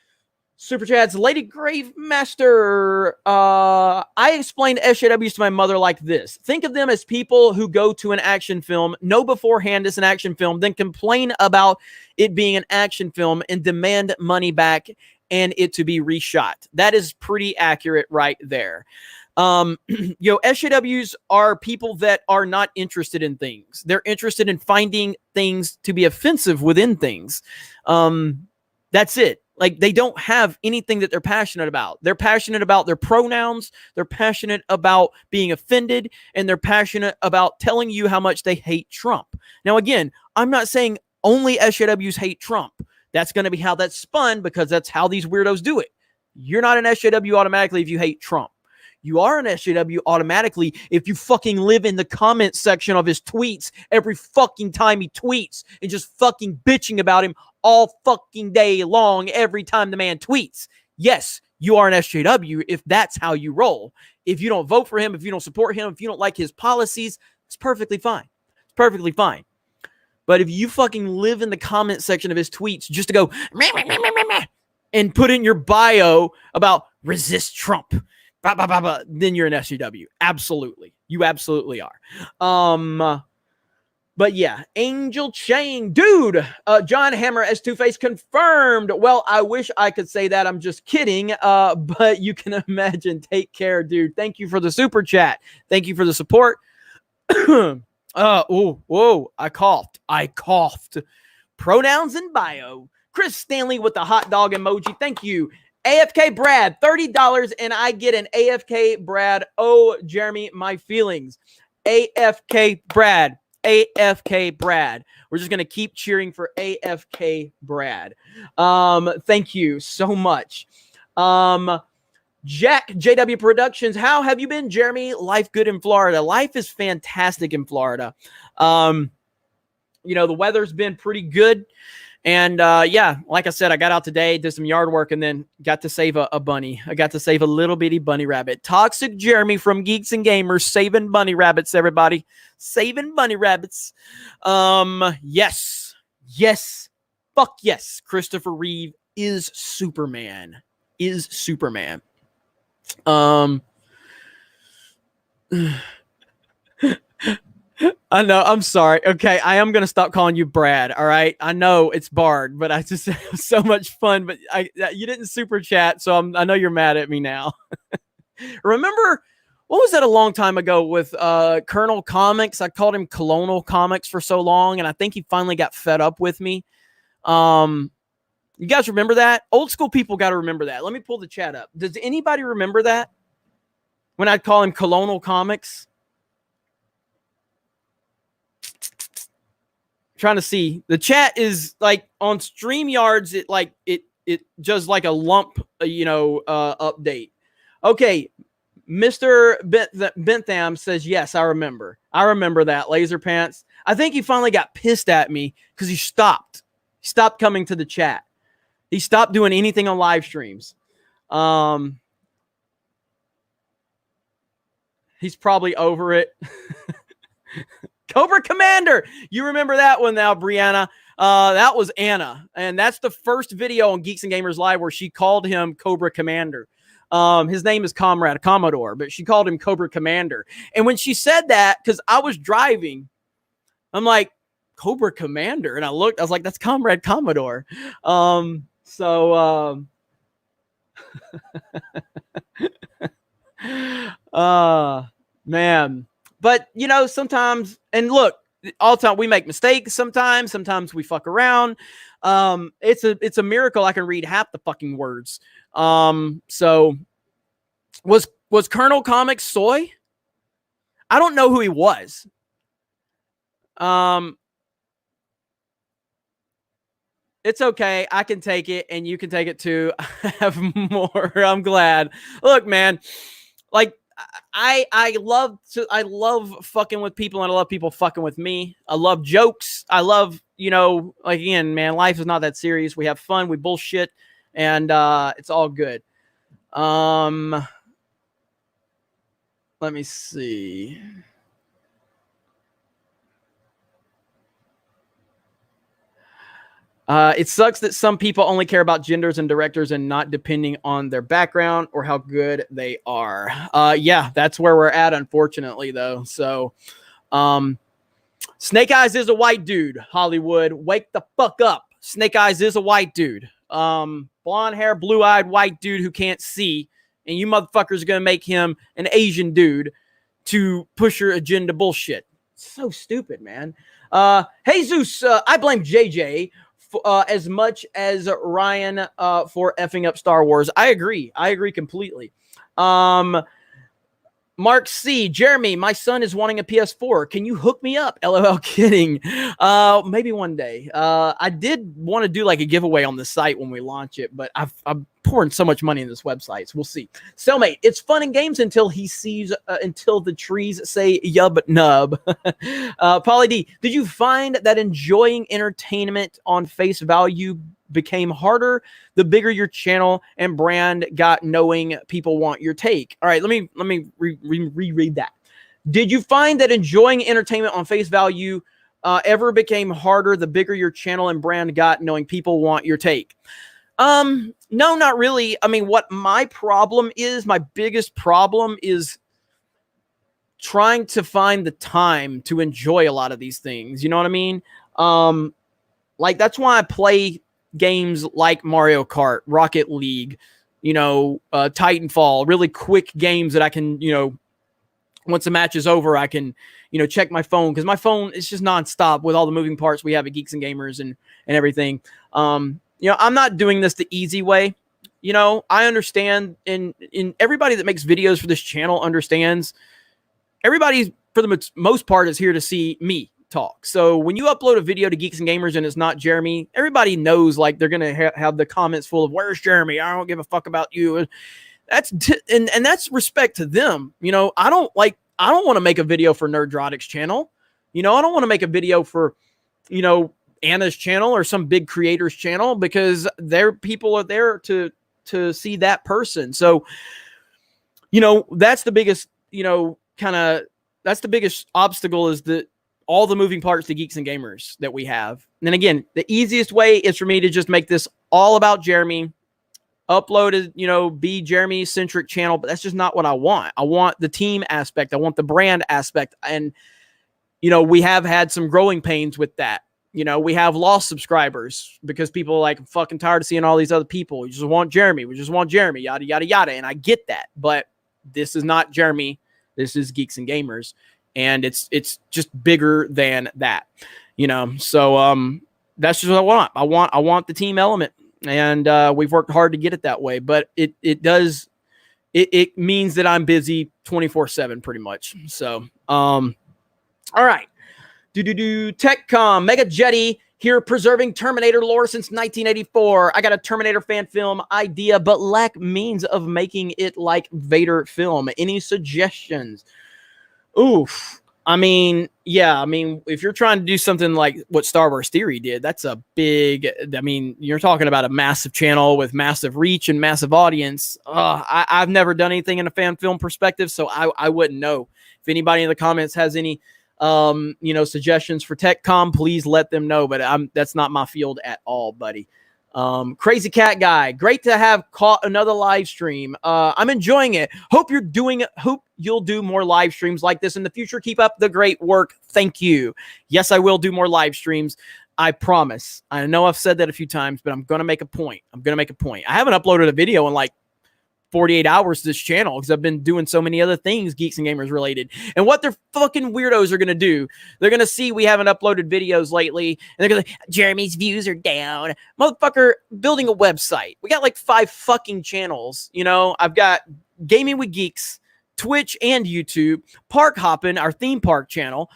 Super Chats. Lady Grave Master. I explained SJWs to my mother like this. Think of them as people who go to an action film, know beforehand it's an action film, then complain about it being an action film and demand money back and it to be reshot. That is pretty accurate right there. SJWs are people that are not interested in things. They're interested in finding things to be offensive within things. That's it. Like, they don't have anything that they're passionate about. They're passionate about their pronouns. They're passionate about being offended, and they're passionate about telling you how much they hate Trump. Now, again, I'm not saying only SJWs hate Trump. That's going to be how that's spun, because that's how these weirdos do it. You're not an SJW automatically if you hate Trump. You are an SJW automatically if you fucking live in the comment section of his tweets every fucking time he tweets and just fucking bitching about him all fucking day long every time the man tweets. Yes, you are an SJW if that's how you roll. If you don't vote for him, if you don't support him, if you don't like his policies, it's perfectly fine. It's perfectly fine. But if you fucking live in the comment section of his tweets just to go meh, meh, meh, meh, meh, meh, and put in your bio about resist Trump, bah, bah, bah, bah, then you're an SJW. Absolutely. You absolutely are. But yeah, Angel Chain, dude, John Hammer as Two-Face confirmed. Well, I wish I could say that. I'm just kidding. But you can imagine. Take care, dude. Thank you for the super chat. Thank you for the support. Whoa, I coughed. Pronouns in bio. Chris Stanley with the hot dog emoji. Thank you. AFK Brad, $30, and I get an AFK Brad. Oh, Jeremy, my feelings. AFK Brad. AFK Brad. We're just going to keep cheering for AFK Brad. Thank you so much. Jack JW Productions. How have you been, Jeremy? Life good in Florida. Life is fantastic in Florida. The weather's been pretty good. And yeah, like I said, I got out today, did some yard work, and then got to save a bunny. I got to save a little bitty bunny rabbit. Toxic Jeremy from Geeks and Gamers, saving bunny rabbits, everybody. Saving bunny rabbits. Yes. Fuck yes. Christopher Reeve is Superman. I know. I'm sorry. Okay, I am gonna stop calling you Brad. All right. I know it's Bard, but I just have so much fun. But you didn't super chat, so I know you're mad at me now. Remember, what was that a long time ago with Colonel Comics? I called him Colonel Comics for so long, and I think he finally got fed up with me. You guys remember that? Old school people got to remember that. Let me pull the chat up. Does anybody remember that? When I'd call him Colonel Comics. Trying to see, the chat is like on StreamYards. It just like a lump, update. Okay, Mr. Bentham says yes. I remember that Laser Pants. I think he finally got pissed at me because he stopped coming to the chat. He stopped doing anything on live streams. He's probably over it. Cobra Commander. You remember that one now, Brianna. That was Anna. And that's the first video on Geeks and Gamers Live where she called him Cobra Commander. His name is Commodore, but she called him Cobra Commander. And when she said that, because I was driving, I'm like, Cobra Commander. And I looked, I was like, that's Comrade Commodore. Man. But, sometimes, and look, all the time we make mistakes sometimes we fuck around. It's a miracle I can read half the fucking words. So was Colonel Comics soy? I don't know who he was. It's okay. I can take it and you can take it too. I have more. I'm glad. Look, man, like, I love fucking with people, and I love people fucking with me. I love jokes. I love, again, man, life is not that serious. We have fun, we bullshit, and it's all good. Let me see. It sucks that some people only care about genders and directors and not depending on their background or how good they are. Yeah, that's where we're at, unfortunately, though. So, Snake Eyes is a white dude, Hollywood. Wake the fuck up. Snake Eyes is a white dude. Blonde hair, blue-eyed white dude who can't see. And you motherfuckers are going to make him an Asian dude to push your agenda bullshit. So stupid, man. Jesus, I blame JJ as much as Ryan for effing up Star Wars. I agree completely. Mark C. Jeremy, my son is wanting a PS4. Can you hook me up? LOL, kidding. Maybe one day. I did want to do like a giveaway on the site when we launch it, but I'm pouring so much money in this website, so we'll see. Cellmate, it's fun and games until he sees, until the trees say yub nub. Pauly D, did you find that enjoying entertainment on face value became harder the bigger your channel and brand got, knowing people want your take? All right, let me reread that. Did you find that enjoying entertainment on face value ever became harder the bigger your channel and brand got, knowing people want your take? No, not really. I mean, what my biggest problem is trying to find the time to enjoy a lot of these things. You know what I mean? Like, that's why I play games like Mario Kart, Rocket League, Titanfall, really quick games that I can, once the match is over, I can, check my phone, because my phone is just nonstop with all the moving parts we have at Geeks and Gamers and everything. I'm not doing this the easy way. I understand, and everybody that makes videos for this channel understands. Everybody, for the most part, is here to see me talk. So when you upload a video to Geeks and Gamers and it's not Jeremy, everybody knows, like, they're gonna have the comments full of "Where's Jeremy? I don't give a fuck about you." That's and that's respect to them. I don't want to make a video for Nerdrotic's channel. I don't want to make a video for Anna's channel or some big creator's channel, because their people are there to see that person. So that's the biggest that's the biggest obstacle, is that all the moving parts to Geeks and Gamers that we have. And then again, the easiest way is for me to just make this all about Jeremy, upload it, be Jeremy centric channel, but that's just not what I want. I want the team aspect. I want the brand aspect. And, we have had some growing pains with that. We have lost subscribers because people are like, I'm fucking tired of seeing all these other people. We just want Jeremy. Yada, yada, yada. And I get that, but this is not Jeremy. This is Geeks and Gamers. And it's just bigger than that, So that's just what I want. I want the team element, and we've worked hard to get it that way. But it means that I'm busy 24/7 pretty much. So all right, TechCom Mega Jetty here, preserving Terminator lore since 1984. I got a Terminator fan film idea, but lack means of making it like Vader film. Any suggestions? Oof. If you're trying to do something like what Star Wars Theory did, that's a big, you're talking about a massive channel with massive reach and massive audience. I've never done anything in a fan film perspective, so I wouldn't know. If anybody in the comments has any, suggestions for TechCom, please let them know, but that's not my field at all, buddy. Crazy Cat Guy, great to have caught another live stream. I'm enjoying it. Hope you'll do more live streams like this in the future. Keep up the great work. Thank you. Yes, I will do more live streams. I promise. I know I've said that a few times, but I'm going to make a point. I haven't uploaded a video in like 48 hours to this channel because I've been doing so many other things Geeks and Gamers related. And what their fucking weirdos are going to do, they're going to see we haven't uploaded videos lately, and they're going to, Jeremy's views are down. Motherfucker, building a website. We got like 5 fucking channels. I've got Gaming with Geeks, Twitch and YouTube, Park Hoppin', our theme park channel,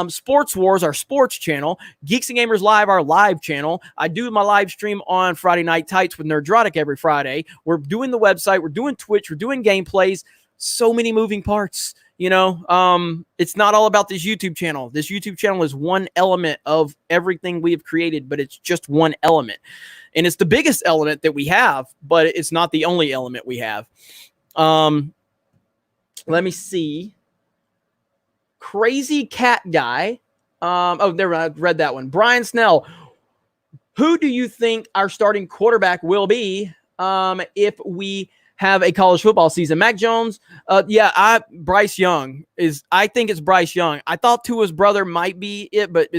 Sports Wars, our sports channel, Geeks and Gamers Live, our live channel. I do my live stream on Friday Night Tights with Nerdrotic every Friday. We're doing the website, we're doing Twitch, we're doing gameplays. So many moving parts, It's not all about this YouTube channel. This YouTube channel is one element of everything we have created, but it's just one element. And it's the biggest element that we have, but it's not the only element we have. Let me see. Crazy Cat Guy. There, I read that one. Brian Snell. Who do you think our starting quarterback will be if we have a college football season? Mac Jones, Bryce Young is. I think it's Bryce Young. I thought Tua's brother might be it, but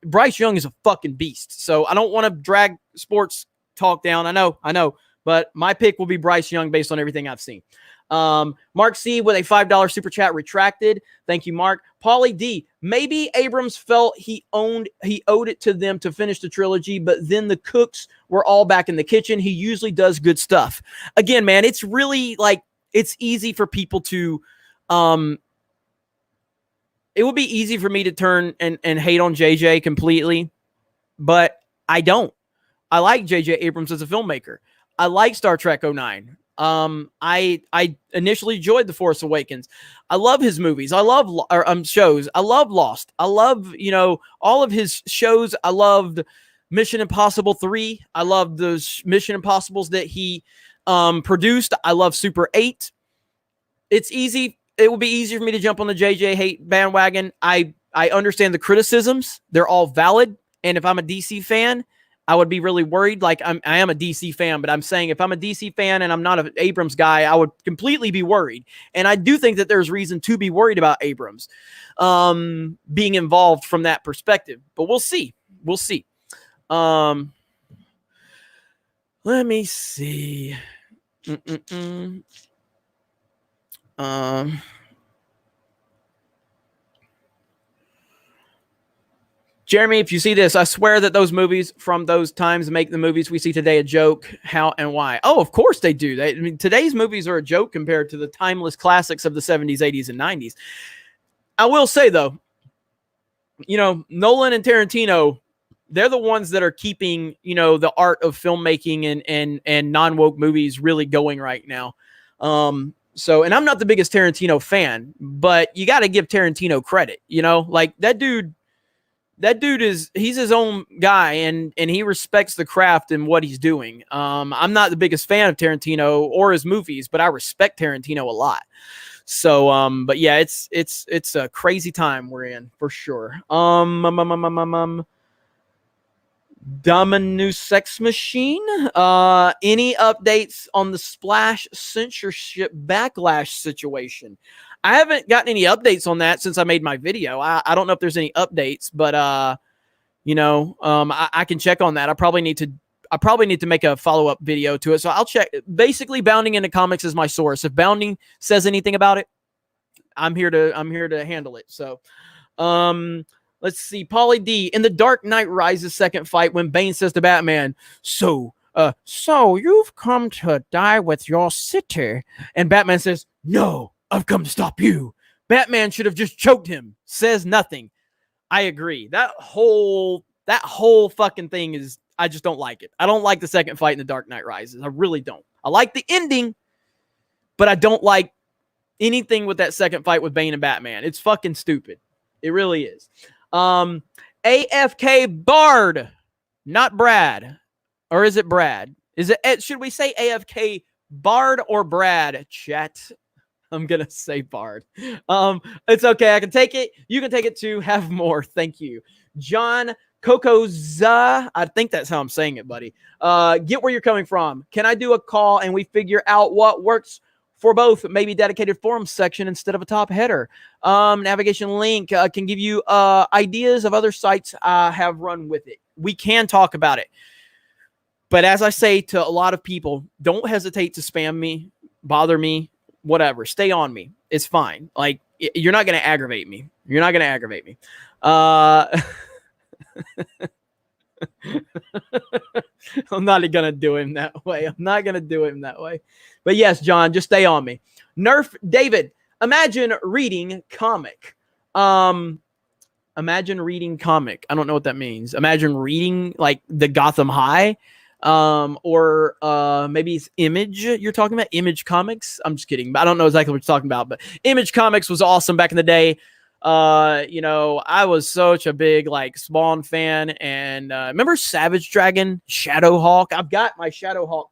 Bryce Young is a fucking beast. So I don't want to drag sports talk down. I know, but my pick will be Bryce Young based on everything I've seen. Mark C with a $5 super chat retracted. Thank you, Mark. Paulie D, maybe Abrams felt he owed it to them to finish the trilogy, but then the cooks were all back in the kitchen. He usually does good stuff. Again, man, it's really like, it's easy for people to, it would be easy for me to turn and hate on JJ completely, but I don't. I like JJ Abrams as a filmmaker. I like Star Trek 09. I initially enjoyed The Force Awakens. I love his movies. I love shows. I love Lost. I love, all of his shows. I loved Mission Impossible 3. I love those Mission Impossibles that he produced. I love Super 8. It's easy. It will be easier for me to jump on the JJ hate bandwagon. I understand the criticisms. They're all valid. And if I'm a DC fan, I would be really worried. Like I am a DC fan, but I'm saying if I'm a DC fan and I'm not an Abrams guy, I would completely be worried. And I do think that there's reason to be worried about Abrams being involved from that perspective. But we'll see. We'll see. Let me see. Jeremy, if you see this, I swear that those movies from those times make the movies we see today a joke. How and why? Oh, of course they do. Today's movies are a joke compared to the timeless classics of the 70s, 80s, and 90s. I will say, though, Nolan and Tarantino, they're the ones that are keeping, the art of filmmaking and non-woke movies really going right now. And I'm not the biggest Tarantino fan, but you got to give Tarantino credit, like that dude he's his own guy and he respects the craft and what he's doing. I'm not the biggest fan of Tarantino or his movies, but I respect Tarantino a lot. So, but yeah, it's a crazy time we're in for sure. Dominu Sex Machine. Any updates on the Splash censorship backlash situation? I haven't gotten any updates on that since I made my video. I don't know if there's any updates, but I can check on that. I probably need to make a follow-up video to it. So I'll check. Basically, Bounding into Comics is my source. If Bounding says anything about it, I'm here to handle it. So, let's see. Paulie D, in the Dark Knight Rises second fight, when Bane says to Batman, so you've come to die with your sitter. And Batman says, no, I've come to stop you. Batman should have just choked him. Says nothing. I agree. That whole fucking thing is, I just don't like it. I don't like the second fight in the Dark Knight Rises. I really don't. I like the ending, but I don't like anything with that second fight with Bane and Batman. It's fucking stupid. It really is. AFK Bard, not Brad. Or is it Brad? Should we say AFK Bard or Brad, chat? I'm going to say Bard. It's okay. I can take it. You can take it too. Have more. Thank you. John Kokoza. I think that's how I'm saying it, buddy. Get where you're coming from. Can I do a call and we figure out what works for both? Maybe dedicated forum section instead of a top header. Navigation link can give you ideas of other sites I have run with it. We can talk about it. But as I say to a lot of people, don't hesitate to spam me, bother me, whatever. Stay on me. It's fine. Like, you're not going to aggravate me. You're not going to aggravate me. I'm not going to do him that way. I'm not going to do him that way. But yes, John, just stay on me. Nerf David, imagine reading comic. Imagine reading comic. I don't know what that means. Imagine reading like the Gotham High. Or maybe it's Image you're talking about, Image Comics. I'm just kidding. I don't know exactly what you're talking about, but Image Comics was awesome back in the day. I was such a big like Spawn fan, and remember Savage Dragon, Shadowhawk? I've got my Shadowhawk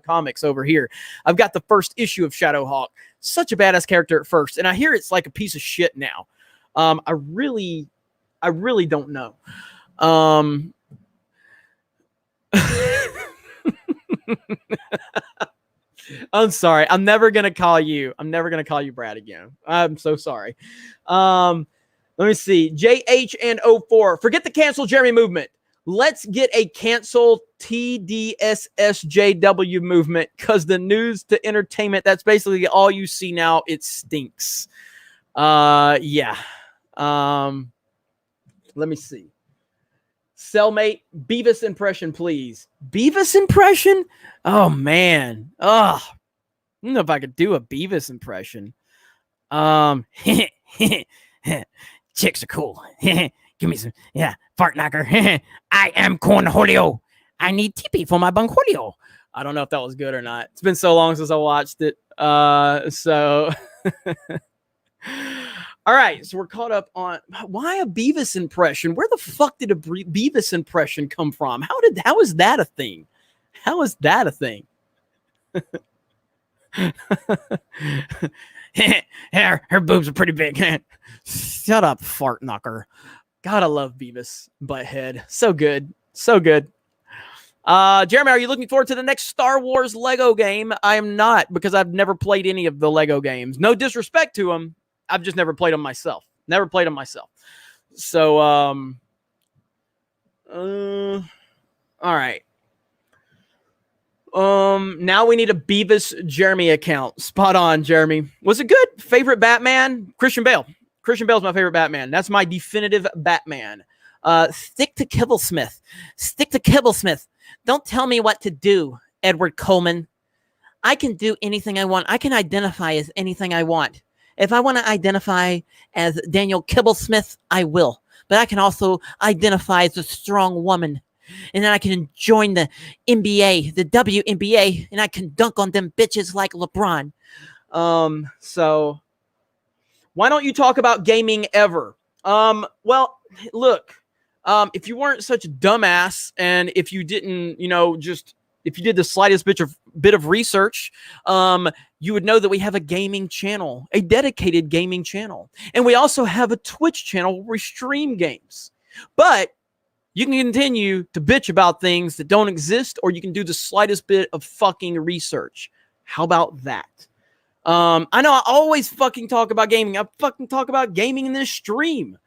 comics over here. I've got the first issue of Shadowhawk. Such a badass character at first, and I hear it's like a piece of shit now. I really don't know. I'm sorry. I'm never gonna call you Brad again. I'm so sorry. Let me see. JH and 04. Forget the cancel Jeremy movement. Let's get a cancel TDSSJW movement, because the news to entertainment, that's basically all you see now. It stinks. Yeah. Let me see. Cellmate, Beavis impression, please. Beavis impression? Oh, man. Oh, I don't know if I could do a Beavis impression. Chicks are cool. Give me some, fart knocker. I am Cornholio. I need TP for my bunholio. I don't know if that was good or not. It's been so long since I watched it. So... All right, so we're caught up on why a Beavis impression. Where the fuck did a Beavis impression come from? How is that a thing? How is that a thing? her boobs are pretty big. Shut up, fart knocker. God, I love Beavis Butthead. So good. So good. Jeremy, are you looking forward to the next Star Wars Lego game? I am not, because I've never played any of the Lego games. No disrespect to them. I've just never played them myself. So, all right. Now we need a Beavis Jeremy account. Spot on, Jeremy. Was it good? Favorite Batman? Christian Bale. Christian Bale's my favorite Batman. That's my definitive Batman. Stick to Kibblesmith. Stick to Kibblesmith. Don't tell me what to do, Edward Coleman. I can do anything I want. I can identify as anything I want. If I want to identify as Daniel Kibblesmith, I will. But I can also identify as a strong woman. And then I can join the NBA, the WNBA, and I can dunk on them bitches like LeBron. So why don't you talk about gaming ever? Well, look, if you weren't such a dumbass, and if you didn't, if you did the slightest bit of research, you would know that we have a gaming channel, a dedicated gaming channel. And we also have a Twitch channel where we stream games. But you can continue to bitch about things that don't exist, or you can do the slightest bit of fucking research. How about that? I know I always fucking talk about gaming. I fucking talk about gaming in this stream.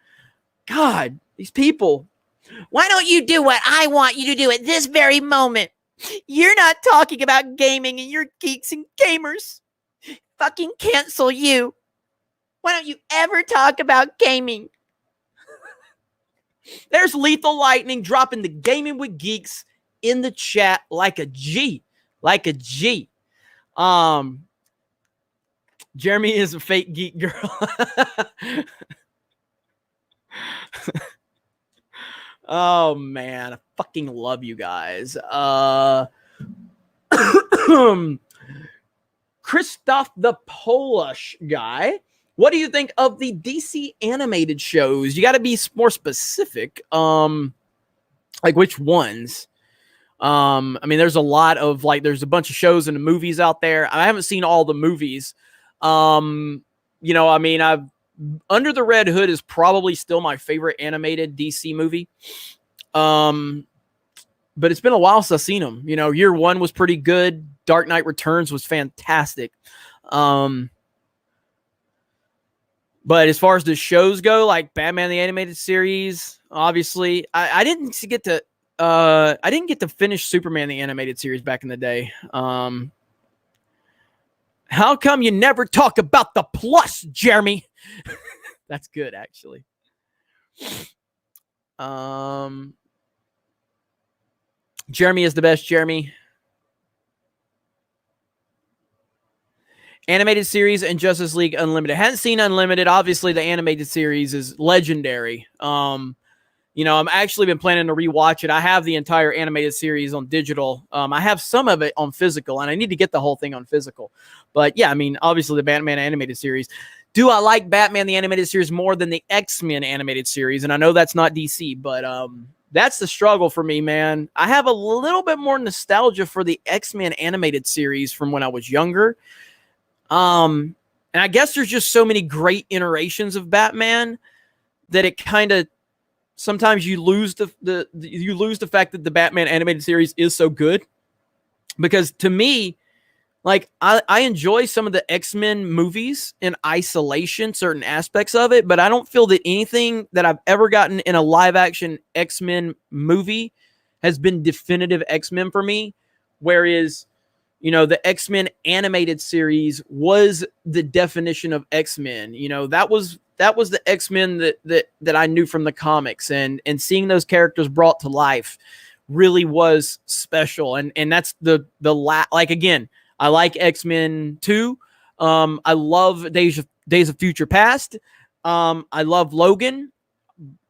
God, these people. Why don't you do what I want you to do at this very moment? You're not talking about gaming, and you're geeks and gamers. Fucking cancel you. Why don't you ever talk about gaming? There's Lethal Lightning dropping the Gaming with Geeks in the chat like a G. Like a G. Jeremy is a fake geek girl. Oh, man. I fucking love you guys. Christoph the Polish guy. What do you think of the DC animated shows? You got to be more specific. Like which ones? I mean, there's a lot of there's a bunch of shows and movies out there. I haven't seen all the movies. I mean, Under the Red Hood is probably still my favorite animated DC movie. But it's been a while since I've seen them. Year One was pretty good. Dark Knight Returns was fantastic. But as far as the shows go, like Batman the Animated Series, obviously, I didn't get to finish Superman the Animated Series back in the day. How come you never talk about the plus, Jeremy? That's good, actually. Jeremy is the best, Jeremy. Animated series and Justice League Unlimited. Hadn't seen Unlimited. Obviously, the animated series is legendary. I'm actually been planning to rewatch it. I have the entire animated series on digital. I have some of it on physical, and I need to get the whole thing on physical. But yeah, I mean, obviously the Batman animated series. Do I like Batman the animated series more than the X-Men animated series? And I know that's not DC, but that's the struggle for me, man. I have a little bit more nostalgia for the X-Men animated series from when I was younger. And I guess there's just so many great iterations of Batman that it kind of sometimes you lose you lose the fact that the Batman animated series is so good. Because to me, like, I enjoy some of the X-Men movies in isolation, certain aspects of it, but I don't feel that anything that I've ever gotten in a live-action X-Men movie has been definitive X-Men for me. Whereas, you know, the X-Men animated series was the definition of X-Men. You know, that was the X-Men that I knew from the comics, and seeing those characters brought to life really was special. And that's like, again, I like X-Men 2. I love Days of Future Past. I love Logan,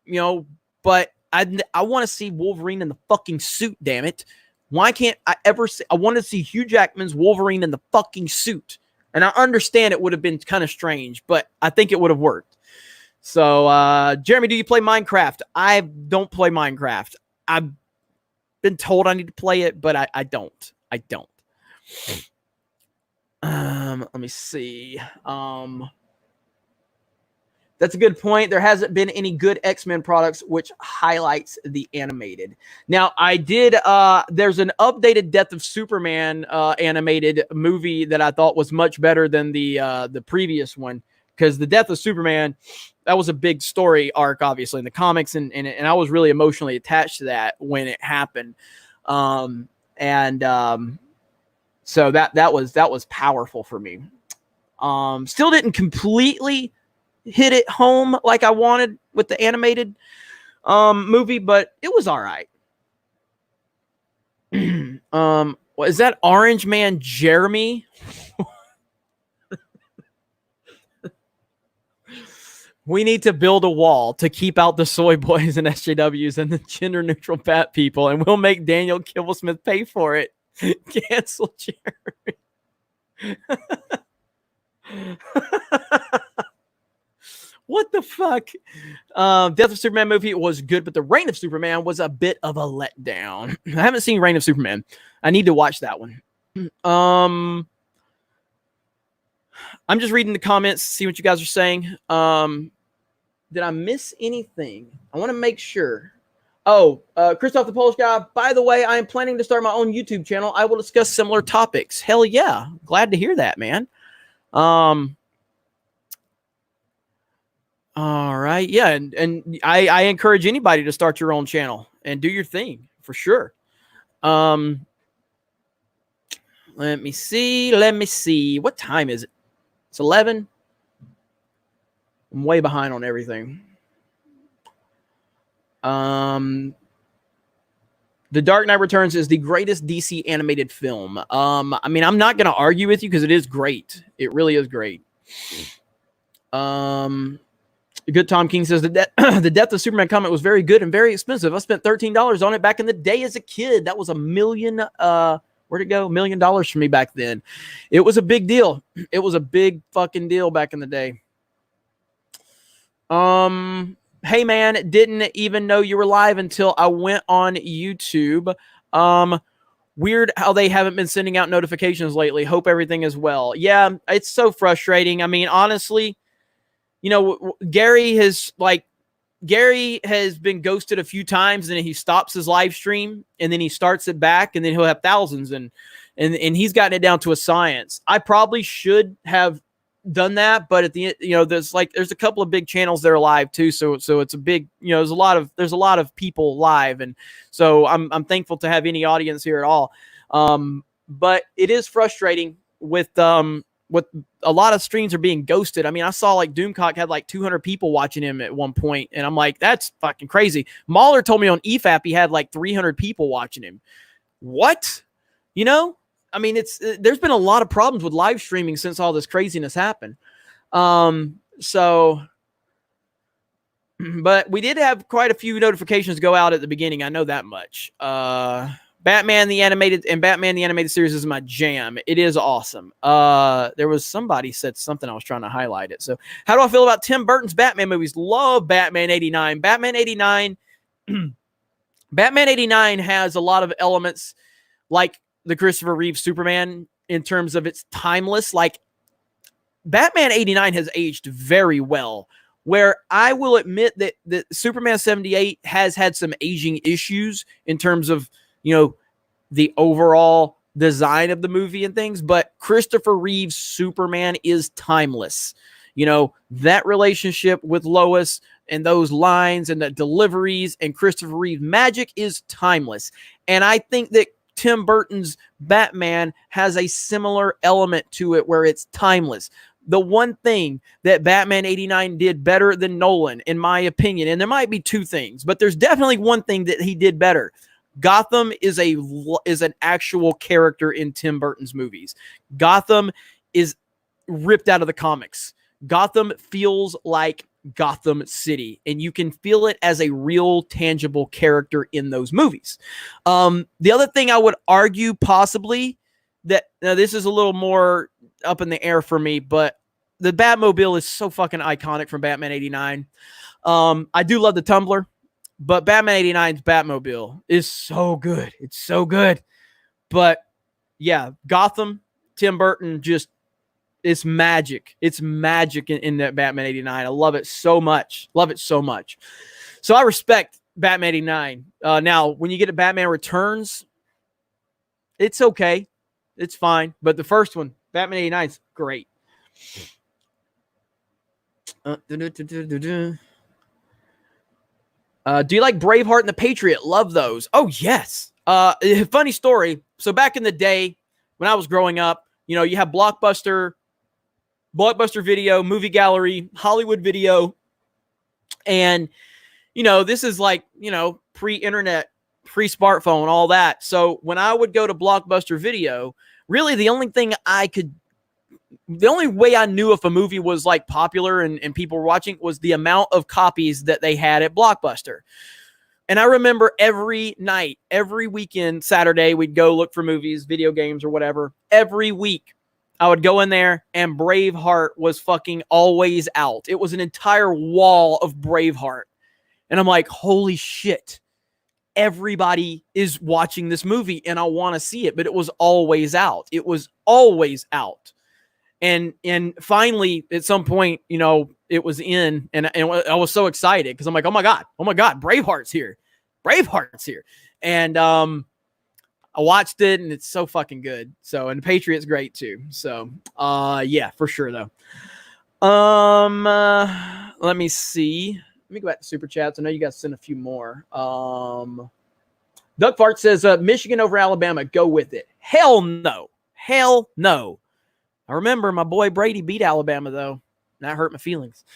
you know, but I want to see Wolverine in the fucking suit, damn it. Why can't I ever see? I want to see Hugh Jackman's Wolverine in the fucking suit. And I understand it would have been kind of strange, but I think it would have worked. So, Jeremy, do you play Minecraft? I don't play Minecraft. I've been told I need to play it, but I don't. I don't. Let me see. That's a good point. There hasn't been any good X-Men products, which highlights the animated. Now, I did, there's an updated Death of Superman animated movie that I thought was much better than the previous one, because the Death of Superman, that was a big story arc, obviously, in the comics, and I was really emotionally attached to that when it happened. So that was powerful for me. Still didn't completely hit it home like I wanted with the animated movie, but it was all right. Is that Orange Man Jeremy? We need to build a wall to keep out the soy boys and SJWs and the gender neutral bat people, and we'll make Daniel Kibblesmith pay for it. Cancel Jeremy. What the fuck? Death of Superman movie was good, but the Reign of Superman was a bit of a letdown. I haven't seen Reign of Superman. I need to watch that one. I'm just reading the comments, see what you guys are saying. Did I miss anything? I want to make sure. Oh, Christoph the Polish guy, by the way, I am planning to start my own YouTube channel. I will discuss similar topics. Hell yeah. Glad to hear that, man. All right. Yeah. And I encourage anybody to start your own channel and do your thing for sure. Let me see. What time is it? It's 11. I'm way behind on everything. The Dark Knight Returns is the greatest DC animated film. I mean, I'm not going to argue with you because it is great. It really is great. Good Tom King says the Death of Superman comic was very good and very expensive. I spent $13 on it back in the day as a kid. That was $1 million. Where'd it go? $1 million for me back then. It was a big deal. It was a big fucking deal back in the day. Hey man, didn't even know you were live until I went on YouTube. Weird how they haven't been sending out notifications lately. Hope everything is well. Yeah, it's so frustrating. I mean, honestly, you know, Gary has been ghosted a few times, and then he stops his live stream and then he starts it back, and then he'll have thousands, and he's gotten it down to a science. I probably should have done that, but at the end, you know, there's a couple of big channels that are live too, so it's a big, you know, there's a lot of people live, and so I'm thankful to have any audience here at all. But it is frustrating with a lot of streams are being ghosted. I mean, I saw like Doomcock had like 200 people watching him at one point, and I'm like, that's fucking crazy. Mahler told me on EFAP he had like 300 people watching him. What? You know? I mean, there's been a lot of problems with live streaming since all this craziness happened. But we did have quite a few notifications go out at the beginning. I know that much. Batman the animated series is my jam. It is awesome. There was somebody said something, I was trying to highlight it. So how do I feel about Tim Burton's Batman movies? Love Batman 89. Batman 89 has a lot of elements like the Christopher Reeve Superman in terms of it's timeless. Like Batman 89 has aged very well where I will admit that Superman 78 has had some aging issues in terms of, the overall design of the movie and things, but Christopher Reeve's Superman is timeless. That relationship with Lois and those lines and the deliveries and Christopher Reeve magic is timeless. And I think that Tim Burton's Batman has a similar element to it where it's timeless. The one thing that Batman 89 did better than Nolan, in my opinion, and there might be two things, but there's definitely one thing that he did better. Gotham is an actual character in Tim Burton's movies. Gotham is ripped out of the comics. Gotham feels like Gotham City, and you can feel it as a real, tangible character in those movies. The other thing I would argue possibly that, now this is a little more up in the air for me, but the Batmobile is so fucking iconic from Batman 89. I do love the Tumbler, but Batman 89's Batmobile is so good. It's so good. But yeah, Gotham, Tim Burton, just, it's magic. It's magic in that Batman 89. I love it so much. Love it so much. So I respect Batman 89. Now, when you get to Batman Returns, it's okay. It's fine. But the first one, Batman 89, is great. Do you like Braveheart and The Patriot? Love those. Oh, yes. Funny story. So back in the day, when I was growing up, you have Blockbuster Video, Movie Gallery, Hollywood Video. And, this is like, pre-internet, pre-smartphone, all that. So when I would go to Blockbuster Video, really the only way I knew if a movie was like popular and people were watching was the amount of copies that they had at Blockbuster. And I remember every night, every weekend, Saturday, we'd go look for movies, video games or whatever. Every week I would go in there and Braveheart was fucking always out. It was an entire wall of Braveheart. And I'm like, holy shit. Everybody is watching this movie and I want to see it, but it was always out. It was always out. And finally, at some point, it was in, and I was so excited because I'm like, oh my God, Braveheart's here. And I watched it and it's so fucking good. So, and Patriot's great too. So, yeah, for sure though. Let me see. Let me go back to Super Chats. I know you guys sent a few more. Doug Fart says, Michigan over Alabama. Go with it. Hell no. Hell no. I remember my boy Brady beat Alabama, though. That hurt my feelings.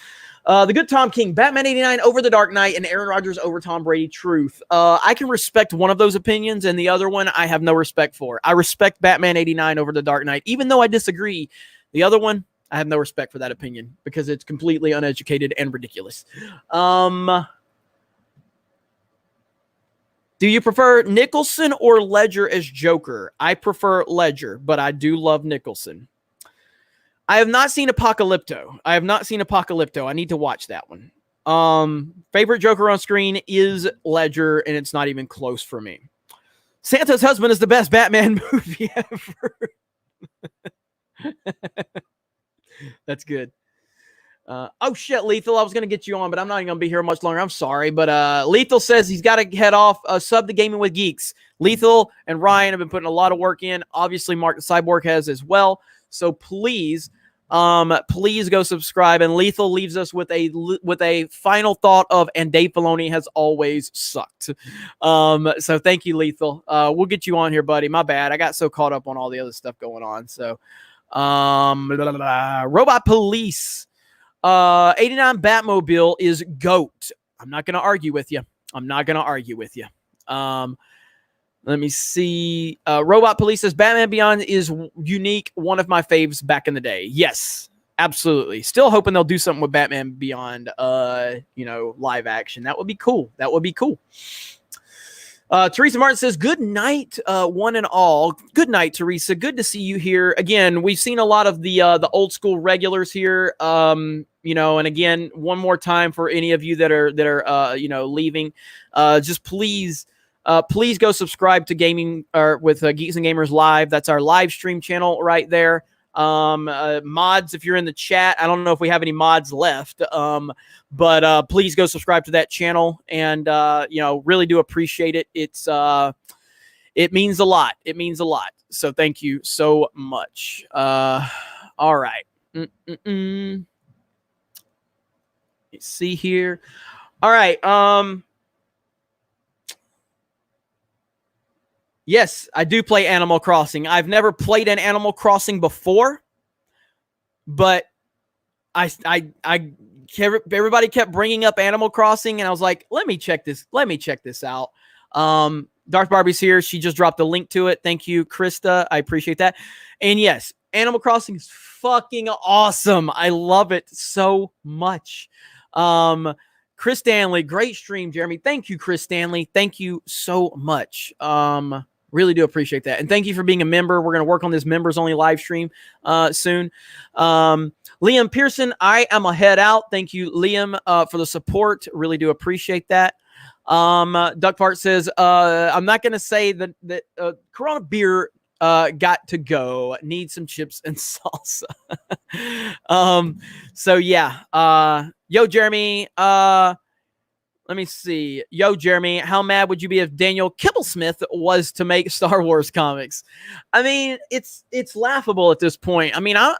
The good Tom King. Batman 89 over The Dark Knight and Aaron Rodgers over Tom Brady. Truth. I can respect one of those opinions, and the other one I have no respect for. I respect Batman 89 over The Dark Knight, even though I disagree. The other one, I have no respect for that opinion because it's completely uneducated and ridiculous. Do you prefer Nicholson or Ledger as Joker? I prefer Ledger, but I do love Nicholson. I have not seen Apocalypto. I need to watch that one. Favorite Joker on screen is Ledger, and it's not even close for me. Santa's Husband is the best Batman movie ever. That's good. Oh shit, Lethal. I was gonna get you on, but I'm not even gonna be here much longer. I'm sorry, but Lethal says he's got to head off. Sub to Gaming with Geeks. Lethal and Ryan have been putting a lot of work in. Obviously, Mark the Cyborg has as well. So please go subscribe. And Lethal leaves us with a final thought of, and Dave Filoni has always sucked. So thank you, Lethal. We'll get you on here, buddy. My bad. I got so caught up on all the other stuff going on. So, Robot Police. 89 Batmobile is GOAT. I'm not going to argue with you. Let me see. Robot Police says Batman Beyond is unique. One of my faves back in the day. Yes, absolutely. Still hoping they'll do something with Batman Beyond, live action. That would be cool. Teresa Martin says, good night, one and all. Good night, Teresa. Good to see you here. Again, we've seen a lot of the old school regulars here. And again, one more time for any of you that are leaving, just please go subscribe to Gaming or with Geeks and Gamers Live. That's our live stream channel right there. Mods, if you're in the chat, I don't know if we have any mods left, but please go subscribe to that channel, and really do appreciate it. It means a lot. It means a lot. So thank you so much. All right. Let's see here. All right. Yes, I do play Animal Crossing. I've never played an Animal Crossing before, but everybody kept bringing up Animal Crossing, and I was like, let me check this out. Darth Barbie's here. She just dropped a link to it. Thank you, Krista. I appreciate that. And yes, Animal Crossing is fucking awesome. I love it so much. Chris Stanley, great stream, Jeremy. Thank you, Chris Stanley. Thank you so much. Really do appreciate that. And thank you for being a member. We're going to work on this members only live stream soon. Liam Pearson, I am a head out. Thank you, Liam, for the support. Really do appreciate that. Duck Fart says, I'm not going to say that Corona beer got to go. Need some chips and salsa. So yeah. Yo, Jeremy. Let me see. Yo, Jeremy, how mad would you be if Daniel Kibblesmith was to make Star Wars comics? I mean, it's laughable at this point. I mean, I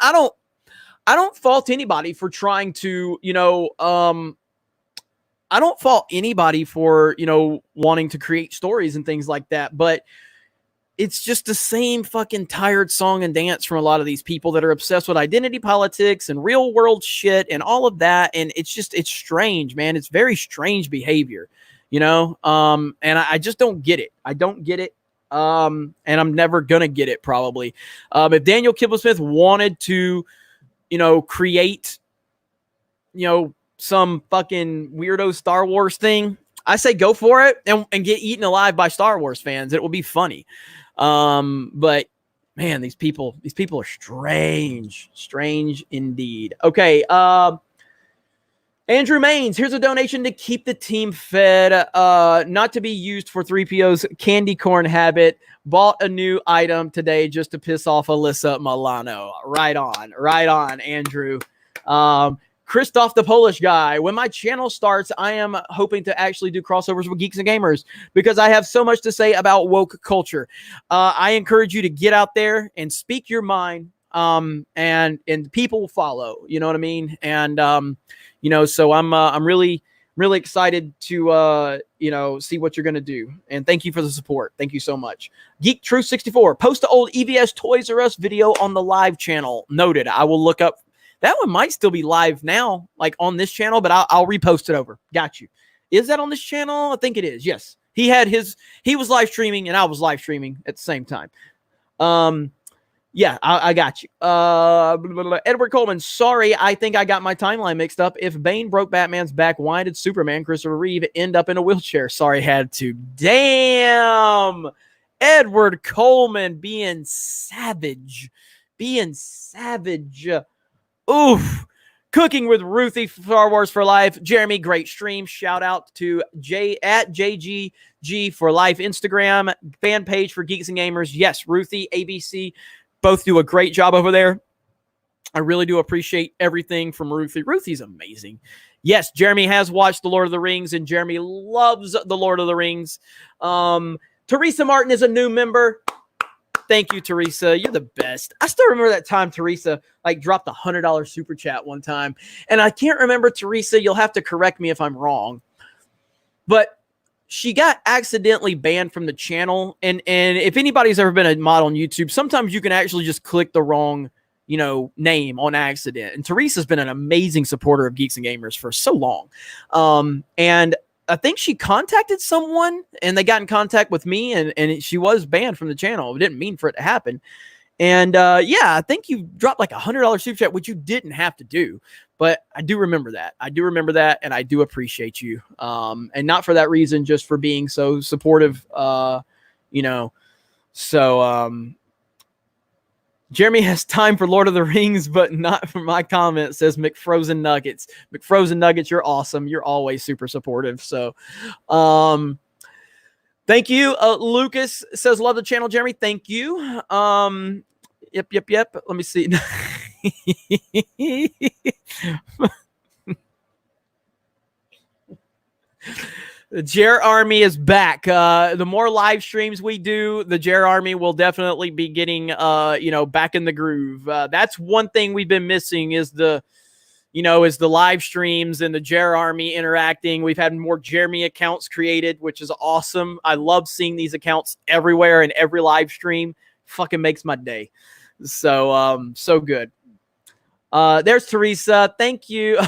don't fault anybody for trying to, I don't fault anybody for, wanting to create stories and things like that, but it's just the same fucking tired song and dance from a lot of these people that are obsessed with identity politics and real world shit and all of that. And it's strange, man. It's very strange behavior, and I just don't get it. I don't get it. And I'm never going to get it probably. If Daniel Kibblesmith wanted to, create, some fucking weirdo Star Wars thing, I say go for it and get eaten alive by Star Wars fans. It will be funny. But man, these people are strange indeed. Okay. Andrew Maines, here's a donation to keep the team fed, not to be used for 3PO's candy corn habit. Bought a new item today just to piss off Alyssa Milano. Right on, Andrew. Christoph the Polish guy. When my channel starts, I am hoping to actually do crossovers with Geeks and Gamers because I have so much to say about woke culture. I encourage you to get out there and speak your mind, and people will follow. You know what I mean? And so I'm really excited to see what you're gonna do. And thank you for the support. Thank you so much. Geek Truth 64. Post the old EVS Toys R Us video on the live channel. Noted. I will look up. That one might still be live now, like on this channel, but I'll repost it over. Got you. Is that on this channel? I think it is. Yes. He was live streaming and I was live streaming at the same time. Yeah, I got you. Edward Coleman. Sorry, I think I got my timeline mixed up. If Bane broke Batman's back, why did Superman, Christopher Reeve, end up in a wheelchair? Sorry, had to. Damn. Edward Coleman being savage. Oof. Cooking with Ruthie, Star Wars for Life. Jeremy, great stream. Shout out to at JGG for Life Instagram fan page for Geeks and Gamers. Yes, Ruthie, ABC, both do a great job over there. I really do appreciate everything from Ruthie. Ruthie's amazing. Yes, Jeremy has watched The Lord of the Rings, and Jeremy loves The Lord of the Rings. Teresa Martin is a new member. Thank you, Teresa. You're the best. I still remember that time Teresa dropped a $100 super chat one time. And I can't remember, Teresa. You'll have to correct me if I'm wrong. But she got accidentally banned from the channel. And if anybody's ever been a mod on YouTube, sometimes you can actually just click the wrong, name on accident. And Teresa's been an amazing supporter of Geeks and Gamers for so long. And I think she contacted someone and they got in contact with me and she was banned from the channel. We didn't mean for it to happen. And yeah, I think you dropped like $100 super chat, which you didn't have to do. But I do remember that. And I do appreciate you. And not for that reason, just for being so supportive, So Jeremy has time for Lord of the Rings, but not for my comment, says McFrozen Nuggets. McFrozen Nuggets, you're awesome. You're always super supportive. So, thank you. Lucas says, love the channel, Jeremy. Thank you. Yep. Let me see. The Jer Army is back. The more live streams we do, the Jer Army will definitely be getting, back in the groove. That's one thing we've been missing is the live streams and the Jer Army interacting. We've had more Jeremy accounts created, which is awesome. I love seeing these accounts everywhere in every live stream. Fucking makes my day. So, so good. There's Teresa. Thank you.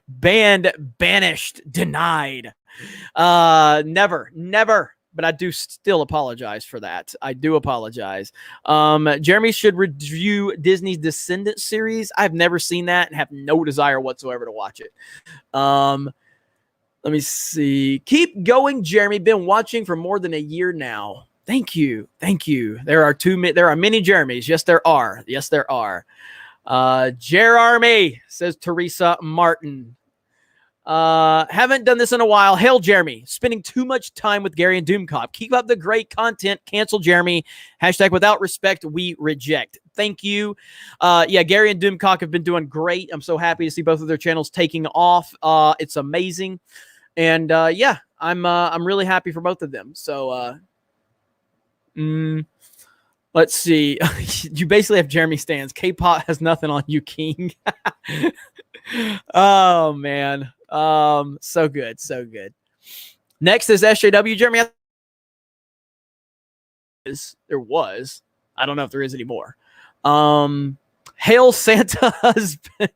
Banned, banished, denied. Never. But I do still apologize for that. I do apologize. Jeremy should review Disney's Descendants series. I've never seen that and have no desire whatsoever to watch it. Let me see. Keep going, Jeremy. Been watching for more than a year now. Thank you. There are many Jeremys. Yes, there are. Jer Army, says Teresa Martin. Haven't done this in a while. Hail, Jeremy. Spending too much time with Gary and Doomcop. Keep up the great content. Cancel Jeremy. # without respect, we reject. Thank you. Gary and Doomcock have been doing great. I'm so happy to see both of their channels taking off. It's amazing. And I'm really happy for both of them. So let's see. You basically have Jeremy stands. K-pop has nothing on you, King. Oh man. So good. Next is SJW. Jeremy, there was. I don't know if there is anymore. Hail Santa husband.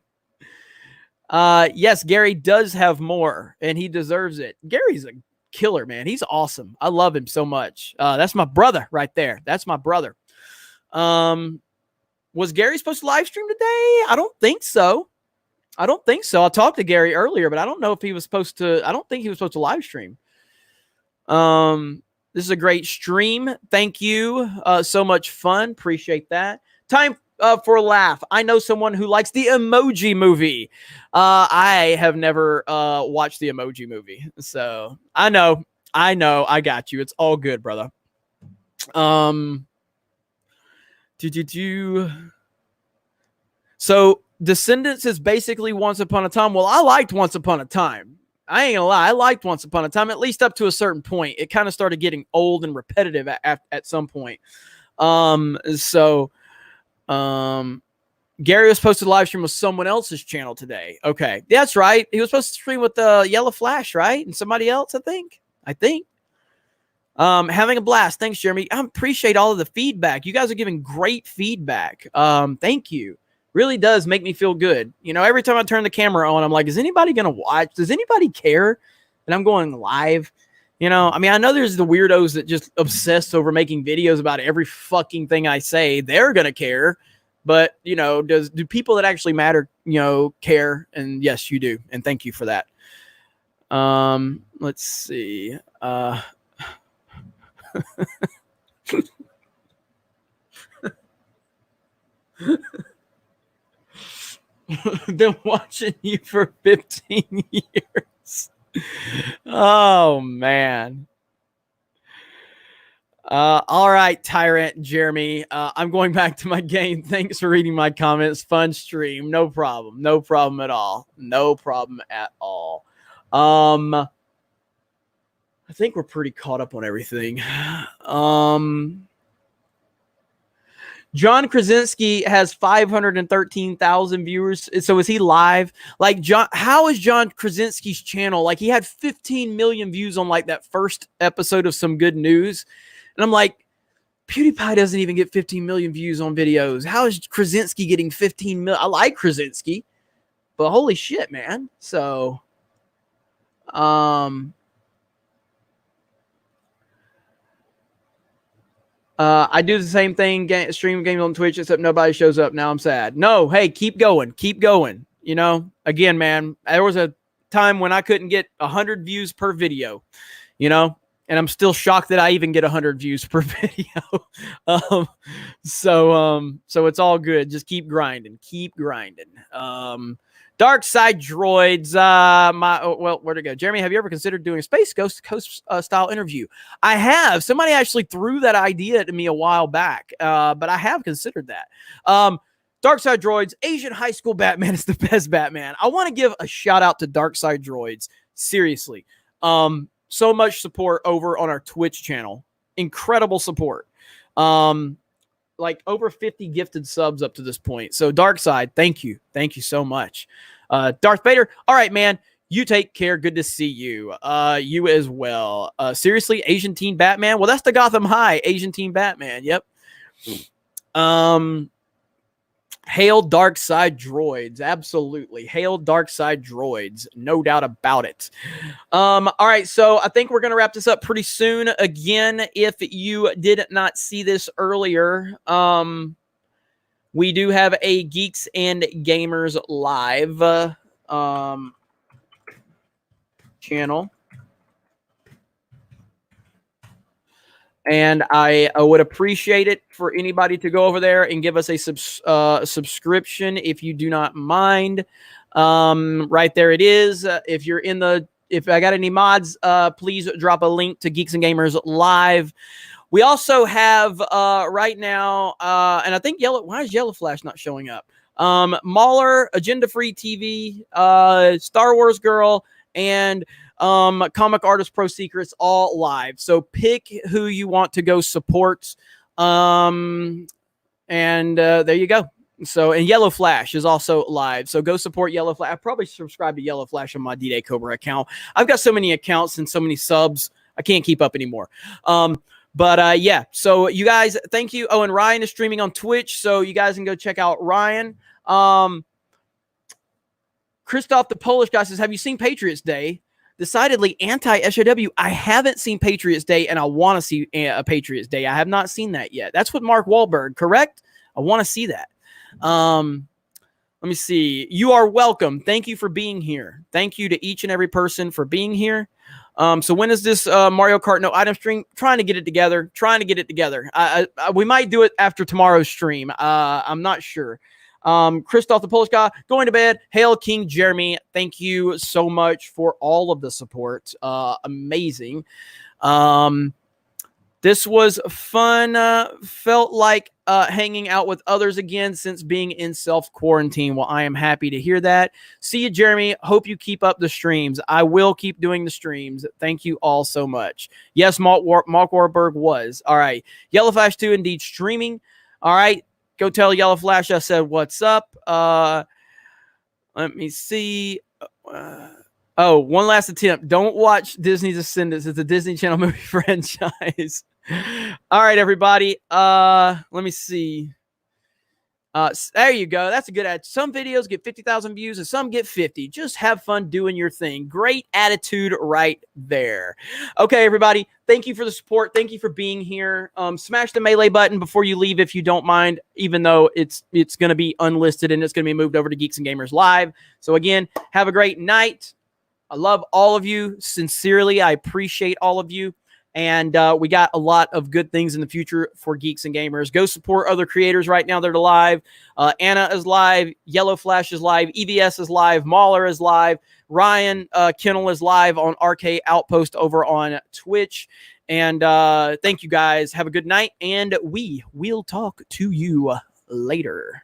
Yes, Gary does have more, and he deserves it. Gary's a killer, man. He's awesome. I love him so much. That's my brother right there. That's my brother. Was Gary supposed to live stream today? I don't think so. I talked to Gary earlier, but I don't know if he was supposed to. I don't think he was supposed to live stream. This is a great stream. Thank you. So much fun. Appreciate that. Time for a laugh. I know someone who likes the Emoji Movie. I have never watched the Emoji Movie, so I know. I got you. It's all good, brother. So Descendants is basically Once Upon a Time. Well, I liked Once Upon a Time. I ain't gonna lie. I liked Once Upon a Time, at least up to a certain point. It kind of started getting old and repetitive at some point. Gary was supposed to live stream with someone else's channel today. Okay. That's right. He was supposed to stream with Yellow Flash, right? And somebody else, I think. Having a blast. Thanks, Jeremy. I appreciate all of the feedback. You guys are giving great feedback. Thank you. Really does make me feel good. Every time I turn the camera on, I'm like, is anybody going to watch? Does anybody care that I'm going live? I know there's the weirdos that just obsess over making videos about every fucking thing I say. They're going to care. But, do people that actually matter, care? And yes, you do. And thank you for that. Let's see. Been watching you for 15 years. Oh man. All right, Tyrant Jeremy. I'm going back to my game. Thanks for reading my comments. Fun stream. No problem. No problem at all. I think we're pretty caught up on everything. John Krasinski has 513,000 viewers. So is he live? Like, John, how is John Krasinski's channel? Like, he had 15 million views on like that first episode of Some Good News. And I'm like, PewDiePie doesn't even get 15 million views on videos. How is Krasinski getting 15 million? I like Krasinski, but holy shit, man. So, I do the same thing, stream games on Twitch, except nobody shows up. Now I'm sad. No, hey, keep going. Again, man, there was a time when I couldn't get 100 views per video, and I'm still shocked that I even get 100 views per video. So it's all good. Just keep grinding. Dark Side Droids. Well, where'd it go? Jeremy, have you ever considered doing a Space Ghost style interview? I have. Somebody actually threw that idea to me a while back, but I have considered that. Dark Side Droids, Asian high school Batman is the best Batman. I want to give a shout out to Dark Side Droids. Seriously. So much support over on our Twitch channel. Incredible support. Like over 50 gifted subs up to this point. So Dark Side, thank you. Thank you so much. Darth Vader. All right, man. You take care. Good to see you. You as well. Seriously, Asian Teen Batman. Well, that's the Gotham High Asian Teen Batman. Yep. Hail Dark Side Droids. Absolutely. Hail Dark Side Droids. No doubt about it. All right. So I think we're going to wrap this up pretty soon. Again, if you did not see this earlier, we do have a Geeks and Gamers live channel. And I would appreciate it for anybody to go over there and give us a subscription if you do not mind. Right there it is. If I got any mods, please drop a link to Geeks and Gamers Live. We also have right now, and I think why is Yellow Flash not showing up? Mauler, Agenda Free TV, Star Wars Girl, and Comic Artist Pro Secrets all live. So pick who you want to go support. And there you go. So, and Yellow Flash is also live. So go support Yellow Flash. I probably subscribe to Yellow Flash on my D-Day Cobra account. I've got so many accounts and so many subs. I can't keep up anymore. But yeah, so you guys, thank you. Oh, and Ryan is streaming on Twitch. So you guys can go check out Ryan. Christoph the Polish guy says, have you seen Patriots Day? Decidedly anti-SJW. I haven't seen Patriots Day, and I want to see a Patriots Day. I have not seen that yet. That's with Mark Wahlberg, correct? I want to see that. Let me see. You are welcome. Thank you for being here. Thank you to each and every person for being here. So when is this Mario Kart No Item stream? Trying to get it together. We might do it after tomorrow's stream. I'm not sure. Christoph the Polish guy, going to bed. Hail King Jeremy. Thank you so much for all of the support. Amazing. This was fun. Felt like hanging out with others again since being in self-quarantine. Well, I am happy to hear that. See you, Jeremy. Hope you keep up the streams. I will keep doing the streams. Thank you all so much. Yes, Mark Wahlberg was. All right. Yellow Flash 2 indeed streaming. All right. Go tell Yellow Flash I said what's up. Let me see. Oh, one last attempt. Don't watch Disney's Descendants. It's a Disney Channel movie franchise. All right, everybody. Let me see. There you go. That's a good ad. Some videos get 50,000 views and some get 50. Just have fun doing your thing. Great attitude right there. Okay, everybody. Thank you for the support. Thank you for being here. Smash the melee button before you leave if you don't mind, even though it's going to be unlisted and it's going to be moved over to Geeks and Gamers Live. So again, have a great night. I love all of you. Sincerely, I appreciate all of you. And we got a lot of good things in the future for Geeks and Gamers. Go support other creators right now that are live. Anna is live. Yellow Flash is live. EVS is live. Mauler is live. Ryan Kennel is live on RK Outpost over on Twitch. And thank you guys. Have a good night. And we will talk to you later.